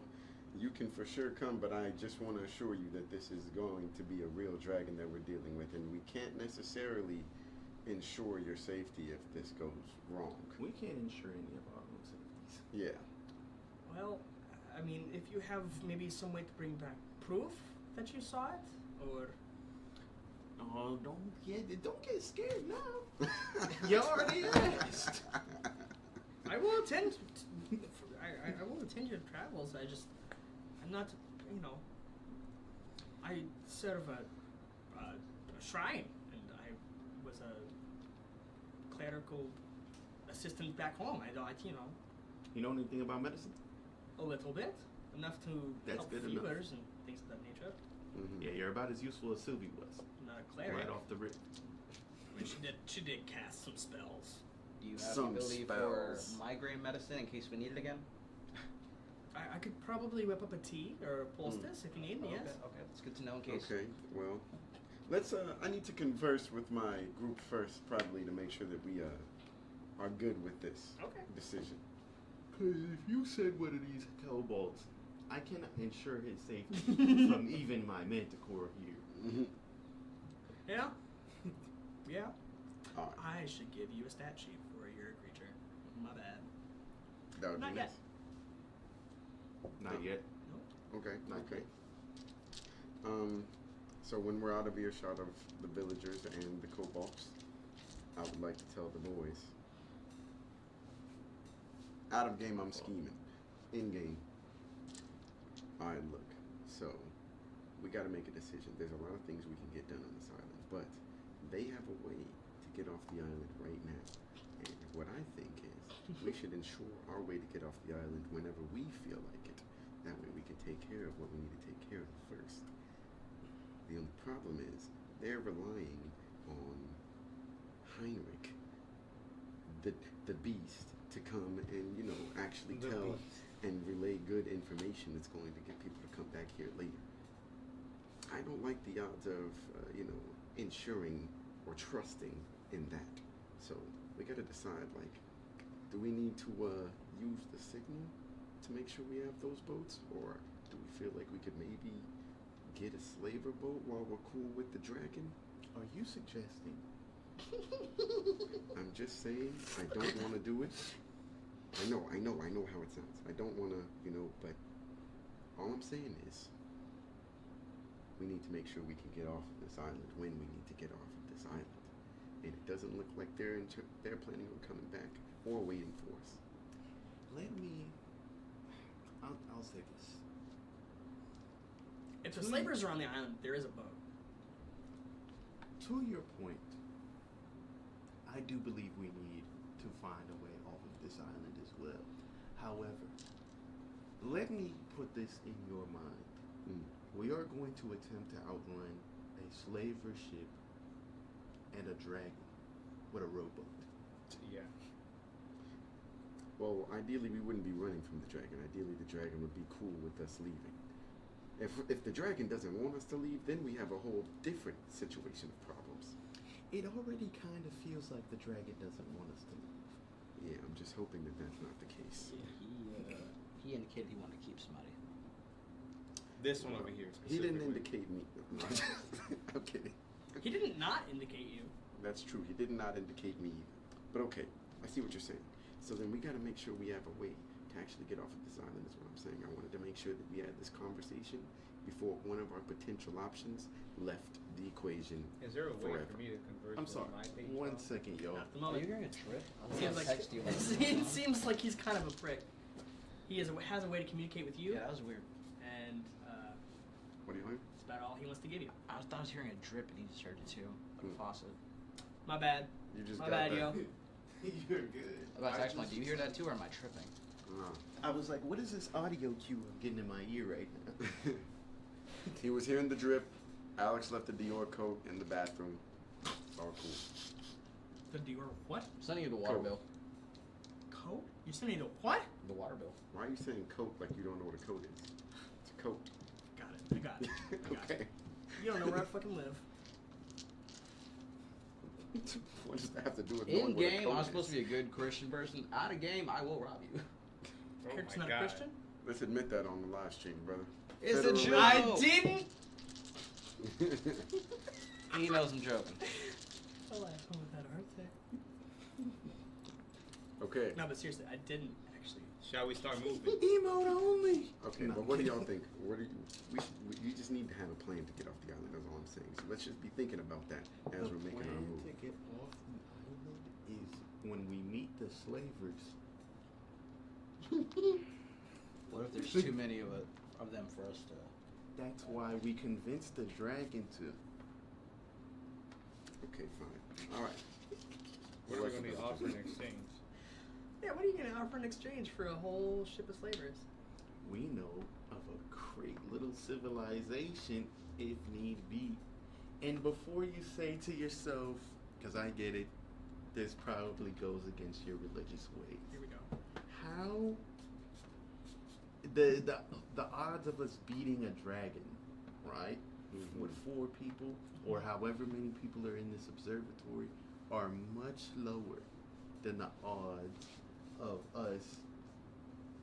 you can for sure come, but I just want to assure you that this is going to be a real dragon that we're dealing with, and we can't necessarily ensure your safety if this goes wrong. We can't insure any of our own safeties. Yeah. well, I mean, if you have maybe some way to bring back proof that you saw it, or Oh, don't get scared now. You already asked. I will attend. I will attend your travels. I'm not, I serve a shrine, and I was a clerical assistant back home. I don't, You know anything about medicine? a little bit, enough to That's help good enough. fevers and things of that nature. Mhm. Yeah, you're about as useful as Sylvie was. I'm not a cleric. Right off the rip. I mean, she did cast some spells. Do you have Some the ability spells. for migraine medicine in case we need it again? I could probably whip up a tea or a poultice if you need. Yes. Okay, that's good to know in case. Okay, well, let's, I need to converse with my group first, probably, to make sure that we, are good with this Okay. decision. Because if you said one of these kobolds, I cannot ensure his safety from even my manticore here. Mhm. Yeah. Yeah. All right, I should give you a stat sheet for your creature. My bad. that would Not be yet. nice. Not yet. Okay, Not okay. So when we're out of earshot of the villagers and the kobolds, I would like to tell the boys. Out of game, I'm scheming. In game, alright, look. So, we gotta make a decision. There's a lot of things we can get done on this island, but they have a way to get off the island right now. And what I think is, we should ensure our way to get off the island whenever we feel like it. That way we can take care of what we need to take care of first. The only problem is, they're relying on Heinrich, the beast, to come and, actually The tell beast. and relay good information that's going to get people to come back here later. I don't like the odds of, ensuring or trusting in that. So, we gotta decide, like, do we need to, use the signal to make sure we have those boats? Or do we feel like we could maybe get a slaver boat while we're cool with the dragon? Are you suggesting? I'm just saying, I don't want to do it. I know how it sounds. I don't want to, but all I'm saying is we need to make sure we can get off of this island when we need to get off of this island. and it doesn't look like they're planning on coming back or waiting for us. I'll say this. If the slavers are on the island, there is a boat. To your point, I do believe we need to find a way off of this island as well. However, let me put this in your mind. We are going to attempt to outrun a slaver ship and a dragon with a rowboat. Yeah. Well, ideally we wouldn't be running from the dragon. Ideally the dragon would be cool with us leaving. If the dragon doesn't want us to leave, then we have a whole different situation of problems. It already kind of feels like the dragon doesn't want us to leave. Yeah, I'm just hoping that that's not the case. He indicated he wanted to keep somebody. This one over here. He didn't specifically. indicate me. No, I'm kidding. He didn't not indicate you. That's true. He did not indicate me either. But okay, I see what you're saying. So then we got to make sure we have a way to actually get off of this island is what I'm saying. I wanted to make sure that we had this conversation before one of our potential options left the equation. Is there a way forever. for me to convert I'm to sorry. my page? One file? second, y'all. Not at the Are moment. you hearing a trip? I was Seems gonna like, text you. it seems like he's kind of a prick. He has a way to communicate with you, Yeah, that was weird. and What do you think? that's about all he wants to give you. I thought I was hearing a drip and he just heard it too. Like a faucet. My bad. You just My got bad, that. yo. You're good. I was about to text him, like, do you hear that too, or am I tripping? I was like, what is this audio cue I'm getting in my ear right now? He was hearing the drip. Alex left the Dior coat in the bathroom. It's all cool. The Dior what? I'm sending you the water Cool. bill. Coat? You're sending a what? The water bill. Why are you saying coat like you don't know what a coat is? It's a coat. Got it. I got it. I got it. Okay. You don't know where I fucking live. What does that have to do with knowing In what a game, coat I'm is? supposed to be a good Christian person. Out of game, I will rob you. Oh Kirk's my not God. a Christian? Let's admit that on the live stream, brother. It's a Federal- joke. I didn't! He knows I'm joking. I laughed with that, aren't they? Okay. No, but seriously, I didn't actually. Shall we start moving? Emote only. Okay, No, but what do I'm y'all kidding. think? What do you just need to have a plan to get off the island, that's all I'm saying. So let's just be thinking about that as The we're making our plan move. to get off the island is when we meet the slavers. What if there's too many of them for us to... That's why we convinced the dragon to. Okay, fine. All right. What are we going to be offering in exchange? Yeah, what are you going to offer in exchange for a whole ship of slavers? We know of a great little civilization if need be. And before you say to yourself, because I get it, this probably goes against your religious ways. Here we go. How the odds of us beating a dragon, right, with 4 people or however many people are in this observatory are much lower than the odds of us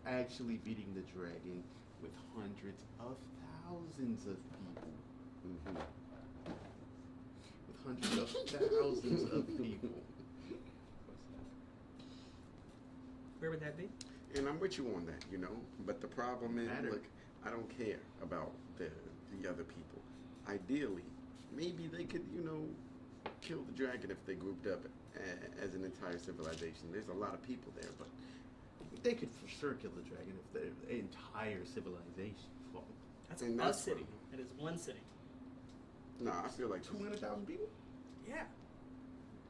actually beating the dragon with hundreds of thousands of people. Mhm. With hundreds of thousands of people. Where would that be? And I'm with you on that, you know. But the problem is, Matter. look, I don't care about the other people. Ideally, maybe they could, you know, kill the dragon if they grouped up as an entire civilization. There's a lot of people there, but They could for sure kill the dragon if the entire civilization fought. That's And a that's city. what- That is one city. no, I feel like 200,000 people? Yeah.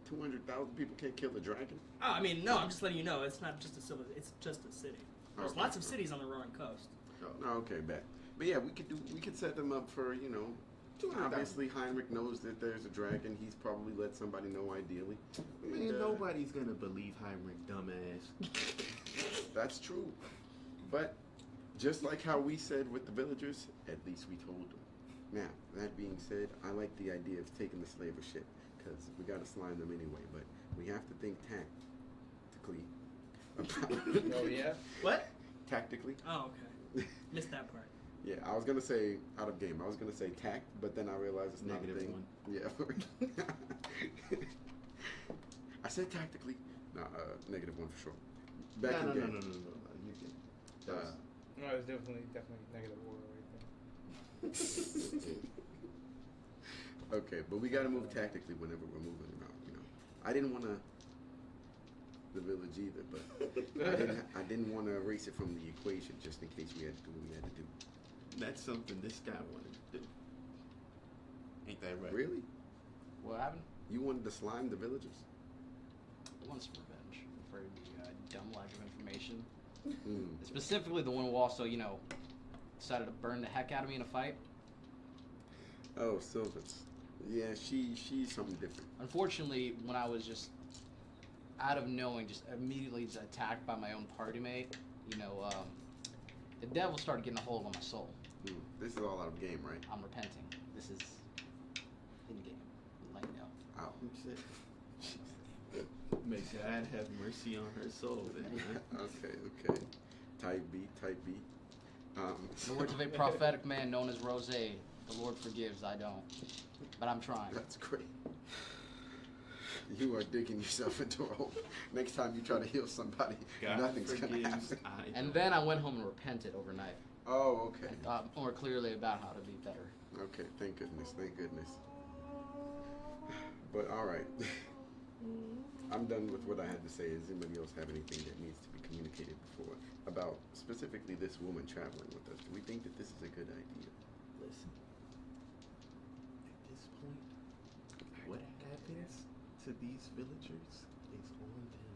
200,000 people can't kill the dragon. Oh, I mean, no, I'm just letting you know. It's not just a civil. It's just a city. There's Okay. lots of cities on the Roaring Coast. No, okay, bet. But yeah, we could set them up for, you know. 200,000. Obviously, Heinrich knows that there's a dragon. He's probably let somebody know, ideally. Man, And, nobody's gonna believe Heinrich, dumbass. That's true. But just like how we said with the villagers, at least we told them. Now, that being said, I like the idea of taking the slaver ship because we got to slime them anyway. But we have to think tactically. Oh, yeah? What? Tactically. Oh, okay. Missed that part. Yeah, I was gonna say out of game. I was gonna say tact, but then I realized it's not a Negative thing. 1. Yeah. I said tactically. No, -1 for sure. Back no, in no, game. no. You can. That was- No, it's definitely negative order right there. Okay, but we gotta move tactically whenever we're moving around, you know. I didn't want to the village either, but I didn't want to erase it from the equation just in case we had to do what we had to do. That's something this guy wanted to do. Ain't that right? Really? What happened? You wanted to slime the villagers? I want some revenge for the dumb lack of information. Mm. Specifically, the one who also, decided to burn the heck out of me in a fight. Oh, Sylvans. Yeah, she's something different. Unfortunately, when I was just out of knowing, just immediately just attacked by my own party mate, the devil started getting a hold of my soul. Mm. This is all out of game, right? I'm repenting. This is in game. Let you know. Out. May God have mercy on her soul. Then, huh? Okay. Type B. The words of a prophetic man known as Rose, the Lord forgives, I don't. But I'm trying. That's great. You are digging yourself into a hole. Next time you try to heal somebody, God nothing's going to forgives, happen. And then I went home and repented overnight. Oh, okay. And thought more clearly about how to be better. Okay, thank goodness. But all right. I'm done with what I had to say. Does anybody else have anything that needs to be communicated before about specifically this woman traveling with us? Do we think that this is a good idea? Listen, at this point, what happens to these villagers is on them.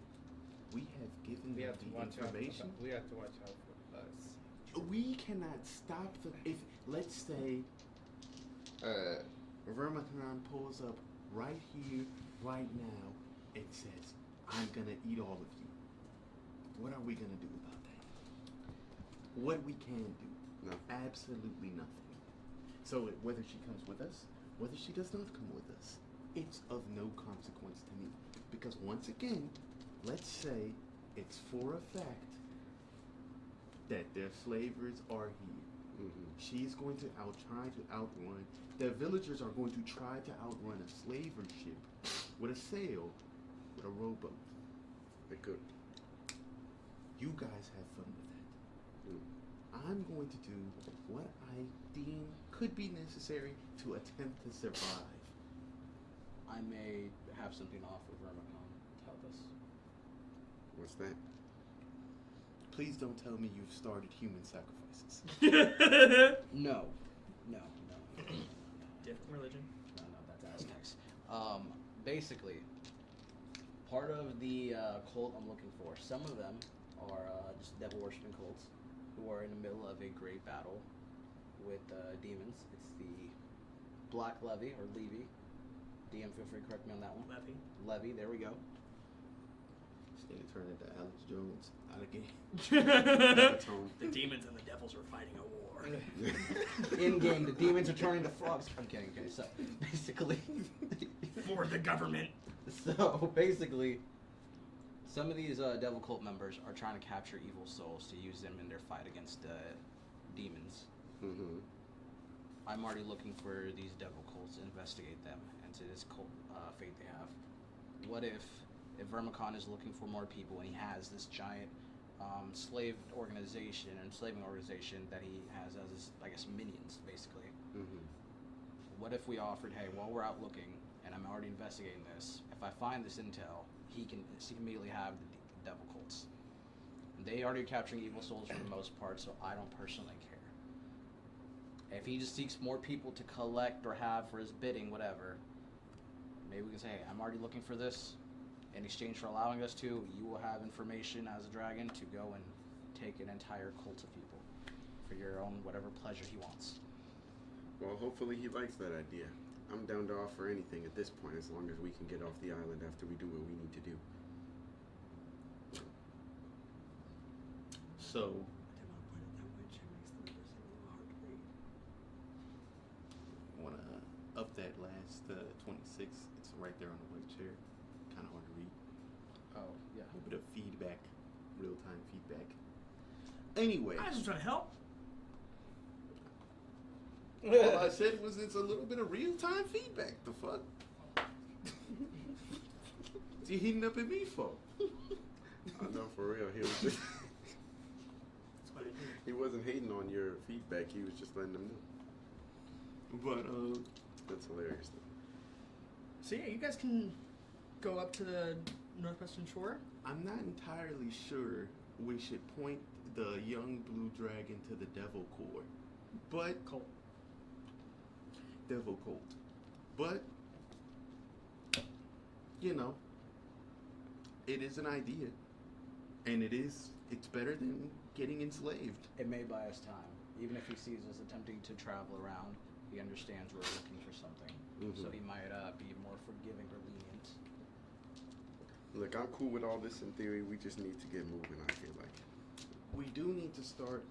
We have given We them have to the watch out. information. We have to watch out for us. We cannot stop them. If, let's say, Vermicon pulls up right here, right now, and says, I'm going to eat all of you. What are we going to do about that? What we can do? No. Absolutely nothing. So whether she comes with us, whether she does not come with us, it's of no consequence to me. Because once again, let's say it's for a fact that their slavers are here. Mm-hmm. She's going to try to outrun. The villagers are going to try to outrun a slaver ship with a sail, with a rowboat. They could. You guys have fun with that. Mm. I'm going to do what I deem could be necessary to attempt to survive. I may have something off of Vermicon to help us. What's that? Please don't tell me you've started human sacrifices. No. Different religion. No, that's Aztecs. Basically, part of the cult I'm looking for, some of them are just devil worshipping cults who are in the middle of a great battle with demons. It's the Black Levy, or Levy. DM, feel free to correct me on that one. Levy, there we go. It's going to turn into Alex Jones out of game. The demons and the devils are fighting a war. In game, the demons are turning to frogs. I'm kidding. Okay, so basically, For the government. Some of these devil cult members are trying to capture evil souls to use them in their fight against demons. Mm-hmm. I'm already looking for these devil cults to investigate them and to this cult fate they have. What if Vermicon is looking for more people and he has this giant enslaving organization that he has as his, I guess, minions, basically. Mm-hmm. What if we offered, hey, while we're out looking, and I'm already investigating this, if I find this intel, he can immediately have the devil cults. They already are capturing evil souls for the most part, so I don't personally care. If he just seeks more people to collect or have for his bidding, whatever, maybe we can say, hey, I'm already looking for this. In exchange for allowing us to, you will have information as a dragon to go and take an entire cult of people for your own whatever pleasure he wants. Well, hopefully he likes that idea. I'm down to offer anything at this point as long as we can get off the island after we do what we need to do. So, want to up that last 26. It's right there on the white chair. Kind of hard to read. Oh, yeah. A little bit of feedback, real-time feedback. Anyway, I was just trying to help. all I said was it's a little bit of real-time feedback. The fuck? What's he heating up at me for? I know, for real. He was just That's what I do. he wasn't hating on your feedback. He was just letting them know. But That's hilarious. Though. So yeah, you guys can go up to the northwestern shore. I'm not entirely sure we should point the young blue dragon to the devil core, but Colt. devil colt. But you know, it is an idea, and it's better than getting enslaved. It may buy us time. Even if he sees us attempting to travel around, he understands we're looking for something. So he might be more forgiving or lenient. Look, I'm cool with all this in theory. We just need to get moving, I feel like. We do need to start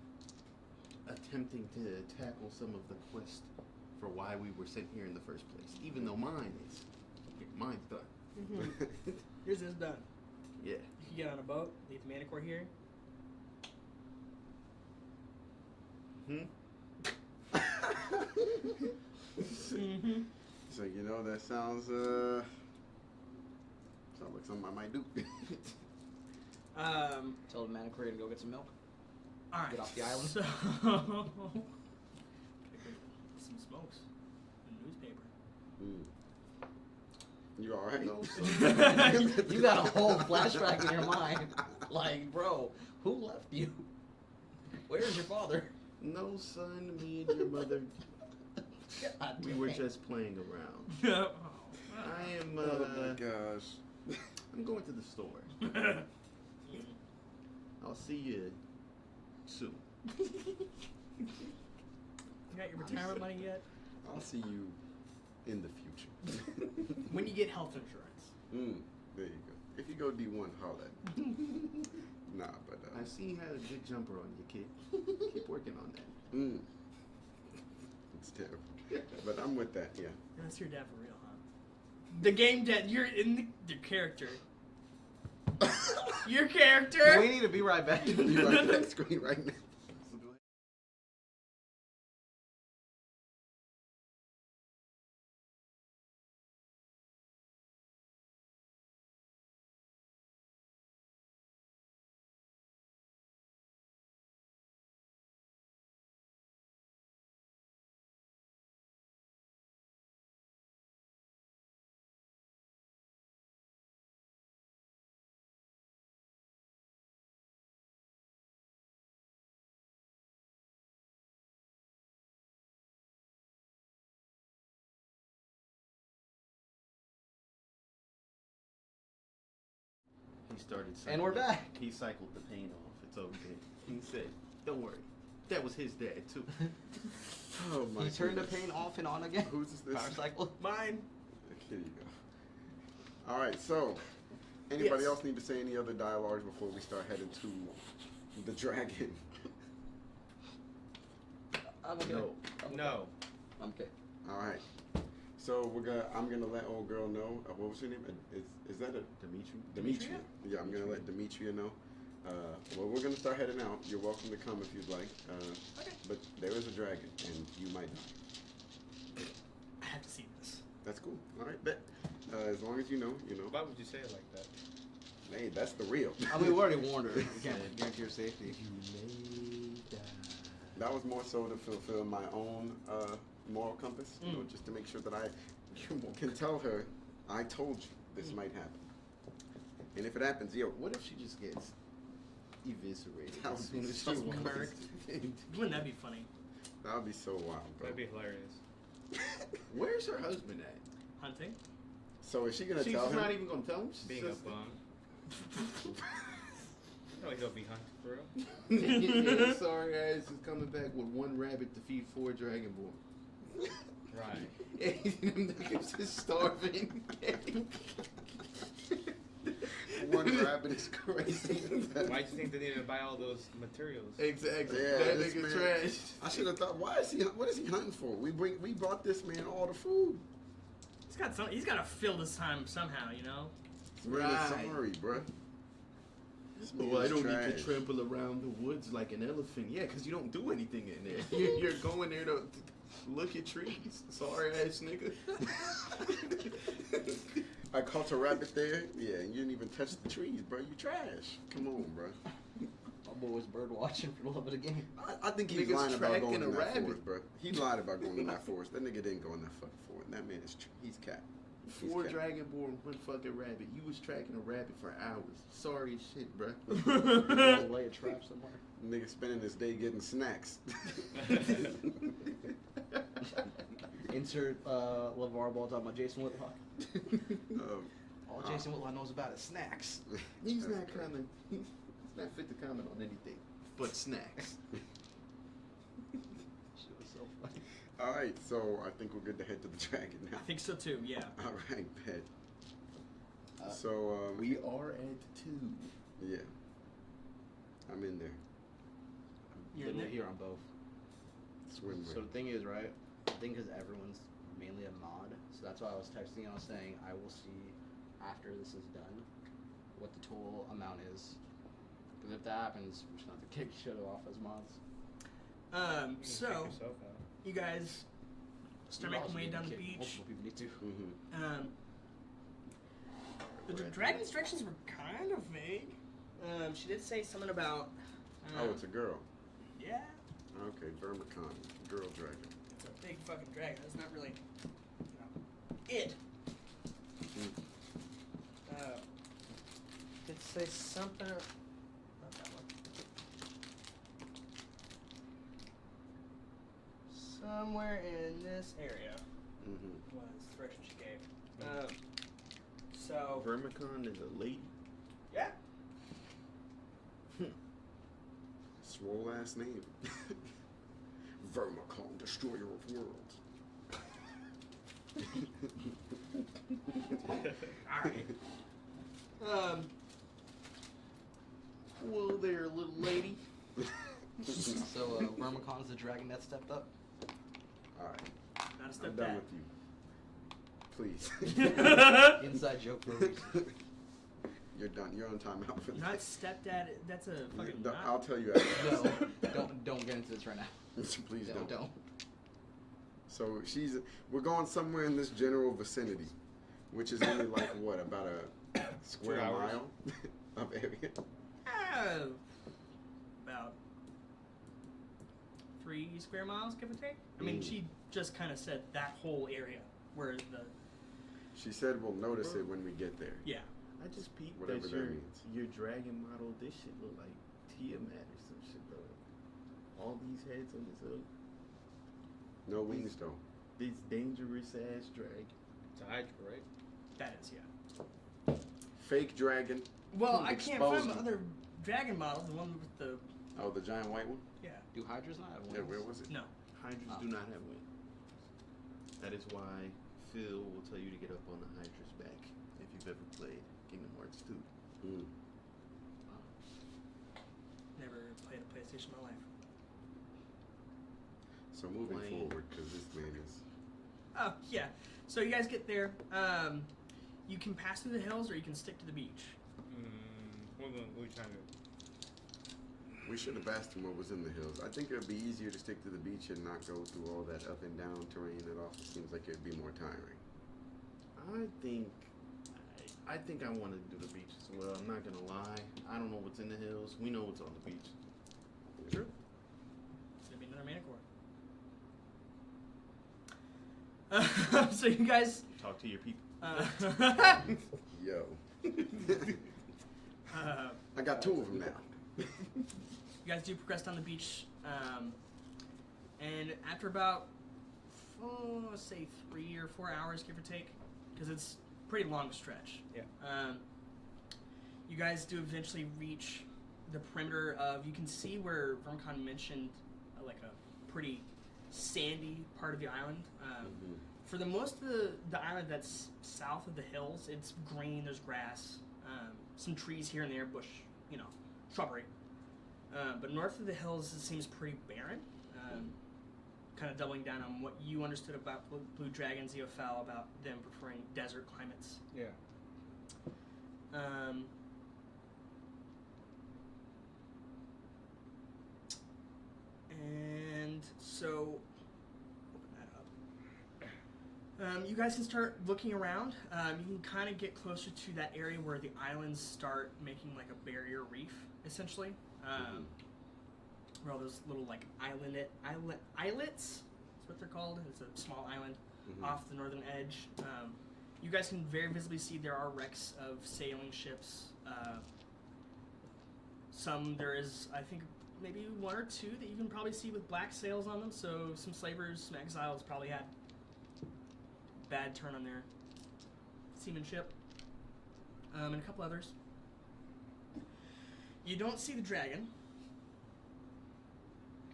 attempting to tackle some of the quest for why we were sent here in the first place. Even though mine's done. Yours is done. Yeah. You can get on a boat, leave Manticore here. Mm-hmm. So, you know, that sounds like something I might do. Tell the Manticore to go get some milk. All right. Get off the island. So, some smokes. A newspaper. You alright? No, You got a whole flashback in your mind. Like, bro, who left you? Where's your father? no, son, me and your mother, God we were dang. just playing around. Oh, I am, Oh my gosh. I'm going to the store. I'll see you soon. You got your retirement money yet? I'll see you in the future. When you get health insurance. There you go. If you go D1, holla at me. Nah, but I see you had a good jumper on you, kid. Keep working on that. It's terrible. But I'm with that, yeah. That's your dad for real, huh? The game dad. You're in the character. Your character. We need to be right back. Be right on that screen right now. So go ahead. He started cycling. And we're back. He cycled the paint off. It's okay. He said, don't worry. That was his dad, too. Oh my He turned the goodness. paint off and on again. Who's this? Power cycle. Mine. Here you go. Alright, so anybody Yes. else need to say any other dialogues before we start heading to the dragon? I'm okay. No. No. I'm okay. Alright. So I'm gonna let old girl know. What was her name? Is that a Dimitri? Demetria? Yeah, I'm gonna let Demetria know. Well, we're gonna start heading out. You're welcome to come if you'd like. Okay. But there is a dragon, and you might die. I have to see this. That's cool. All right, bet. As long as you know. Why would you say it like that? Hey, that's the real. I mean, we already warned her. We can't guarantee your safety. You may die. That was more so to fulfill my own moral compass, just to make sure that I can tell her, I told you this might happen. And if it happens, yo, What if she just gets eviscerated That as would be soon as so she walks murked. in? Wouldn't that be funny? that would be so wild, bro. That'd be hilarious. Where's her husband at? Hunting. So is she gonna She's tell him? not even gonna tell him? She Being a says- bum. No, he'll be hunting for real. Yeah, sorry ass is coming back with one rabbit to feed 4 dragonborn. Right. Them niggas is starving. One rabbit is crazy. Why do you think they need to buy all those materials? Exactly. Yeah, that this nigga man- trash. I should have thought. What is he hunting for? We brought this man all the food. He's got to fill this time somehow, you know. This man is Right. sorry, bro. This man Well, I is don't need trash. to trample around the woods like an elephant. Yeah, because you don't do anything in there. You're going there to look at trees. Sorry ass nigga. I caught a rabbit there. Yeah, and you didn't even touch the trees, bro. You trash. Come on, bro. My boy was bird watching for the love of the game. I think he's Niggas lying about going tracking in a that rabbit. forest, bro. He lied about going in that forest. That nigga didn't go in that fucking forest. That man is he's cat. 4 He's Dragonborn, 1 fucking rabbit. You was tracking a rabbit for hours. Sorry as shit, bro. Lay a trap somewhere. Nigga spending his day getting snacks. Insert LeVar Ball talking about Jason Whitlock. All Jason Whitlock knows about is snacks. He's That's not great. coming. He's not fit to comment on anything but snacks. Shit was so funny. All right, so I think we're good to head to the dragon now. I think so too. Yeah. All right, bet. Uh, So We are at 2. yeah, I'm in there. You're in Literally there? here on both. Swim So the thing is, right? I think because everyone's mainly a mod, so that's why I was texting and I was saying I will see after this is done what the total amount is. Because if that happens, we're just gonna have to kick each other off as mods. You can So check yourself out. you guys start You making also way need to down the kick. beach. Multiple people need to. Mm-hmm. The dragon's directions were kind of vague. She did say something about. Oh, it's a girl. Yeah, Okay, Vermicon, girl dragon. it's a big fucking dragon. That's not really, it. Did say something. Not that one. Somewhere in this area Mm-hmm. was the direction she gave. So Vermicon is a lady. yeah. Swole ass name. Vermicon, destroyer of worlds. Alright. Whoa there, little lady. So Vermicon's the dragon that stepped up. All right, Not a I'm step done back. with you. Please. Inside joke for a reason. You're done. You're on timeout for Not this. stepdad. That's a fucking. No, not- I'll tell you after. No, don't get into this right now. Please No, don't. don't. So we're going somewhere in this general vicinity, which is only like what, about a square 2 hours. mile of area. About 3 square miles, give or take. I mean, Mm. she just kind of said that whole area where the She said we'll notice it when we get there. yeah. I just peeped Whatever that that your, means. your dragon model, this shit look like Tiamat or some shit, bro. All these heads on this hook. No wings though. This dangerous ass dragon. It's a Hydra, right? That is yeah. Fake dragon. Well, I can't find Exposed the them. other dragon model, the one with the Oh, the giant white one. yeah. Do Hydras not have wings? Yeah, where was it? No. Hydras Oh. do not have wings. That is why Phil will tell you to get up on the Hydra's back if you've ever played Kingdom Hearts 2. Mm. Never played a PlayStation in my life. So moving Lame. forward, because this man is. Oh yeah. So you guys get there. You can pass through the hills or you can stick to the beach. What are we trying to do? We should have asked him what was in the hills. I think it would be easier to stick to the beach and not go through all that up and down terrain. It also seems like it'd be more tiring. I think I want to do the beach as well. I'm not gonna lie. I don't know what's in the hills. We know what's on the beach. True. It's gonna be another Manicore. So you guys. Talk to your people. Yo. uh, I got 2 of them now. you guys do progress down the beach, and after about, let's say 3 or 4 hours, give or take, because it's a pretty long stretch. Yeah. You guys do eventually reach the perimeter of. You can see where Vermicon mentioned like a pretty sandy part of the island. Mhm. For the most of the island that's south of the hills, it's green. There's grass, some trees here and there, bush, shrubbery. But north of the hills, it seems pretty barren. Kind of doubling down on what you understood about blue dragons, Eophel, about them preferring desert climates. Yeah. And so, open that up. You guys can start looking around. You can kind of get closer to that area where the islands start making like a barrier reef, essentially. Where all those little like islets, is what they're called. It's a small island Mhm. off the northern edge. You guys can very visibly see there are wrecks of sailing ships. There is, I think, maybe one or two that you can probably see with black sails on them. So some slavers, some exiles probably had bad turn on their seamanship. And a couple others. You don't see the dragon.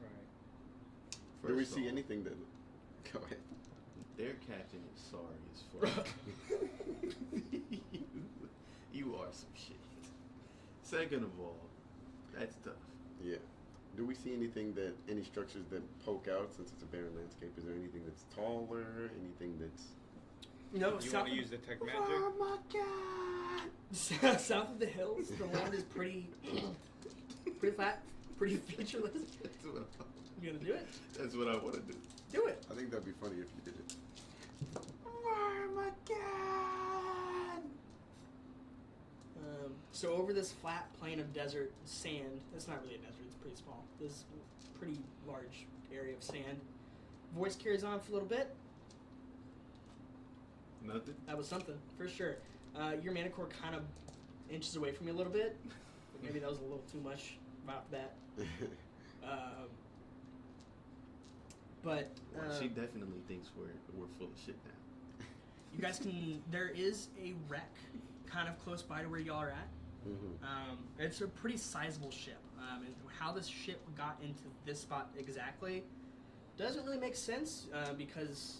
Right. Do we First see off, anything that? Go ahead. Their captain is sorry as fuck. you are some shit. Second of all, that's tough. Yeah. Do we see any structures that poke out since it's a barren landscape? Is there anything that's taller? Anything that's? No, You south want to use the tech magic? Oh my god! south of the hills, the land is pretty flat, pretty featureless. You gonna do it? That's what I want to do. Do it. I think that'd be funny if you did it. Oh my god! So over this flat plain of desert sand, it's not really a desert, it's pretty small. This pretty large area of sand. Voice carries on for a little bit. Nothing? That was something, for sure. Your manicore kind of inches away from you a little bit. Maybe that was a little too much right off the bat. But Well, she definitely thinks we're full of shit now. you guys can. There is a wreck kind of close by to where y'all are at. Mm-hmm. It's a pretty sizable ship. And how this ship got into this spot exactly doesn't really make sense because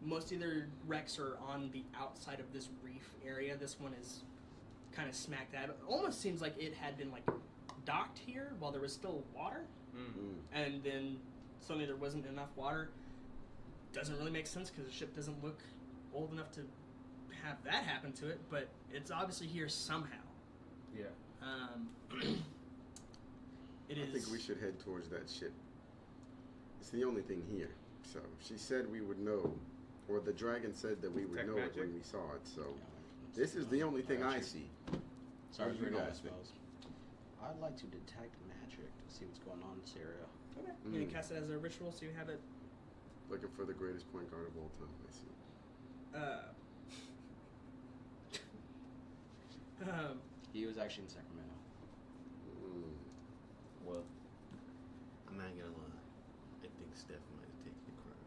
most of their wrecks are on the outside of this reef area. This one is kind of smack dab. It almost seems like it had been like docked here while there was still water, and then suddenly there wasn't enough water. Doesn't really make sense because the ship doesn't look old enough to have that happen to it, but it's obviously here somehow. Yeah. It is. I think we should head towards that ship. It's the only thing here. So she said we would know, or the dragon said that we would Tech know it magic? when we saw it. So this is the only thing I see. Sorry What for do you all my guys think? spells. I'd like to detect magic to see what's going on in this area. Okay. You can cast it as a ritual, so you have it. Looking for the greatest point guard of all time. I see. He was actually in Sacramento. Well, I'm not gonna lie. I think Steph might have taken the crown.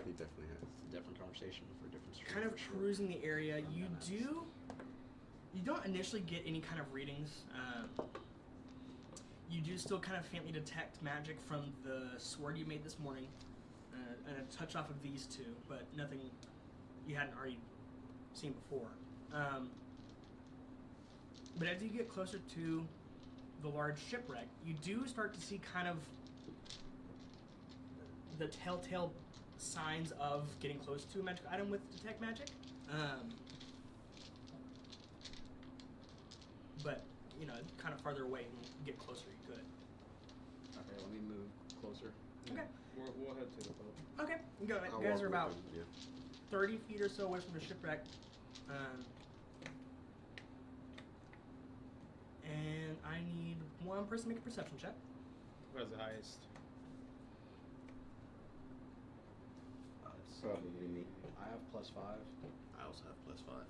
He definitely has. It's a different conversation for a different stream. Kind of for sure. cruising the area. I'm You gonna don't initially get any kind of readings. You do still kind of faintly detect magic from the sword you made this morning, and a touch off of these two, but nothing you hadn't already seen before. But as you get closer to the large shipwreck, you do start to see kind of the telltale signs of getting close to a magic item with detect magic. But, you know, kind of farther away, and you get closer you could. Okay, let me move closer. Okay. We'll head to the boat. Okay, you go. I'll You guys walk are with about him, yeah. 30 feet or so away from the shipwreck. And I need one person to make a perception check. Who has the highest? It's Probably me. I have +5. I also have +5.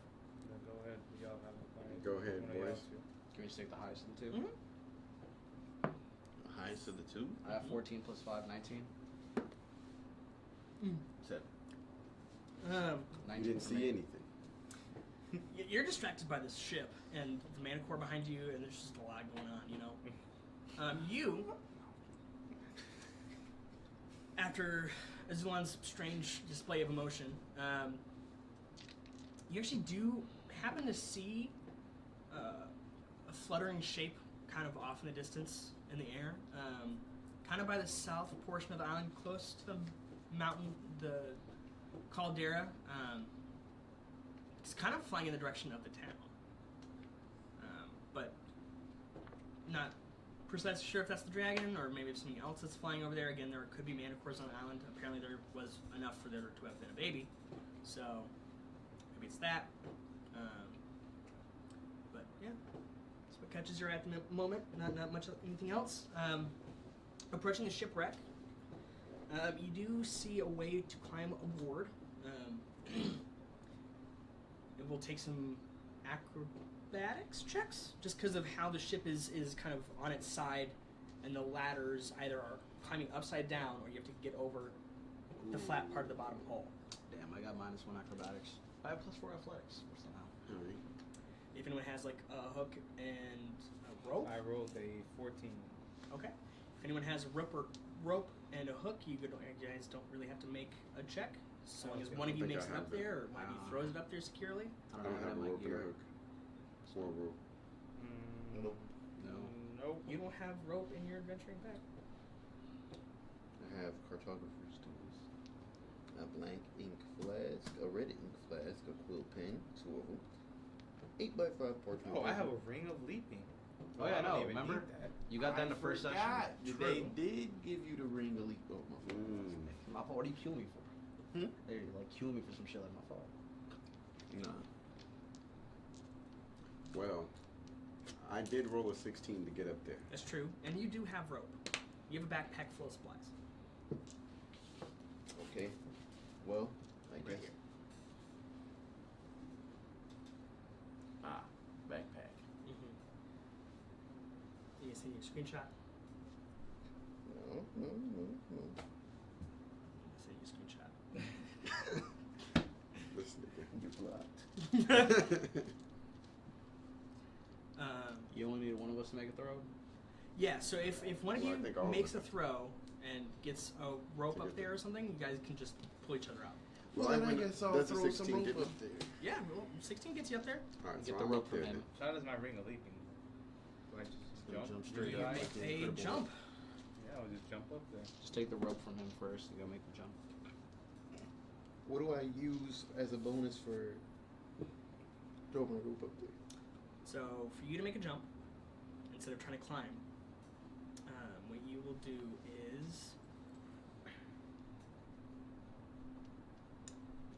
Then go ahead. Y'all have a fight. Go ahead, One of y'all boys. two. Can we just take the highest of the 2? Mm-hmm. The highest of the two? I have 14 + 5, 19. 7. 19 You didn't for see me. anything. You're distracted by this ship and the manicore behind you, and there's just a lot going on, you know. You, after Azulon's strange display of emotion, you actually do happen to see a fluttering shape kind of off in the distance in the air, kind of by the south portion of the island, close to the mountain, the caldera. It's kind of flying in the direction of the town, but not precisely sure if that's the dragon or maybe it's something else that's flying over there. Again, there could be manticores on the island. Apparently, there was enough for there to have been a baby, so maybe it's that. But yeah, that's what catches your eye at the moment. Not much anything else. Approaching the shipwreck, you do see a way to climb aboard. will take some acrobatics checks, just because of how the ship is kind of on its side, and the ladders either are climbing upside down or you have to get over the flat part of the bottom hull. Damn, I got -1 acrobatics. I have +4 athletics somehow. All right. If anyone has like a hook and a rope, I rolled a 14. okay. If anyone has a rope and a hook, you guys don't really have to make a check. So long as Okay. one of I you think makes I it up have that. there, or one of you throws it up there securely. I don't have a my rope and a gear. hook. Or a rope. Nope. No. Nope. You don't have rope in your adventuring pack. I have cartographer's tools, a blank ink flask, a red ink flask, a quill pen, 2 of them, 8x5 parchment. Oh, I have a paper. ring of leaping. Oh yeah, I don't no. even Remember, need that. you got that in the first session. They did give you the ring elite. Oh, my fault. My fault. What do you kill me for? Hmm? There, you like kill me for some shit like my fault. Nah. Well, I did roll a 16 to get up there. That's true. And you do have rope. You have a backpack full of supplies. Okay, well, I Right guess. here. Ah, backpack. Mm-hmm. You see your screenshot? No. See your screenshot. This nigga. You're blocked. You only need one of us to make a throw. Yeah, so if one of Well, I you think all of makes a us. throw and gets a rope up Together. there or something, you guys can just pull each other out. Well, I then I went- guess I'll that's a throw some 16, rope didn't up it? there. Yeah, well, 16 gets you up there. All right, Get so the I'm rope up from there him. then. So how does my ring of leaping? Do I just jump? Jump straight You up. make like the a Incredible jump. Yeah, I'll just jump up there. Just take the rope from him first and go make the jump. What do I use as a bonus for throwing a rope up there? So for you to make a jump, instead of trying to climb, what you will do is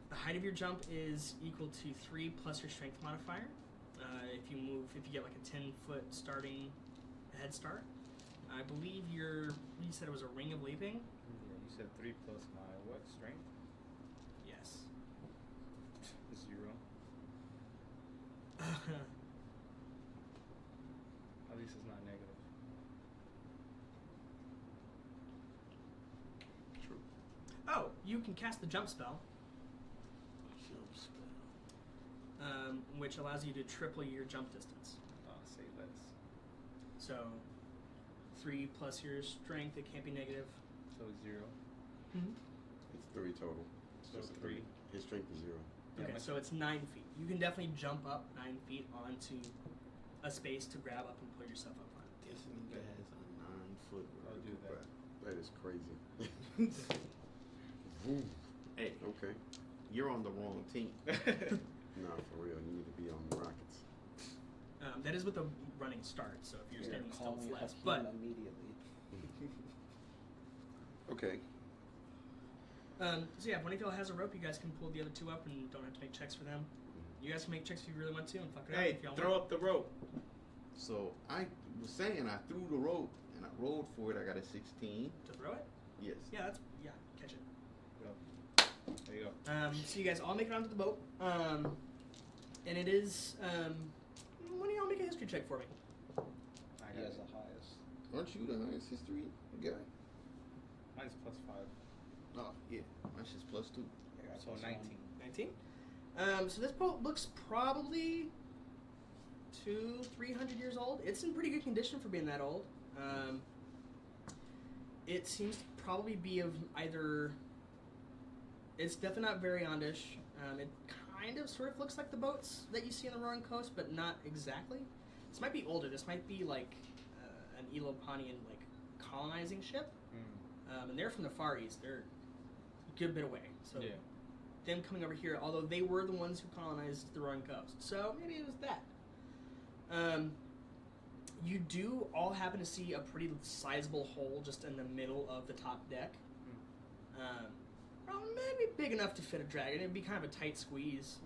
the height of your jump is equal to 3 plus your strength modifier. If you get like a 10-foot starting head start, I believe you said it was a ring of leaping. Yeah, you said 3 plus my what? Strength? Yes. 0. At least it's not negative. True. Oh, you can cast the jump spell, Jump spell. which allows you to triple your jump distance. Say less. So 3 plus your strength, it can't be negative. So 0. It's 3 total. It's So just 3. His strength is 0. Yeah, Okay, my- so it's 9 feet. You can definitely jump up 9 feet onto a space to grab up and pull yourself up on. This nigga has a 9-foot I'll do vertical that. That is crazy. Hey, Okay. you're on the wrong team. Nah, for real. You need to be on the Rockets. That is with the running start, so if you're Here, standing call still, me it's less. Hakeem But immediately. Okay. so yeah, if one of y'all has a rope, you guys can pull the other 2 up and don't have to make checks for them. You guys can make checks if you really want to and fuck it up Hey, if y'all throw want. up the rope. So I was saying I threw the rope and I rolled for it. I got a 16. To throw it? Yes. Yeah, catch it. Go. There you go. So you guys all make it onto the boat. And it is, one of y'all make a history check for me. I He got has it. the highest. Aren't you the highest history guy? Mine's plus 5. Oh yeah. Mine's just +2. I got So +1. 19. 19. So this boat looks probably 200-300 years old. It's in pretty good condition for being that old. It seems to probably be of either. It's definitely not very Ondish. It kind of sort of looks like the boats that you see on the Roaring Coast, but not exactly. This might be older. This might be like an Elopanian like colonizing ship, and they're from the Far East. They're a good bit away. So Yeah. them coming over here, although they were the ones who colonized the Roaring Coast. So maybe it was that. You do all happen to see a pretty sizable hole just in the middle of the top deck. Well, maybe big enough to fit a dragon. It'd be kind of a tight squeeze.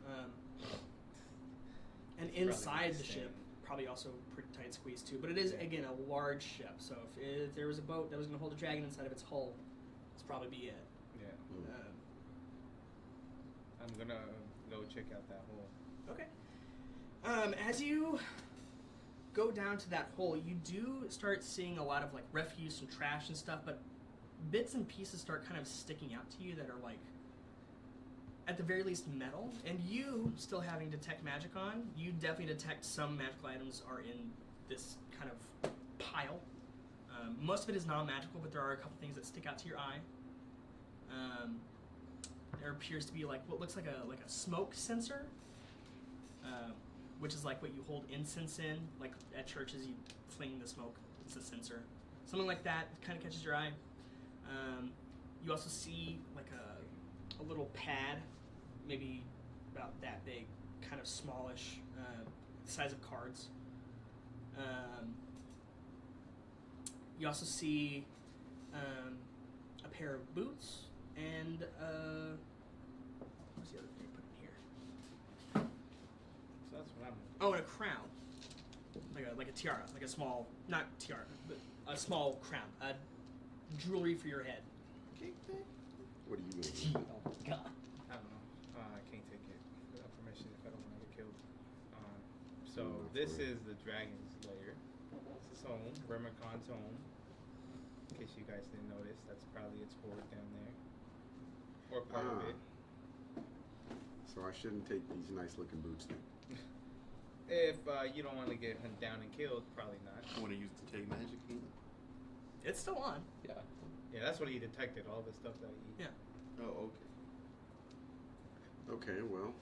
And inside the ship, probably also pretty tight squeeze too. But it is, again, a large ship. So if there was a boat that was going to hold a dragon inside of its hull, this probably be it. Yeah. Um, I'm gonna go check out that hole. Okay. As you go down to that hole, you do start seeing a lot of like refuse and trash and stuff, but bits and pieces start kind of sticking out to you that are like, at the very least, metal. And you, still having detect magic on, you definitely detect some magical items are in this kind of pile. Most of it is non-magical, but there are a couple things that stick out to your eye. There appears to be like what looks like a smoke sensor, which is like what you hold incense in. Like at churches, you fling the smoke. It's a sensor. Something like that kind of catches your eye. You also see like a little pad, maybe about that big, kind of smallish, size of cards. You also see a pair of boots and what's the other thing I put in here? So that's what I'm. Oh, and a crown, like a tiara, like a small, not tiara, but a small crown, jewelry for your head. What are you doing? Oh my god. I don't know. I can't take it without permission if I don't want to get killed. So this is the dragon's lair. It's its home, Vermicon's home. In case you guys didn't notice, that's probably its hoard down there, or part of it. So I shouldn't take these nice looking boots then. If you don't want to get hunted down and killed, probably not. I want to use the take magic again. It's still on. Yeah. Yeah, that's what he detected. All the stuff that he. Yeah. Oh, okay. Okay, well,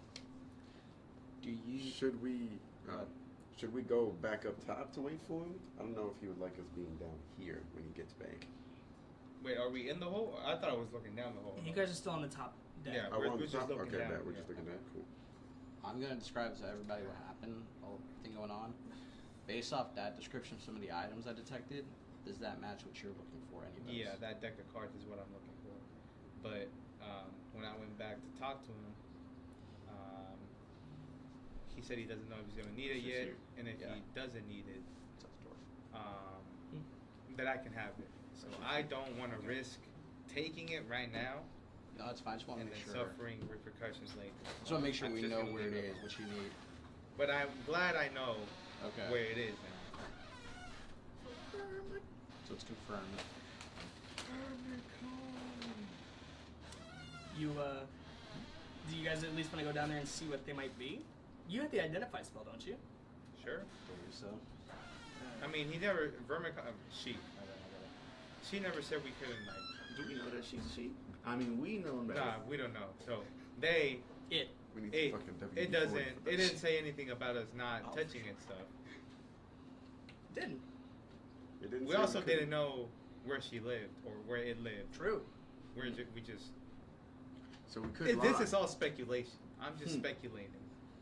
Do you? should we go back up top to wait for him? I don't know if he would like us being down here when he gets back. Wait, are we in the hole? I thought I was looking down the hole. You guys are still on the top deck. Yeah. Oh, We're on just top? looking Okay, down, that we're yeah. just looking at. Cool. I'm gonna describe to everybody what happened, all thing going on. Based off that description of some of the items I detected, does that match what you're looking for? Any of those? Yeah, that deck of cards is what I'm looking for. But when I went back to talk to him, he said he doesn't know if he's gonna need it It's just yet, here. and if Yeah. he doesn't need it, It's up the door. that I can have it. So I don't want to risk taking it right now No, it's fine. I just want to and make then sure. suffering repercussions later. Just want to make sure I'm we just know gonna where it leave is, what you need. But I'm glad I know Okay. where it is now. So it's confirmed. You do you guys at least want to go down there and see what they might be? You have the identify spell, don't you? Sure. Believe so. I mean, he never she never said we couldn't like. Do we know that she's a she? I mean, we know that. Nah, we don't know. So they It. We need it some fucking WD-40 it doesn't for it this. didn't say anything about us not Oh, touching it stuff. Didn't. It didn't We say also couldn't. didn't know where she lived or where it lived. True. We just So we could this lie. is all speculation. I'm just Hmm. speculating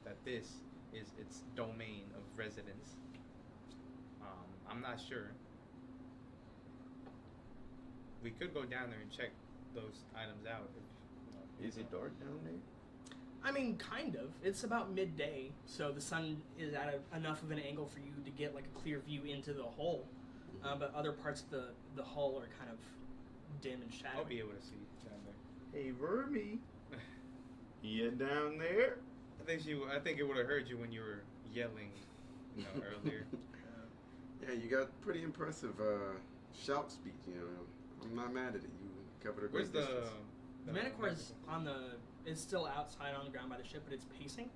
that this is its domain of residence. I'm not sure. We could go down there and check those items out. If, Is it dark down there? I mean, kind of. It's about midday, so the sun is at enough of an angle for you to get like a clear view into the hole. But other parts of the hull are kind of dim and shadowy. I'll be able to see down there. Hey, Vermi. You down there? I think it would have heard you when you were yelling, earlier. Yeah, you got pretty impressive shout speech. I'm not mad at it. You covered a great Where's the distance. The Manticore is is still outside on the ground by the ship, but it's pacing.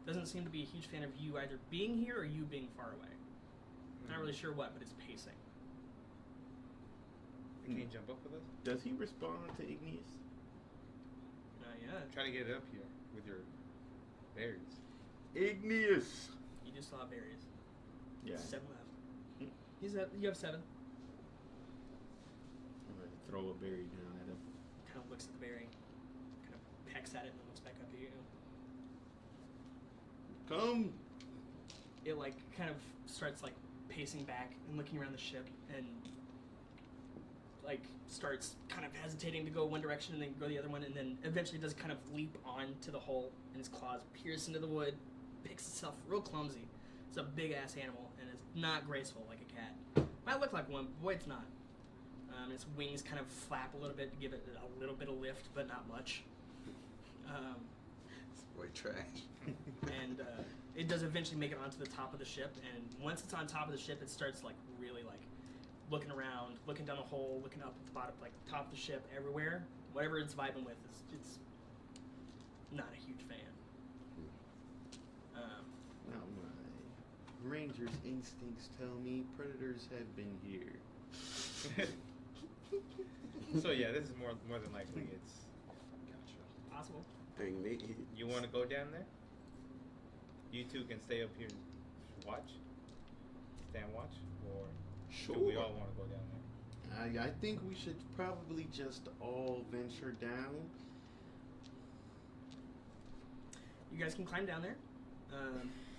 Doesn't seem to be a huge fan of you either being here or you being far away. Not really sure what, but it's pacing. Can you jump up with us? Does he respond to Igneous? Yeah. Try to get it up here with your berries. Igneous! You just saw berries. Yeah. 7 left. Hmm. You have 7. I'm gonna throw a berry down at him. Kind of looks at the berry, kind of pecks at it, and then looks back up at you. Come! It like kind of starts like pacing back and looking around the ship, and like starts kind of hesitating to go one direction and then go the other one, and then eventually does kind of leap onto the hole, and his claws pierce into the wood, picks itself real clumsy. It's a big ass animal, and it's not graceful like a cat. Might look like one, but boy, it's not. Its wings kind of flap a little bit to give it a little bit of lift, but not much. Boy, white trash. And it does eventually make it onto the top of the ship. And once it's on top of the ship, it starts like really like looking around, looking down the hole, looking up at the bottom, like top of the ship, everywhere. Whatever it's vibing with, it's not a huge fan. Now my ranger's instincts tell me predators have been here. So yeah, this is more than likely it's. Possible. Dang, You want to go down there? You two can stay up here and watch, stand watch, or Sure. do we all want to go down there? I think we should probably just all venture down. You guys can climb down there.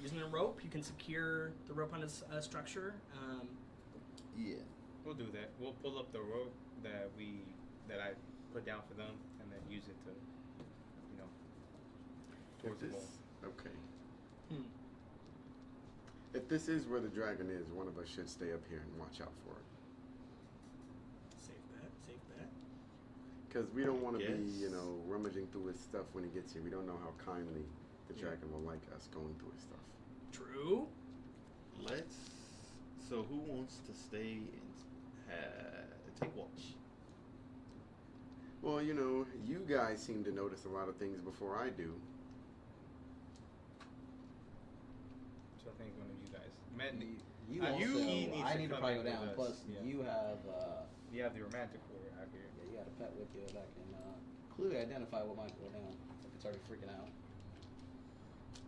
Using a rope, you can secure the rope on a structure. Yeah. We'll do that. We'll pull up the rope that I put down for them, and then use it to, towards the hole. Okay. Hmm. If this is where the dragon is, one of us should stay up here and watch out for it. Safe bet. Safe bet. Because we don't want to be, Yes. rummaging through his stuff when he gets here. We don't know how kindly the dragon will like us going through his stuff. True. So who wants to stay and take watch? Well, you guys seem to notice a lot of things before I do. So I think one of you guys. Matt, You Uh, also, he needs I to need to come probably in go with down. us, Plus, yeah. you have you have the romantic warrior out here. yeah, you got a pet with you that can clearly identify what might go down if it's already freaking out.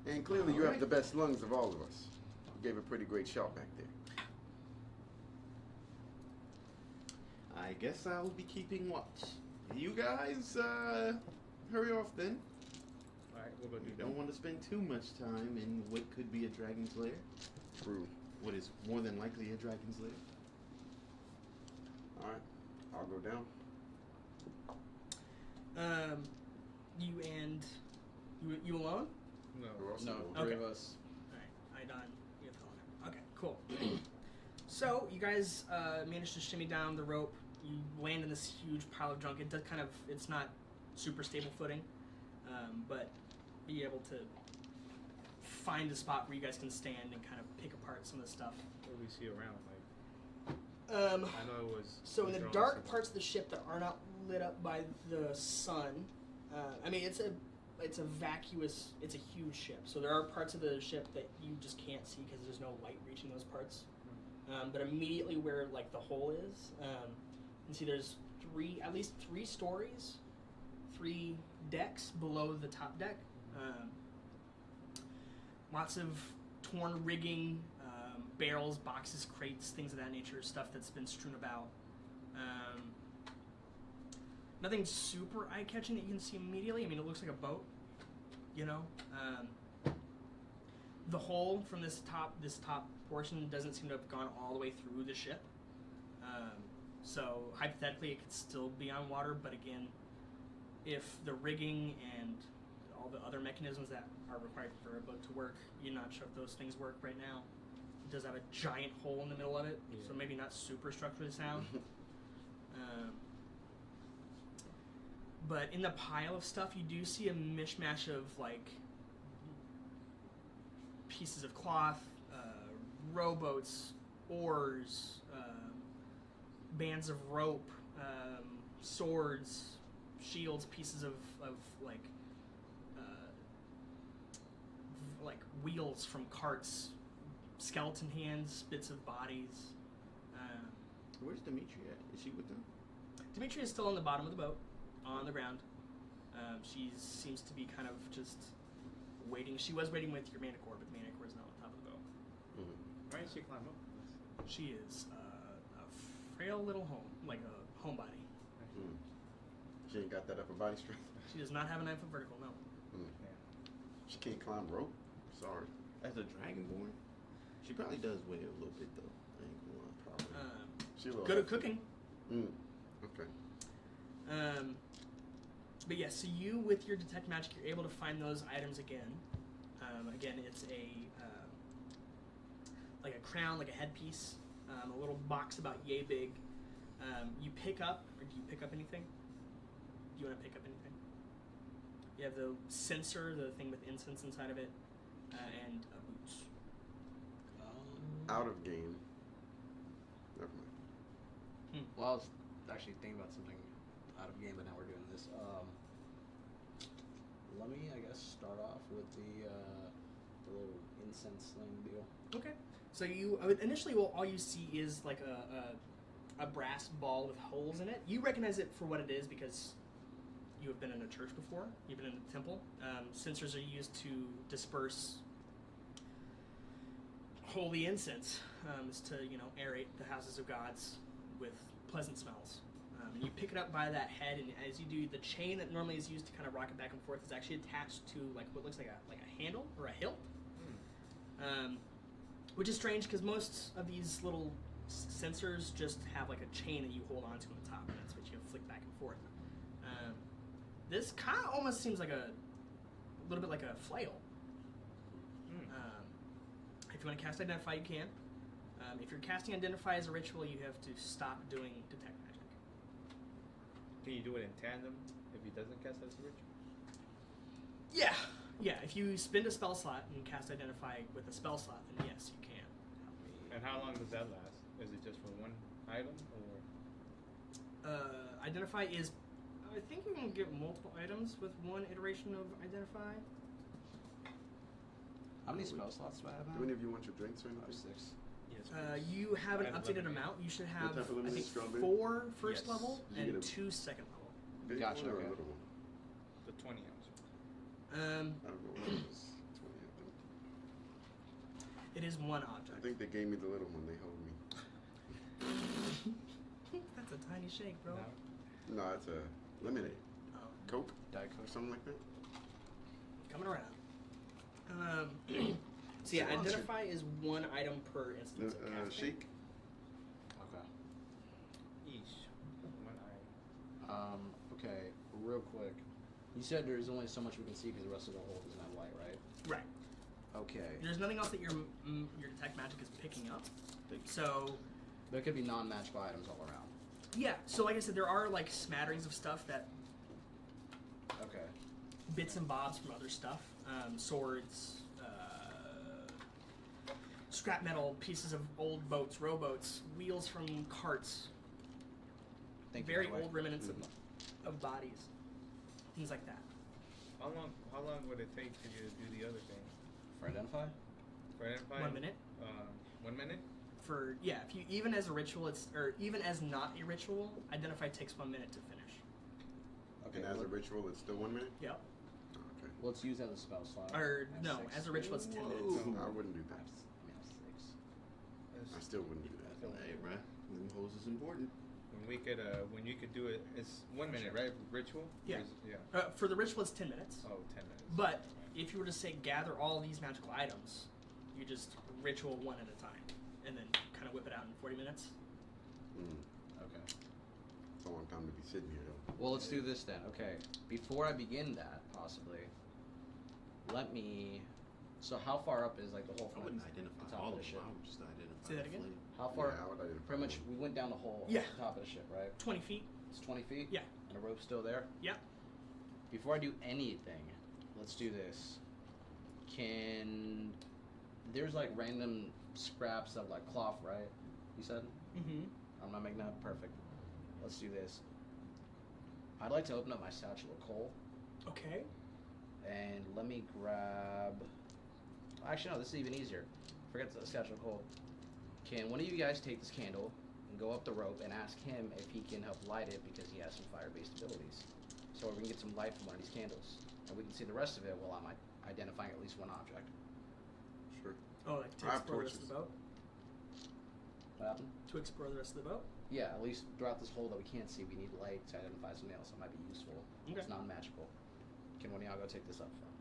And clearly you have Alright. the best lungs of all of us. You gave a pretty great shout back there. I guess I'll be keeping watch. You guys, hurry off then. All right, we'll go do We that. don't want to spend too much time in what could be a dragon's lair. True. What is more than likely a dragon's lair. All right. I'll go down. You and you alone? No. Who else No, is three Okay. of us. All right, Idon, you have Helena. Okay, cool. So you guys managed to shimmy down the rope. You land in this huge pile of junk. It does it's not super stable footing, but be able to find a spot where you guys can stand and kind of pick apart some of the stuff. What do we see around? Um, I know it was. So in the was dark drawn parts of the ship that are not lit up by the sun, I mean it's a vacuous. It's a huge ship. So there are parts of the ship that you just can't see because there's no light reaching those parts. But immediately where like the hole is, you can see there's at least three stories, 3 decks below the top deck. Lots of torn rigging, barrels, boxes, crates, things of that nature, stuff that's been strewn about. Nothing super eye-catching that you can see immediately. I mean, it looks like a boat, The hole from this top portion doesn't seem to have gone all the way through the ship. So hypothetically, it could still be on water. But again, if the rigging and all the other mechanisms that are required for a boat to work, you're not sure if those things work right now. It does have a giant hole in the middle of it, so maybe not super structurally sound. But in the pile of stuff, you do see a mishmash of like pieces of cloth, rowboats, oars, bands of rope, swords, shields, pieces of like wheels from carts, skeleton hands, bits of bodies. Where's Dimitri at? Is she with them? Dimitri is still on the bottom of the boat, on the ground. She seems to be kind of just waiting. She was waiting with your Manicore, but the Manicore is not on top of the boat. Why didn't she climb up? She is a frail little like a homebody. She ain't got that upper body strength. She does not have a 9-foot vertical, no. She can't climb rope. Sorry. As a dragonborn, she probably does weigh a little bit though. I ain't gonna lie, probably. She a little Good at hefty. cooking. Okay. But yeah, so you, with your detect magic, you're able to find those items again. Again, it's like a crown, like a headpiece, a little box about yay big. You pick up, or do you pick up anything? Do you want to pick up anything? You have the censer, the thing with incense inside of it, and boots. Out of game. Never mind. Well, I was actually thinking about something out of game, but now we're doing this. Let me, I guess, start off with the little incense thing deal. Okay. So you initially, all you see is like a brass ball with holes in it. You recognize it for what it is because you have been in a church before. You've been in a temple. Censers are used to disperse holy incense, is to aerate the houses of gods with pleasant smells. And you pick it up by that head, and as you do, the chain that normally is used to kind of rock it back and forth is actually attached to like what looks like a handle or a hilt. Which is strange because most of these little sensors just have like a chain that you hold onto on the top, and that's what you flick back and forth. This kind of almost seems like a little bit like a flail. If you want to cast Identify, you can. If you're casting Identify as a ritual, you have to stop doing Detect Magic. Can you do it in tandem if he doesn't cast as a ritual? Yeah. If you spend a spell slot and cast Identify with a spell slot, then yes, you can. And how long does that last? Is it just for one item, or? Identify is, I think you can get multiple items with one iteration of Identify. How many spell slots do I have now? Do any of you want your drinks or anything? 6. You have an I have updated lemonade. amount. You should have, What type of I lemonade? think, Strawberry? 4 first Yes. level You and get a- 2 second level. Big Gotcha, one or a okay. little one? The 20 ounce. I don't know what it was. 20, I think. It is one I object. think they gave me the little one. They hold me. That's a tiny shake, bro. No, it's a lemonade. Oh, Coke? Diet Or Coke. something like that? coming around. So yeah, Sponsored. Identify is one item per instance of casting. Shake? Okay. Each. One item. Okay, real quick. You said there's only so much we can see because the rest of the hole doesn't have light, right? Right. Okay. There's nothing else that your Detect Magic is picking up. So There could be non-magical items all around. yeah, so like I said, there are like smatterings of stuff that Okay. bits and bobs from other stuff, swords, scrap metal, pieces of old boats, rowboats, wheels from carts, Thank you, very by the way. old remnants of bodies, things like that. How long would it take to do the other thing? For Identify? For Identify? 1 minute. 1 minute? For if you even as a ritual, even as not a ritual, Identify takes 1 minute to finish. Okay. And as a ritual, it's still 1 minute? Yep. Oh, okay. Let's use that as a spell slot. Or I have no, 6. as a ritual, it's 10 minutes. Ooh, I wouldn't do I that. have 6. I still wouldn't do that. Hey, bruh. Them hoes is important. When you could do it, it's 1 minute, right? Ritual? Yeah. Or yeah. For the ritual, it's 10 minutes. Oh, 10 minutes. But if you were to say gather all these magical items, you just ritual one at a time, and then kind of whip it out in 40 minutes. Okay. It's a long time to be sitting here, though. Well, let's do this then. Okay. Before I begin that, possibly, let me... So how far up is, like, the hole I from wouldn't the identify top all of of the them. ship? I would just identify Say that the again? flame. How far... Yeah, I would identify Pretty much, them. we went down the hole Yeah. at the top of the ship, right? 20 feet. It's 20 feet? Yeah. And the rope's still there? Yeah. Before I do anything, let's do this. There's like random scraps of like cloth, right? You said? Mm-hmm. I'm not making that perfect. Let's do this. I'd like to open up my satchel of coal Okay. and let me grab. Actually, no, this is even easier. Forget the satchel of coal. Can one of you guys take this candle and go up the rope and ask him if he can help light it because he has some fire-based abilities? So we can get some light from one of these candles. And we can see the rest of it while I'm identifying at least one object. Sure. Oh, like to I have explore the rest of the boat? What happened? To explore the rest of the boat? Yeah, at least throughout this hole that we can't see, we need light to identify something else that might be useful. Okay. It's non-magical. Can one of y'all go take this up from me?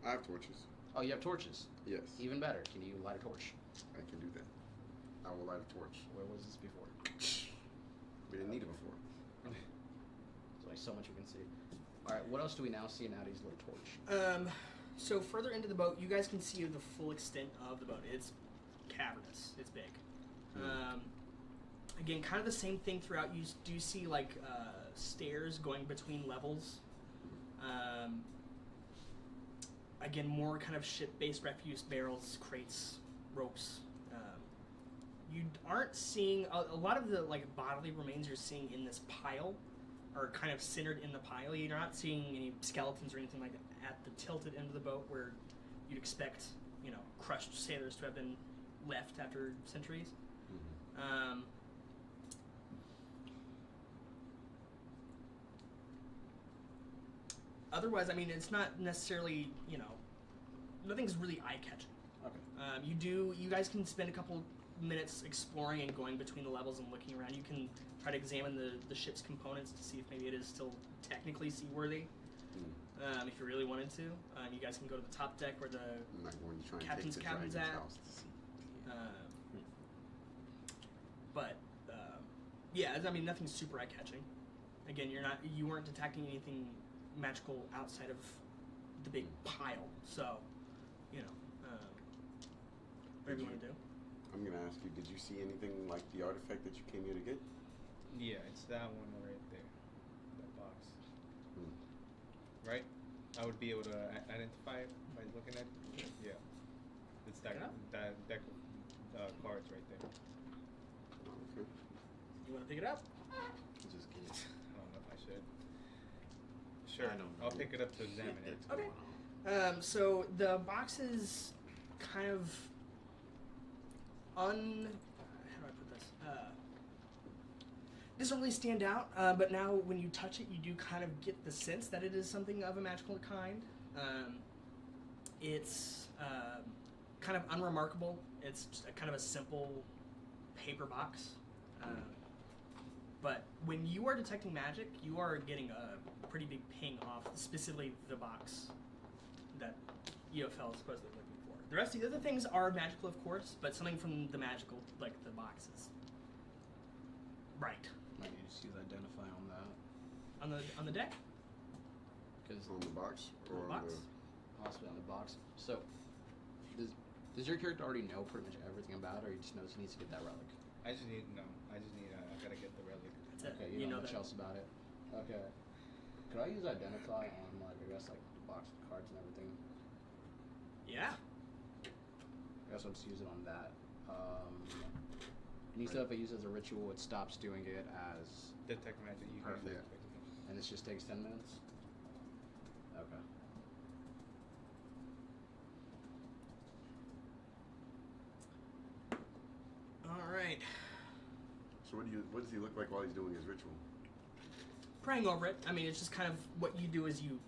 I have torches. Oh, you have torches. Yes. Even better. Can you light a torch? I can do that. I will light a torch. Where was this before? We didn't need it before. There's only so much we can see. All right, what else do we now see now that he's lit a torch? So further into the boat, you guys can see the full extent of the boat. It's cavernous. It's big. Again, kind of the same thing throughout. You do see like stairs going between levels. again, more kind of ship-based refuse, barrels, crates, ropes. You aren't seeing a lot of the like bodily remains you're seeing in this pile are kind of centered in the pile. You're not seeing any skeletons or anything like that at the tilted end of the boat where you'd expect, you know, crushed sailors to have been left after centuries. Otherwise, I mean, it's not necessarily, you know, nothing's really eye-catching. Okay. You guys can spend a couple minutes exploring and going between the levels and looking around. You can try to examine the ship's components to see if maybe it is still technically seaworthy. If you really wanted to, you guys can go to the top deck where the I'm not going to try and Captain's take the cabin's dragon's at. house to see. But yeah, I mean, nothing's super eye-catching. Again, you weren't detecting anything magical outside of the big pile. So, you know, whatever you want to do. I'm gonna ask you, did you see anything like the artifact that you came here to get? Yeah, it's that one right there. That box. Right? I would be able to identify it by looking at it. Yeah. It's that deck of cards right there. Okay. You want to pick it up? Just kidding. I don't know if I should. Sure. I don't know. I'll pick it up to examine it. That's Okay. going on. So the box is kind of how do I put this? Doesn't really stand out, but now when you touch it, you do kind of get the sense that it is something of a magical kind. It's kind of unremarkable. It's just kind of a simple paper box. But when you are detecting magic, you are getting a pretty big ping off specifically the box that EOFL is supposedly looking for. The rest of the other things are magical, of course, but something from the magical, like the boxes. Right. Might need to just use identify on that. On the deck? Because On the box or On the box? possibly on the box. So, does your character already know pretty much everything about it, or he just knows he needs to get that relic? I just need I gotta get the relic. That's it. Okay, you know that. much else about it. Okay. Could I use identify on like I guess like the box with cards and everything? Yeah. I guess I'll just use it on that. And you said if I use it as a ritual, it stops doing it as, Detect magic. You can Perfect. detect it. and this just takes 10 minutes. Okay. All right. So what does he look like while he's doing his ritual? Praying over it. I mean, it's just kind of what you do is you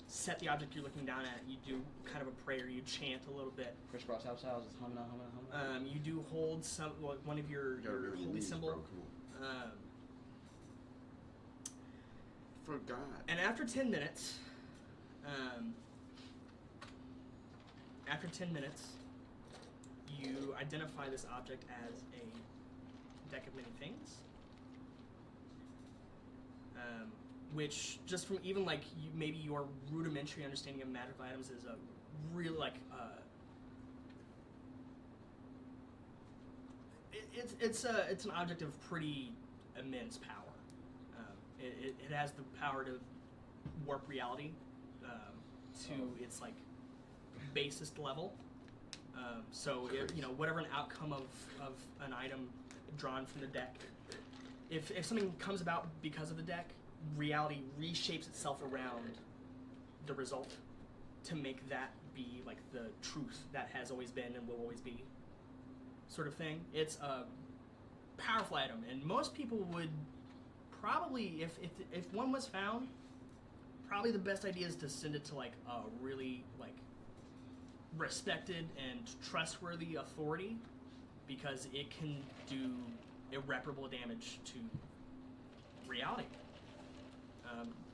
set the object you're looking down at. You do kind of a prayer. You chant a little bit. Crisscross house is humming. You do hold one of your You gotta really holy leave, symbol. bro. Come on. For God. And after 10 minutes, you identify this object as a deck of many things. Which, just from even like maybe your rudimentary understanding of magical items, is a real like it's an object of pretty immense power. It has the power to warp reality to its like basest level. So whatever an outcome of an item drawn from the deck, if something comes about because of the deck, reality reshapes itself around the result to make that be like the truth that has always been and will always be, sort of thing. It's a powerful item, and most people would probably, if one was found, probably the best idea is to send it to like a really like respected and trustworthy authority, because it can do irreparable damage to reality,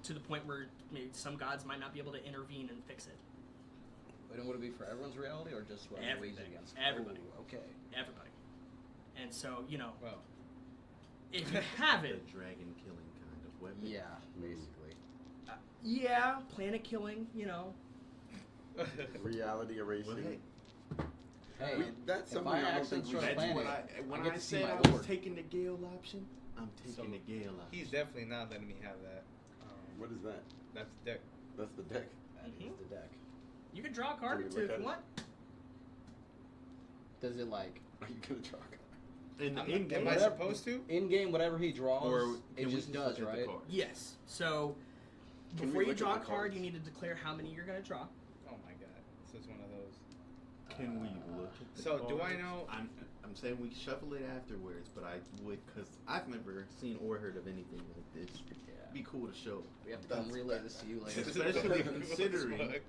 to the point where maybe some gods might not be able to intervene and fix it. Wait, and would it be for everyone's reality or just whoever leads Everything. against? Everybody. Oh, okay. Everybody. And so, Well, if you have it, The dragon killing kind of weapon. Yeah, basically. yeah, planet killing, Reality erasing. Well, hey, Hey, That's if something I I don't accidentally think we destroy the should planet, do. When I get I to see said my I was lord. taking the Gale option, I'm taking So, the gale out. he's definitely not letting me have that. What is that? That's deck. That's the deck. That is the deck. You can draw a card or Can we two look if at you it? want. Does it like Are you gonna draw a card? In the Am in-game, I supposed to? in game whatever he draws? or it can we just look does, at the right? card? Yes. So Can we before you look at draw a the card, cards? you need to declare how many you're gonna draw. Oh my god, this is one of those. Can we look at the So, cards? do I know- I'm saying we shuffle it afterwards, but I would, because I've never seen or heard of anything like this. Yeah. Be cool to show. We have to come relay this to you later. Especially considering, You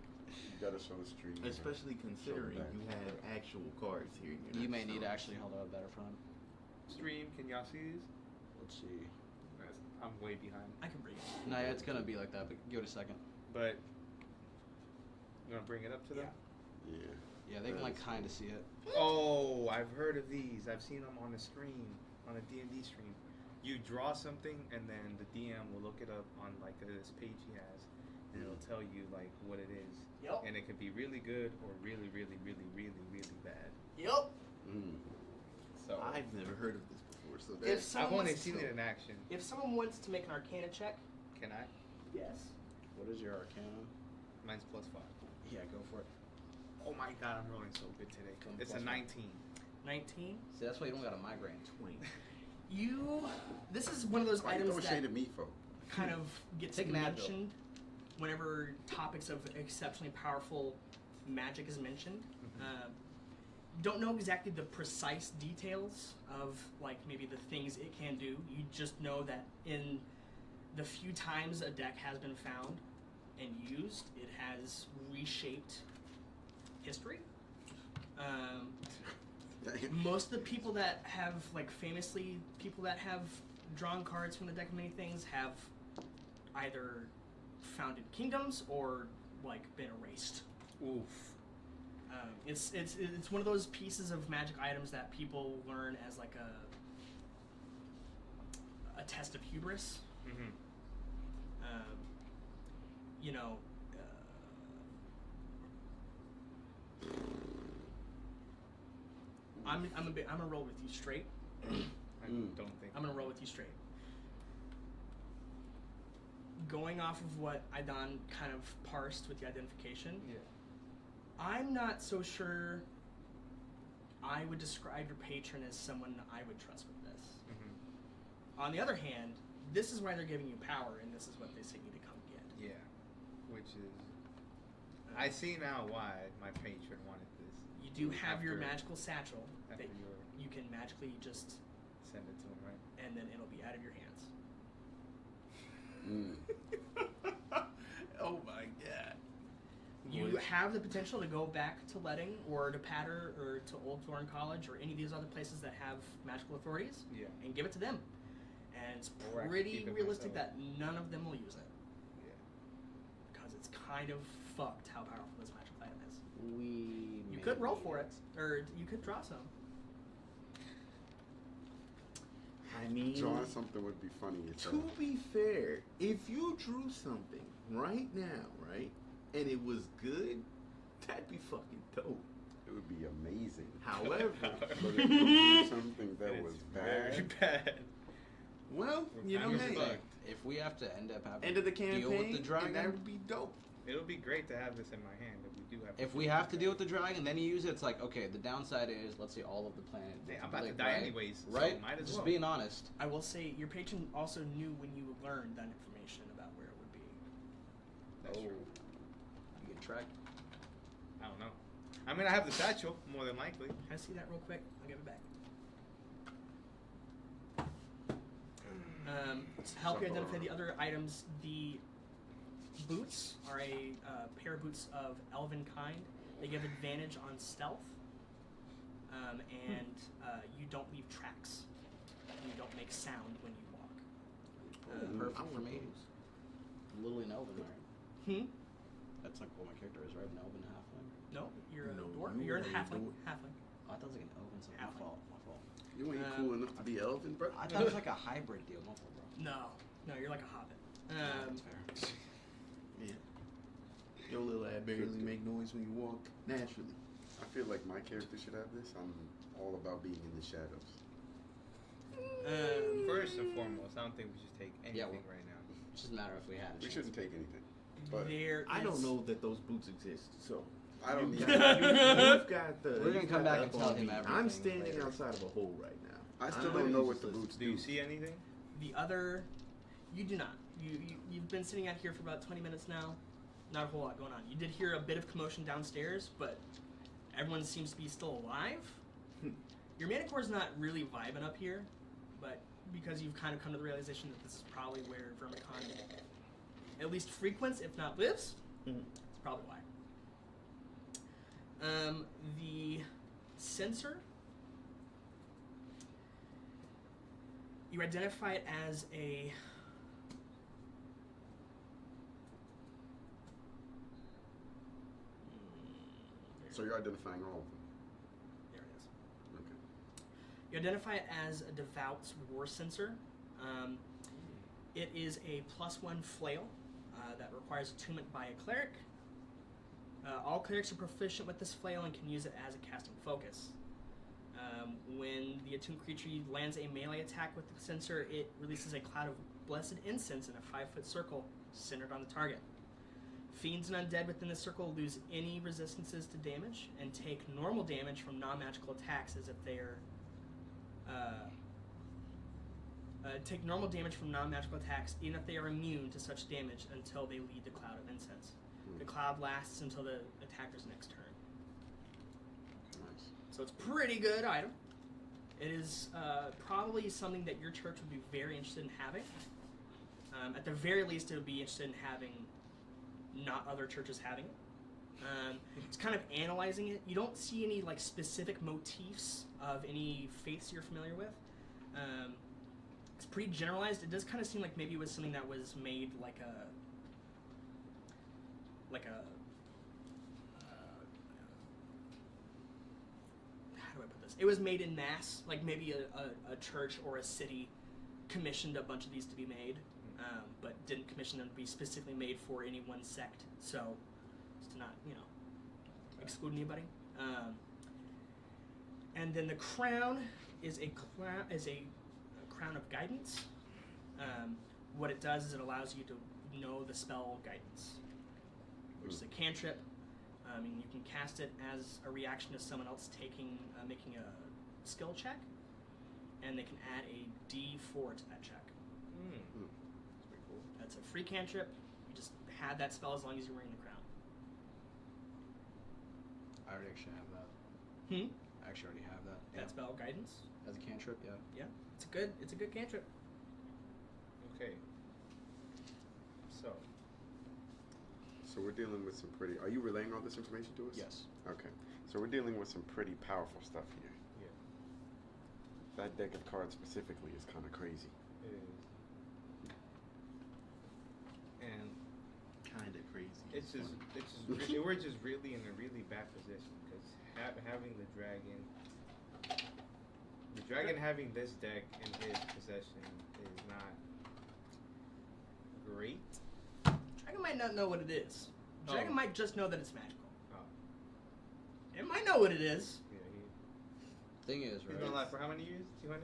gotta show the stream. Especially considering back. you have actual cards here. and you're You not may need to showing. actually hold up better front. Stream, can y'all see these? Let's see. I'm way behind. I can read. No, yeah, it's gonna be like that, but give it a second. But you wanna bring it up to them? Yeah. Yeah, they can like kind of see it. Oh, I've heard of these. I've seen them on the stream, on a D&D stream. You draw something, and then the DM will look it up on like this page he has, and it'll tell you like what it is. Yep. And it could be really good or really, really, really, really, really bad. Yep. Mm. So I've never heard of this before, so If that's someone I've only wants seen to- it in action. If someone wants to make an Arcana check, Can I? yes. What is your Arcana? Mine's +5. Yeah, go for it. Oh my god, I'm rolling so good today. Come It's a +1. 19. 19. See, that's why you don't got a migraine. 20. This is one of those Why you items throw that shade at me for? kind of gets Take an Advil. mentioned whenever topics of exceptionally powerful magic is mentioned. Don't know exactly the precise details of like maybe the things it can do. You just know that in the few times a deck has been found and used, it has reshaped history. Most of the people that have, like, famously, people that have drawn cards from the deck of many things have either founded kingdoms or, like, been erased. Oof. It's one of those pieces of magic items that people learn as, like, a test of hubris. Mm-hmm. You know, I'm gonna roll with you straight. I don't think. I'm gonna roll with you straight. Going off of what Aidan kind of parsed with the identification, Yeah. I'm not so sure I would describe your patron as someone I would trust with this. Mm-hmm. On the other hand, this is why they're giving you power, and this is what they say you need to come get. Yeah. Which is. I see now why my patron wanted this. You do have your After- magical satchel After that your you can magically just, send it to him, right? and then it'll be out of your hands. Mm. Oh my god. You have the potential to go back to Letting or to Patter or to Old Thorn College or any of these other places that have magical authorities Yeah. and give it to them. And it's Or I could pretty keep it realistic myself. that none of them will use it Yeah. because it's kind of fucked how powerful this magical item is. We. You could roll for it, or you could draw some. I mean, Drawing something would be funny. It's to be fair, if you drew something right now, right, and it was good, that'd be fucking dope. it would be amazing. However, But if you drew something that And was it's bad, very bad. well, you know, Here's hey, the thing. If we have to end up having end of the deal campaign, with the dragon, that would be dope. It'll be great to have this in my hand, but we do have. if we have to deal with the dragon, then you use it. It's like, okay, the downside is, let's say all of the planet. Yeah, I'm about to like, die right? anyways, so Right? might as Just well. being honest. I will say your patron also knew when you learned that information about where it would be. That's true. You get tracked. I don't know. I mean, I have the satchel, more than likely. Can I see that real quick? I'll give it back. To help you identify the other items, the boots are a pair of boots of elven kind. They give advantage on stealth, and you don't leave tracks. You don't make sound when you walk. Perfect for me. Literally an elven, right? Hmm? That's like what my character is, right? An elven halfling. No, you're a No, dwarf. you You're a are a halfling. dwarf. Halfling. Oh, I thought it was like an elven something. My Halfling. fault. My fault. you ain't cool enough to be elven, bro. I thought it was like a hybrid deal. My fault, bro. No, you're like a hobbit. That's fair. Yeah. Your little ass barely make noise when you walk naturally. I feel like my character should have this. I'm all about being in the shadows. First and foremost, I don't think we should take anything well- right now. It doesn't matter if we had. We shouldn't take anything. But there I is- don't know that those boots exist, so. I don't You've need got, you've got the. We're gonna you've come got back the and up tell on him me. everything I'm standing later. outside of a hole right now. I still I'm don't ready know to what the just- boots Do you see anything? The other, you do not. You've been sitting out here for about 20 minutes now. Not a whole lot going on. You did hear a bit of commotion downstairs, but everyone seems to be still alive. Your Manicore's not really vibing up here, but because you've kind of come to the realization that this is probably where Vermicon at least frequents, if not lives, Mhm. that's probably why. The sensor, you identify it as a So you're identifying all of them. there it is. Okay. You identify it as a devout war sensor. It is a +1 flail that requires attunement by a cleric. All clerics are proficient with this flail and can use it as a casting focus. When the attuned creature lands a melee attack with the sensor, it releases a cloud of blessed incense in a 5-foot circle centered on the target. Fiends and undead within the circle lose any resistances to damage and take normal damage from non-magical attacks as if they are take normal damage from non-magical attacks even if they are immune to such damage until they lead the cloud of incense. The cloud lasts until the attacker's next turn. Nice. So it's a pretty good item. It is probably something that your church would be very interested in having. At the very least, it would be interested in having not other churches having it. It's kind of analyzing it. You don't see any like specific motifs of any faiths you're familiar with. It's pretty generalized. It does kind of seem like maybe it was something that was made like a how do I put this? It was made in mass, like maybe a church or a city commissioned a bunch of these to be made, but didn't commission them to be specifically made for any one sect. So, just to not, exclude anybody. And then the crown is a crown of guidance. What it does is it allows you to know the spell guidance, which is a cantrip. And you can cast it as a reaction to someone else making a skill check, and they can add a D4 to that check. That's pretty cool. That's a free cantrip. You just have that spell as long as you're wearing the crown. I already actually have that. I actually already have that. That spell guidance. As a cantrip, yeah. Yeah, it's a good cantrip. Okay. So we're dealing with some pretty. Are you relaying all this information to us? Yes. Okay. So we're dealing with some pretty powerful stuff here. Yeah. That deck of cards specifically is kind of crazy. It is. And Kind of crazy. we're just really in a really bad position because having the dragon having this deck in his possession is not great. Dragon might not know what it is. Dragon Oh. might just know that it's magical. Oh. It might know what it is. Yeah, Thing is, he's right? been alive for how many years? 200?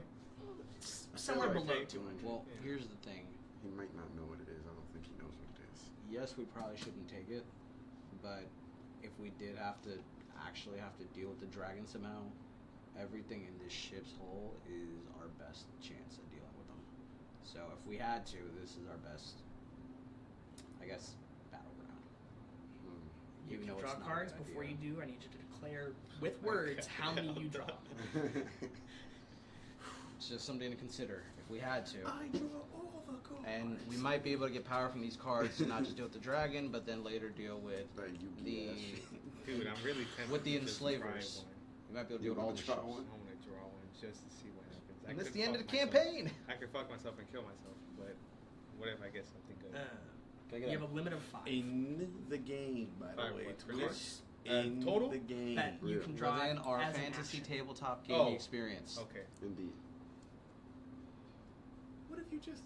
It's somewhere like below that. 200. Well, Yeah. here's the thing. He might not know what it is. I don't think he knows what it is. Yes, we probably shouldn't take it, but if we did have to deal with the dragon somehow, everything in this ship's hull is our best chance at dealing with them. So if we had to, this is our best, I guess, battleground. You Even can though draw it's not a cards. good Before idea. you do, I need you to declare with words how many you draw. It's just something to consider if we had to. I draw all the cards. And we might be able to get power from these cards to not just deal with the dragon, but then later deal with That you the. Dude, I'm really tempted With the to just try enslavers. one. We might be able to You deal with all wanna the try ships. one? I want to draw one just to see what happens. And that's could the end of fuck the myself. campaign. I could fuck myself and kill myself, but what if I get something good? Can I You get have a limit of 5 In the game, by the Five way. what, for Chris. this? In Total? the game. that you Yeah. can draw within our as an fantasy action. tabletop gaming Oh. experience? Okay. Indeed. What if you just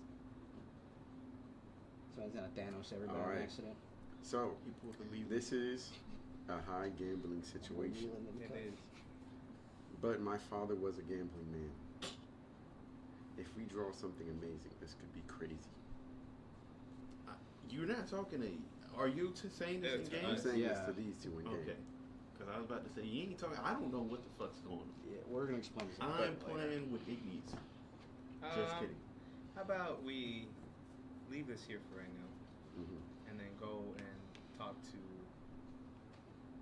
So it's gonna Thanos everybody All on right. accident. So you pull the lever? this is a high gambling situation, It is. but my father was a gambling man. If we draw something amazing, this could be crazy. You're not talking Are you saying this It's in game? I'm saying this Yeah. to these two in game. Okay. Because I was about to say, you ain't talking. I don't know what the fuck's going on. Yeah, we're gonna explain this. I'm later. playing with Ignis. Just kidding. How about we leave this here for right now, Mm-hmm. and then go and talk to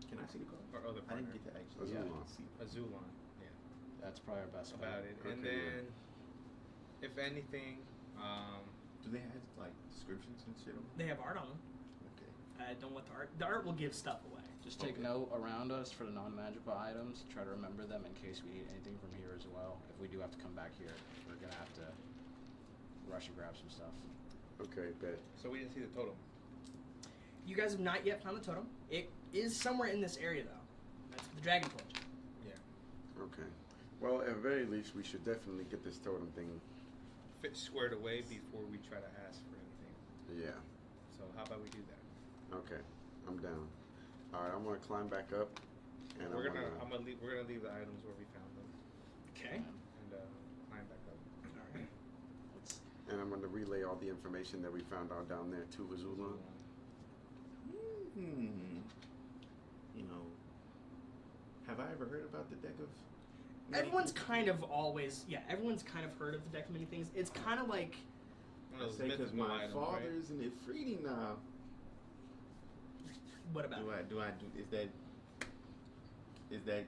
Can I see the card? our other I partner, didn't get to actually Azulon. see. Azulon. Yeah, That's probably our best bet. about it. And Okay, then, if anything, Do they have like descriptions and shit on? They have art on them. Okay. I don't want the art. The art will give stuff away. Just take Okay. note around us for the non-magical items. Try to remember them in case we need anything from here as well. If we do have to come back here, we're gonna have to rush and grab some stuff. Okay, bet. so we didn't see the totem. You guys have not yet found the totem. It is somewhere in this area, though. That's what the dragon told you. Okay. Well, at the very least, we should definitely get this totem thing. Fit squared away before we try to ask for anything. Yeah. So how about we do that? Okay. I'm down. All right. I'm gonna climb back up, and We're I'm gonna gonna. we're gonna leave the items where we found them Okay. and climb back up. All right. Let's, And I'm gonna relay all the information that we found out down there to Azulon. You know, have I ever heard about the deck of? Everyone's kind of always, everyone's kind of heard of the deck of many things. It's kind of like, One I of those say because mythical my items, father's in Ifriti now. what about it? Do I do? Is that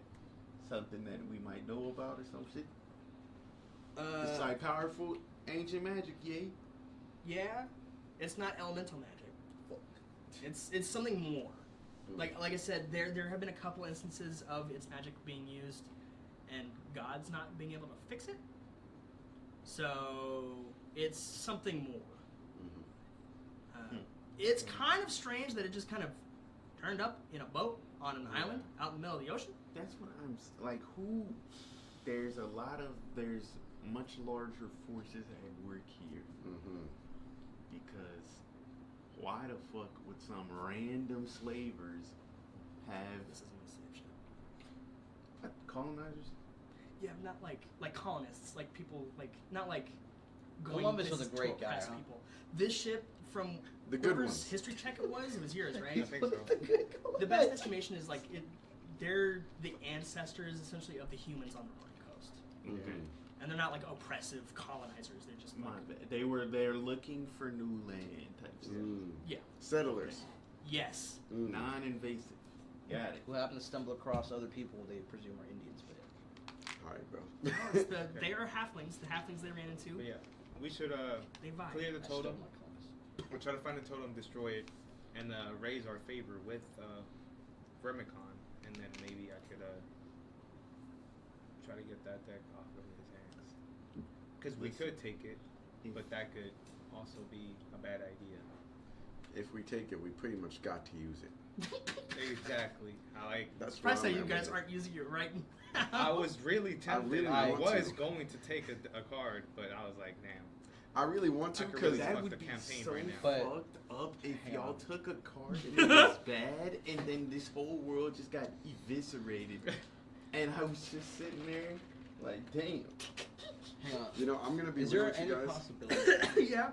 something that we might know about or some shit? It's like powerful ancient magic, yay. Yeah, it's not elemental magic. It's something more. Like I said, there have been a couple instances of its magic being used, and God's not being able to fix it. So it's something more. Mm-hmm. It's kind of strange that it just kind of turned up in a boat on an island out in the middle of the ocean. That's what like. Who? There's much larger forces at work here. Mm-hmm. Because why the fuck would some random slavers have This isn't the same shit. colonizers? Yeah, not like colonists, like people, like not like going Columbus was a to great guy, oppress huh? people. This ship from The good whoever's ones. history check it was yours, I right? think so. The best estimation is like they're the ancestors essentially of the humans on the North Coast, Okay. and they're not like oppressive colonizers. They're just My like bad. They're looking for new land type stuff. yeah, Settlers. yes. Mm. Non-invasive. Got it. who happen to stumble across other people they presume are Indians, but yeah. All right, bro. They are halflings. The halflings they ran into. But yeah, we should They vibe. clear the I still totem. like Columbus. We'll try to find the totem, destroy it, and raise our favor with Vermicon, and then maybe I could try to get that deck off of his hands. Because we could take it, but that could also be a bad idea. If we take it, we pretty much got to use it. Exactly. That's Surprised where that I'm you at guys with aren't using it right now. I was really tempted. really I want was to. going to take a card, but I was like, damn. I really want to I could because really That fuck would the be campaign so right now. But- fucked up if Hang y'all on. took a card and it was bad, and then this whole world just got eviscerated, and I was just sitting there like, damn. Hang on. you know I'm gonna be Is real there with any you guys. possibility, yeah.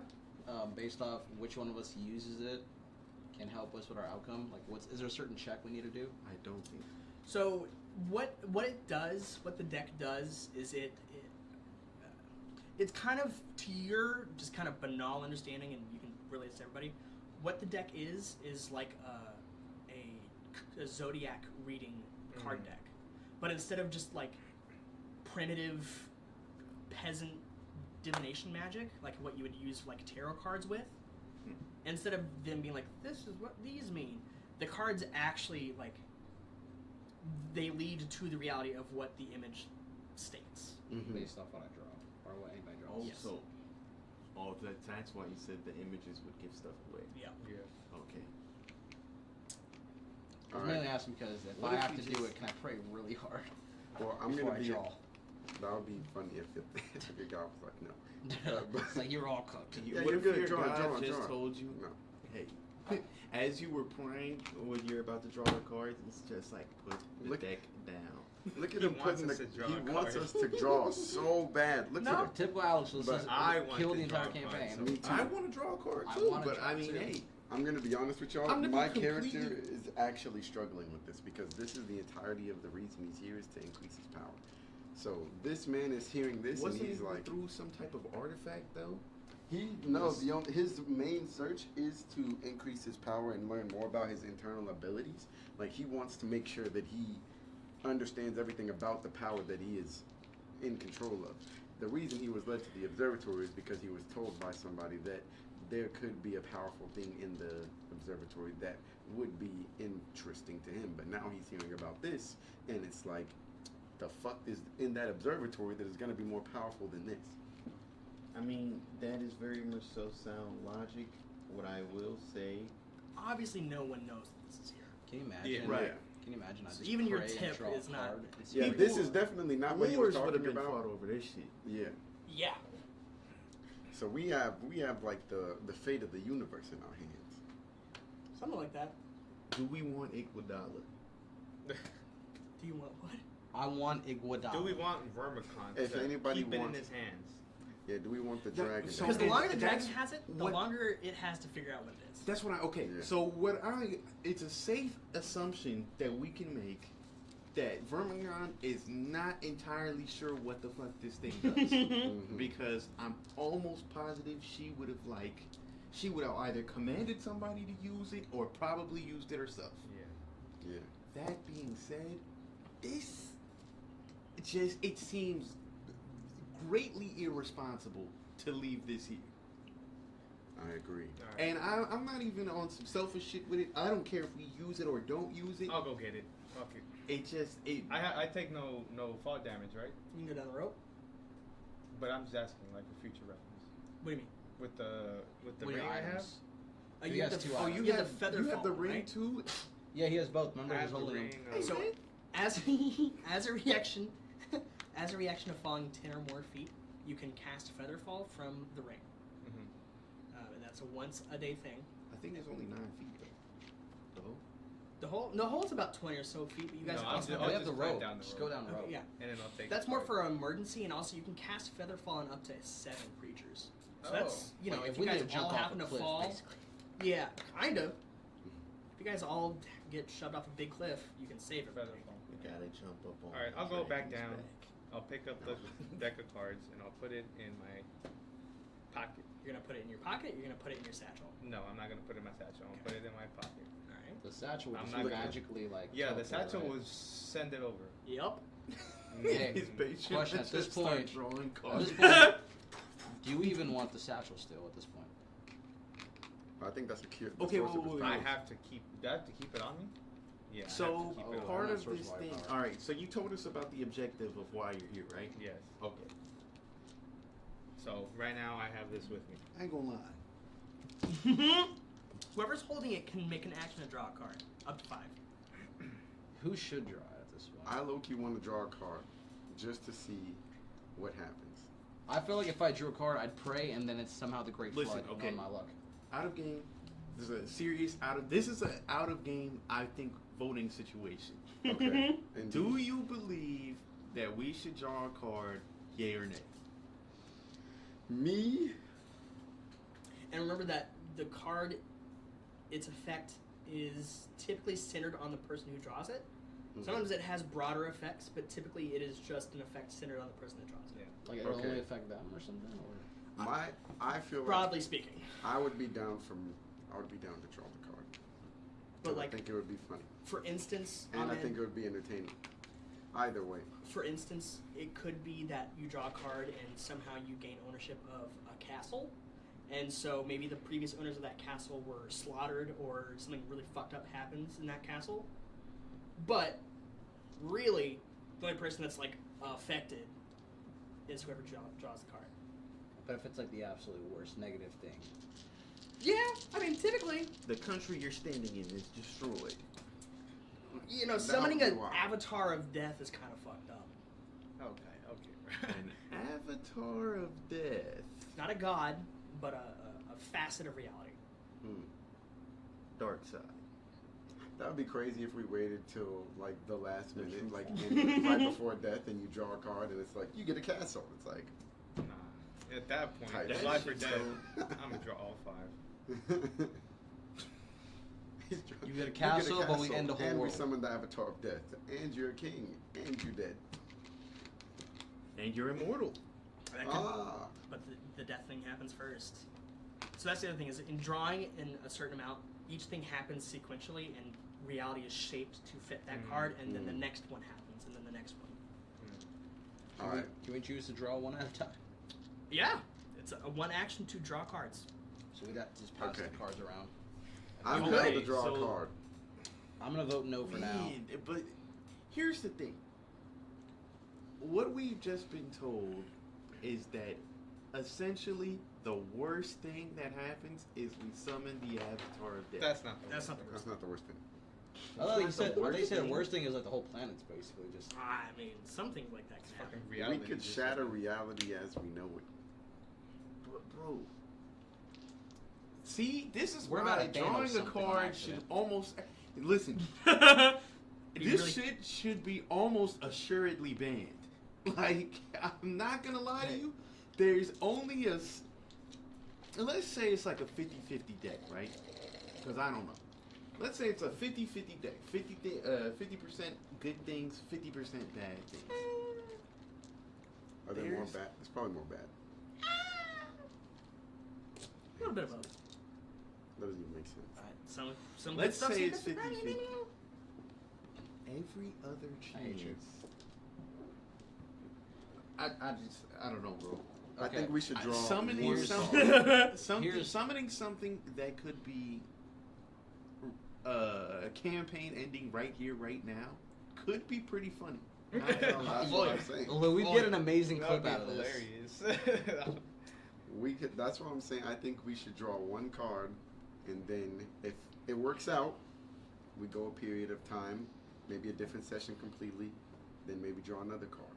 based off which one of us uses it, can help us with our outcome? Like, is there a certain check we need to do? I don't think. So what it does, what the deck does, is it's kind of, to your just kind of banal understanding, and you can relate this to everybody. What the deck is like a zodiac reading card deck, but instead of just like primitive peasant divination magic, like what you would use like tarot cards with, instead of them being like, this is what these mean, the cards actually like they lead to the reality of what the image states. Mhm. Based off what I draw, or what anybody draws. Yes. Also, that's why you said the images would give stuff away. Yeah. Yeah. Okay. I was All mainly right. asking because if What I if have we to do just- it, can I pray really hard Well, I'm before gonna I be. draw? That would be funny if the guy was like, no. It's like you're all cooked. Yeah, What you're if good. your Draw, God draw, just draw. told you, No. hey, as you were playing, when you're about to draw the cards, it's just like put the Look- deck down. Look at He him wants putting us the. to draw He a wants card. us to draw so bad. Look No. at him. Typical Alex was But just I want kill to the entire draw a card, campaign. so- Me too. I want to draw a card I too, wanna but draw I mean, too. hey, I'm gonna be honest with y'all. I'm gonna be My character completely- is actually struggling with this because this is the entirety of the reason he's here is to increase his power. So this man is hearing this Wasn't and he's he like, through some type of artifact though? his main search is to increase his power and learn more about his internal abilities. Like he wants to make sure that he understands everything about the power that he is in control of. The reason he was led to the observatory is because he was told by somebody that there could be a powerful thing in the observatory that would be interesting to him. But now he's hearing about this, and it's like, the fuck is in that observatory that is going to be more powerful than this? I mean, that is very much so sound logic. What I will say, Obviously, no one knows that this is here. Can you imagine? Yeah. Right. Can you imagine? I just Even your pray and tip draw a is not- card? It's Yeah, like- this is definitely not what he was Wars would have talking been fought about. over this shit. Yeah. Yeah. So we have like the fate of the universe in our hands. Something like that. Do we want Iguodala? Do you want what? I want Iguodala. Do we want Vermicon If to anybody keep it in wants- his hands? Yeah, do we want the That- dragon? so Because the and longer the that's dragon has it, the what- longer it has to figure out what it is. That's what okay. Yeah. So it's a safe assumption that we can make that Vermicon is not entirely sure what the fuck this thing does. Mhm. Because I'm almost positive she would have either commanded somebody to use it or probably used it herself. Yeah. Yeah. That being said, it seems greatly irresponsible to leave this here. I agree. All right. And I'm not even on some selfish shit with it. I don't care if we use it or don't use it. I'll go get it. Fuck it. I take no fall damage, right? You can go down the rope. But I'm just asking, like for future reference. What do you mean? With the What are ring your I have. items? You He have has the, two oh, items. you you have have the feather you have fall, the ring right? too. Yeah, he has both. Remember, I he's have the holding them. ring. So, as a reaction, as a reaction of falling 10 or more feet, you can cast Featherfall from the ring. Mhm. And that's a once a day thing. I think it's only 9 feet though. The hole's about 20 or so feet, but you guys No, also I'll We have have the climb rope. down the Just rope. go down the rope. yeah. And then I'll take. That's the more card. for emergency, and also you can cast Featherfall on up to 7 creatures. So Oh. that's you know Like, if we you need guys to jump all off happen a to cliff, fall, basically. yeah, kind of. If you guys all get shoved off a big cliff, you can save it. Featherfall. we gotta jump up on. All right, the I'll go back dragon's down. I'll pick up the deck of cards and I'll put it in my pocket. You're gonna put it in your pocket. You're gonna put it in your satchel. No, I'm not gonna put it in my satchel. I'll put it in my pocket. All right. The satchel would I'm just not gonna- magically like. Yeah, the teleport, satchel right? will send it over. Yep. Hey, His patient question at this just start point- drawing At cards. this point, do you even want the satchel still at this point? I think that's a cute. Okay, source of wait, his wait, I powers. have to keep. Do I have to keep it on me? Yeah. I have So to keep it on. part I'm of not sure this why thing. power. All right. So you told us about the objective of why you're here, right? Yes. Okay. So right now I have this with me. I ain't gonna lie. Whoever's holding it can make an action to draw a card, up to 5. Who should draw it at this point? I low-key want to draw a card just to see what happens. I feel like if I drew a card, I'd pray, and then it's somehow the Great Listen, Flood okay. on my luck. Out of game. This is an out of game. I think voting situation. Okay. And Do you believe that we should draw a card, yay or nay? me? And remember that the card, its effect is typically centered on the person who draws it. Sometimes it has broader effects, but typically it is just an effect centered on the person that draws it. Like it'll Okay. only affect them or something, or I feel like Broadly speaking. I would be down to draw the card. But I like, think it would be funny, for instance, and I think it would be entertaining. Either way. for instance, it could be that you draw a card and somehow you gain ownership of a castle. And so maybe the previous owners of that castle were slaughtered or something really fucked up happens in that castle. But really, the only person that's like affected is whoever draws the card. but if it's like the absolute worst negative thing, Yeah, I mean, typically, The country you're standing in is destroyed. you know, That summoning would an be wild. avatar of death is kind of fucked up. Okay. An avatar of death. Not a god, but a facet of reality. Dark side. That would be crazy if we waited till like the last minute, like right before death, and you draw a card, and it's like you get a castle. It's like Nah. At that point, Tight. it's That life or shit's death. so- I'm gonna draw all 5. You get a castle, but we end the whole and world. we summon the Avatar of Death, and you're a king, and you're dead. And you're immortal. That could- But the death thing happens first. So that's the other thing, is in drawing in a certain amount, each thing happens sequentially, and reality is shaped to fit that card, and then the next one happens, and then the next one. All right. Can we choose to draw one at a time? Yeah, it's a one action to draw cards. So we got to just pass Okay. the cards around. I'm Okay, going to draw so- a card. I'm gonna vote no for now. Man, but here's the thing. What we've just been told is that essentially the worst thing that happens is we summon the Avatar of Death. That's not the That's worst not the thing. That's not the worst thing. I thought you Not the said. I worst thought you said the thing. worst thing is like the whole planet's basically just. I mean, something like that It's can happen. fucking reality. We could just shatter like- reality as we know it. Bro. See, this is We're why about to ban drawing a something on card accident. should almost listen. You This really- shit should be almost assuredly banned. Like, I'm not gonna lie to you. There's only let's say it's like a 50-50 deck, right? Because I don't know. Let's say it's a 50-50 deck. 50% good things, 50% bad things. Are there more There's- bad? It's probably more bad. A little bit of both. That doesn't even make sense. Some Let's good stuff, say some it's good stuff. 50-50. Every other I hate you. chance. I don't know, bro. I Okay. think we should draw Summoning one Here's- something, Here's- summoning something that could be a campaign ending right here, right now, could be pretty funny. Not gonna lie. That's what I'm saying. Although we get an amazing That clip would be out of this. hilarious. We could. That's what I'm saying. I think we should draw one card, and then if it works out, we go a period of time, maybe a different session completely, then maybe draw another card.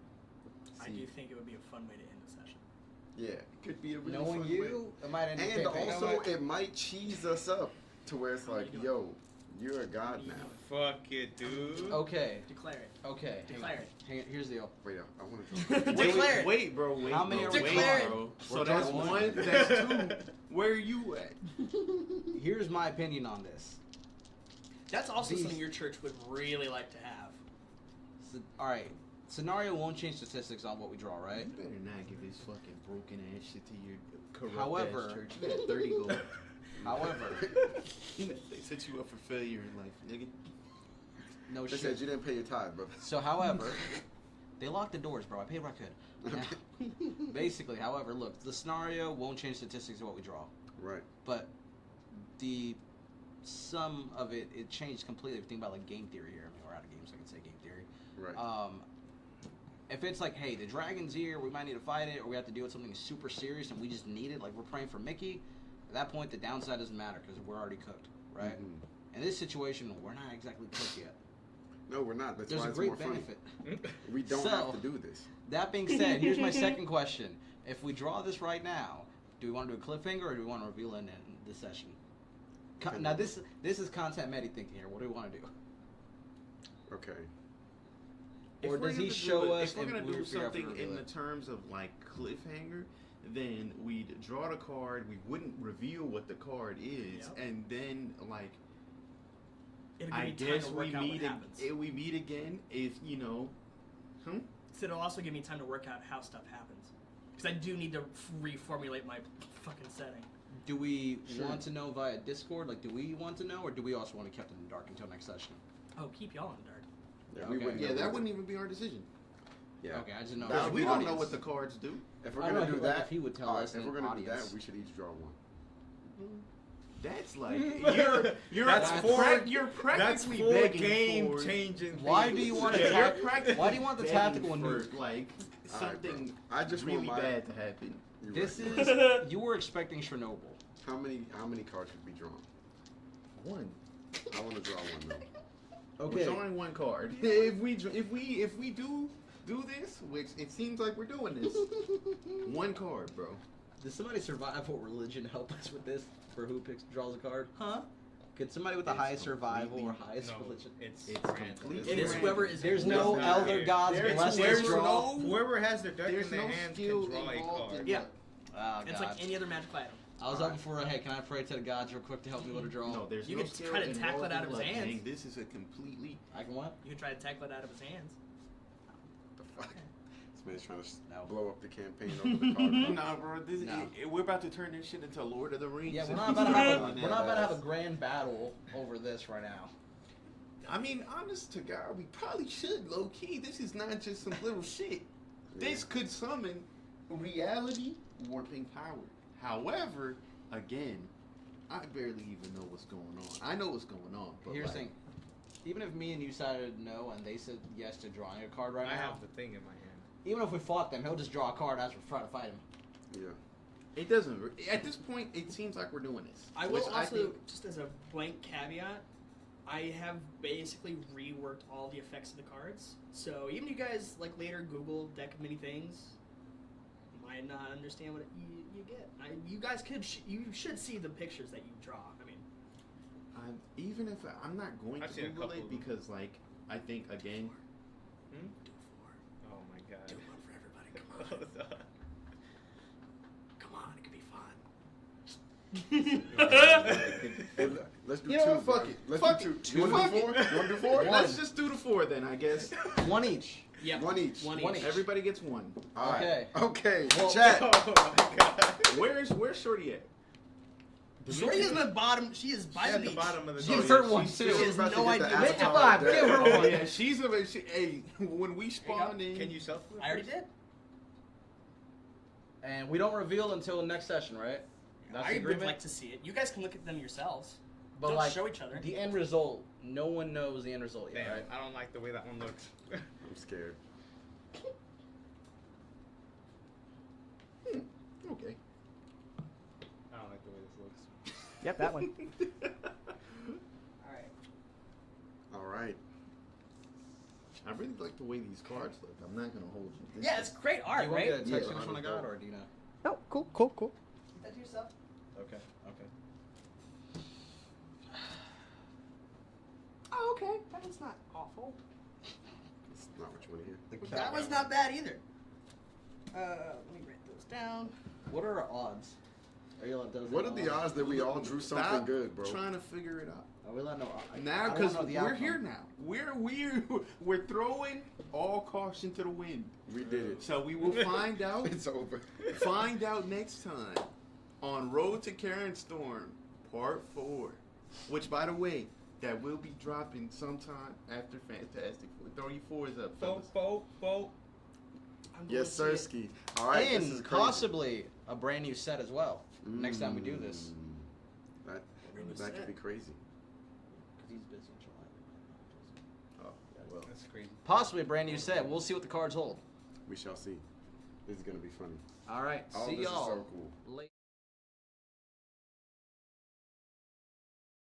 I do think it would be a fun way to end the session. Yeah, it could be a really Knowing fun you, it might end the way. And campaign. also, it might cheese us up to where it's like, yo, you're a god now. Fuck it, dude. Okay. Declare it. Okay. Declare it. Hang on. Here's the deal. Wait, I want to draw. Declare it. Wait, bro. Wait, How many bro, are we wait, drawing? bro. So We're that's drawing one. That's two. Where are you at? Here's my opinion on this. That's also These- something your church would really like to have. So, all right. Scenario won't change statistics on what we draw, right? You better not give this fucking broken ass shit to your corrupt However- ass church. You got 30 gold. However, They set you up for failure in life, nigga. no They shit. said you didn't pay your tithe, brother. So, however, they locked the doors, bro. I paid what I could. Now, basically, however, look, the scenario won't change statistics of what we draw, Right. but the sum of it changed completely. If you think about like game theory here. I mean, we're out of games, so I can say game theory. Right. If it's like, hey, the dragon's here, we might need to fight it, or we have to deal with something super serious and we just need it, like we're praying for Mickey, at that point the downside doesn't matter because we're already cooked, right? Mhm. In this situation, we're not exactly cooked yet. No, we're not. That's There's why a it's great more benefit. funny. We don't So- have to do this. That being said, here's my second question. If we draw this right now, do we want to do a cliffhanger or do we want to reveal it in the session? Now this is content medi thinking here. What do we want to do? Okay. Or If we're does he gonna show do us If we're and gonna we do figure out if we something in reveal the it? terms of like cliffhanger, then we'd draw the card. We wouldn't reveal what the card is, Yep. and then like It'll I give me time guess to we work out what meet. happens. We meet again if you know. So it'll also give me time to work out how stuff happens. Because I do need to reformulate my fucking setting. Do we Sure. want to know via Discord? Like, do we want to know, or do we also want to keep it in the dark until next session? Oh, keep y'all in the dark. Yeah, Okay. we wouldn't. Yeah, know that what- wouldn't even be our decision. Yeah. Okay, I just know. That Because would we be don't know audience. what the cards do. If we're I don't gonna know do if, like, that, if he would tell alright, us if in we're gonna do audience. that, we should each draw one. That's like you're That's you're That's practically full begging game for, changing. Why do things. you want to You're tap? practically Why do you want the begging tactical one for here? like Alright, something bro. I just really want my- bad to happen? You're This right. is you were expecting Chernobyl. How many cards should be drawn? One. I want to draw one though. We're drawing one card. If we do this, which it seems like we're doing this, one card, bro. Does somebody survival religion help us with this for who draws a card? Huh? Could somebody with the It's highest survival or completely- highest No, religion? it's It's random. completely It is random. whoever is. There's Whoever no not elder here. gods There's bless there's this no- draw. Whoever has their deck There's in their no hand skill can draw a involved card. in Yeah. Oh, It's God. like any other magical item. I was up for a, hey, can I pray to the gods real quick to help me with a draw? No, there's You no could skill try to tackle involved it out in of his luck, hands. Hank. This is a completely. I can what? You can try to tackle it out of his hands. The fuck? This man's trying to No. blow up the campaign over the card. Nah, bro. This No. we're about to turn this shit into Lord of the Rings. Yeah, we're if not we about to start have doing we're that. not about to have a grand battle over this right now. I mean, honest to God, we probably should, low key. This is not just some little shit. This could summon reality warping power. However, again, I barely even know what's going on. I know what's going on, but Here's like, the thing. Even if me and you decided no and they said yes to drawing a card right I now, have the thing in my hand. even if we fought them, he'll just draw a card as we're trying to fight him. Yeah. it doesn't. At this point, it seems like we're doing this. I will which also, think- just as a blank caveat, I have basically reworked all the effects of the cards. So even you guys like later Google deck of many things, might not understand what you get. You guys you should see the pictures that you draw. I mean, even if I'm not going I've to seen a Google couple it of them. because, like, I think again. Hmm? do four, Oh my god. do one for everybody. Come on, come on, it could be fun. Hey, let's do You two. know what? Fuck bro. it. Let's Fuck do it. two. You want Fuck to do it. four? You want to do four? One. Let's just do the 4 then, I guess. One each. Yep. One each. One One each. each. Everybody gets one. All right. Okay. Okay. Well- Chat. Oh my god. Where's Shorty at? Shorty is in the bottom. She is by She's the at the beach. bottom of the Give boat. her yeah, one she's too. still She has about to no get the idea. Make it avatar five. deck. Give her Oh one. yeah, she's a. Hey, when we spawn in, Can you shuffle it? I already first? did. And we don't reveal until the next session, right? That's the I would agreement? like to see it. You guys can look at them yourselves. But Don't like show each other. the end result, no one knows the end result yet, Damn, right? I don't like the way that one looks. I'm scared. okay. I don't like the way this looks. Yep, that one. All right. All right. I really like the way these cards look. I'm not gonna hold you. This Yeah, is- it's great Do art, you want right? me to text Yeah, you which one I honest got, though. or do you know? Oh, cool. Keep that to yourself. Okay. Okay. Oh, okay. That was not awful. That's not what you want to hear. The That cat- was not bad either. Let me write those down. What are our odds? Are you allowed those? What are the odds that we all drew something Stop good, bro? Trying to figure it out. Are we allowed to know? Now, because we're here now. We're throwing all caution to the wind. We did it. So we will find out. It's over. Find out next time on Road to Cairnstorm, Part 4. Which, by the way, that will be dropping sometime after Fantastic Four. Throw your 4s up, fellas. Bo. I'm going Yes, to see Sirski. All right. this is And crazy. possibly a brand new set as well. Next time we do this. That Brand new could set. be crazy. Because he's busy in July. Oh, well, That's crazy. Possibly a brand new set. We'll see what the cards hold. we shall see. This is going to be funny. All right. All see this is y'all so cool. later.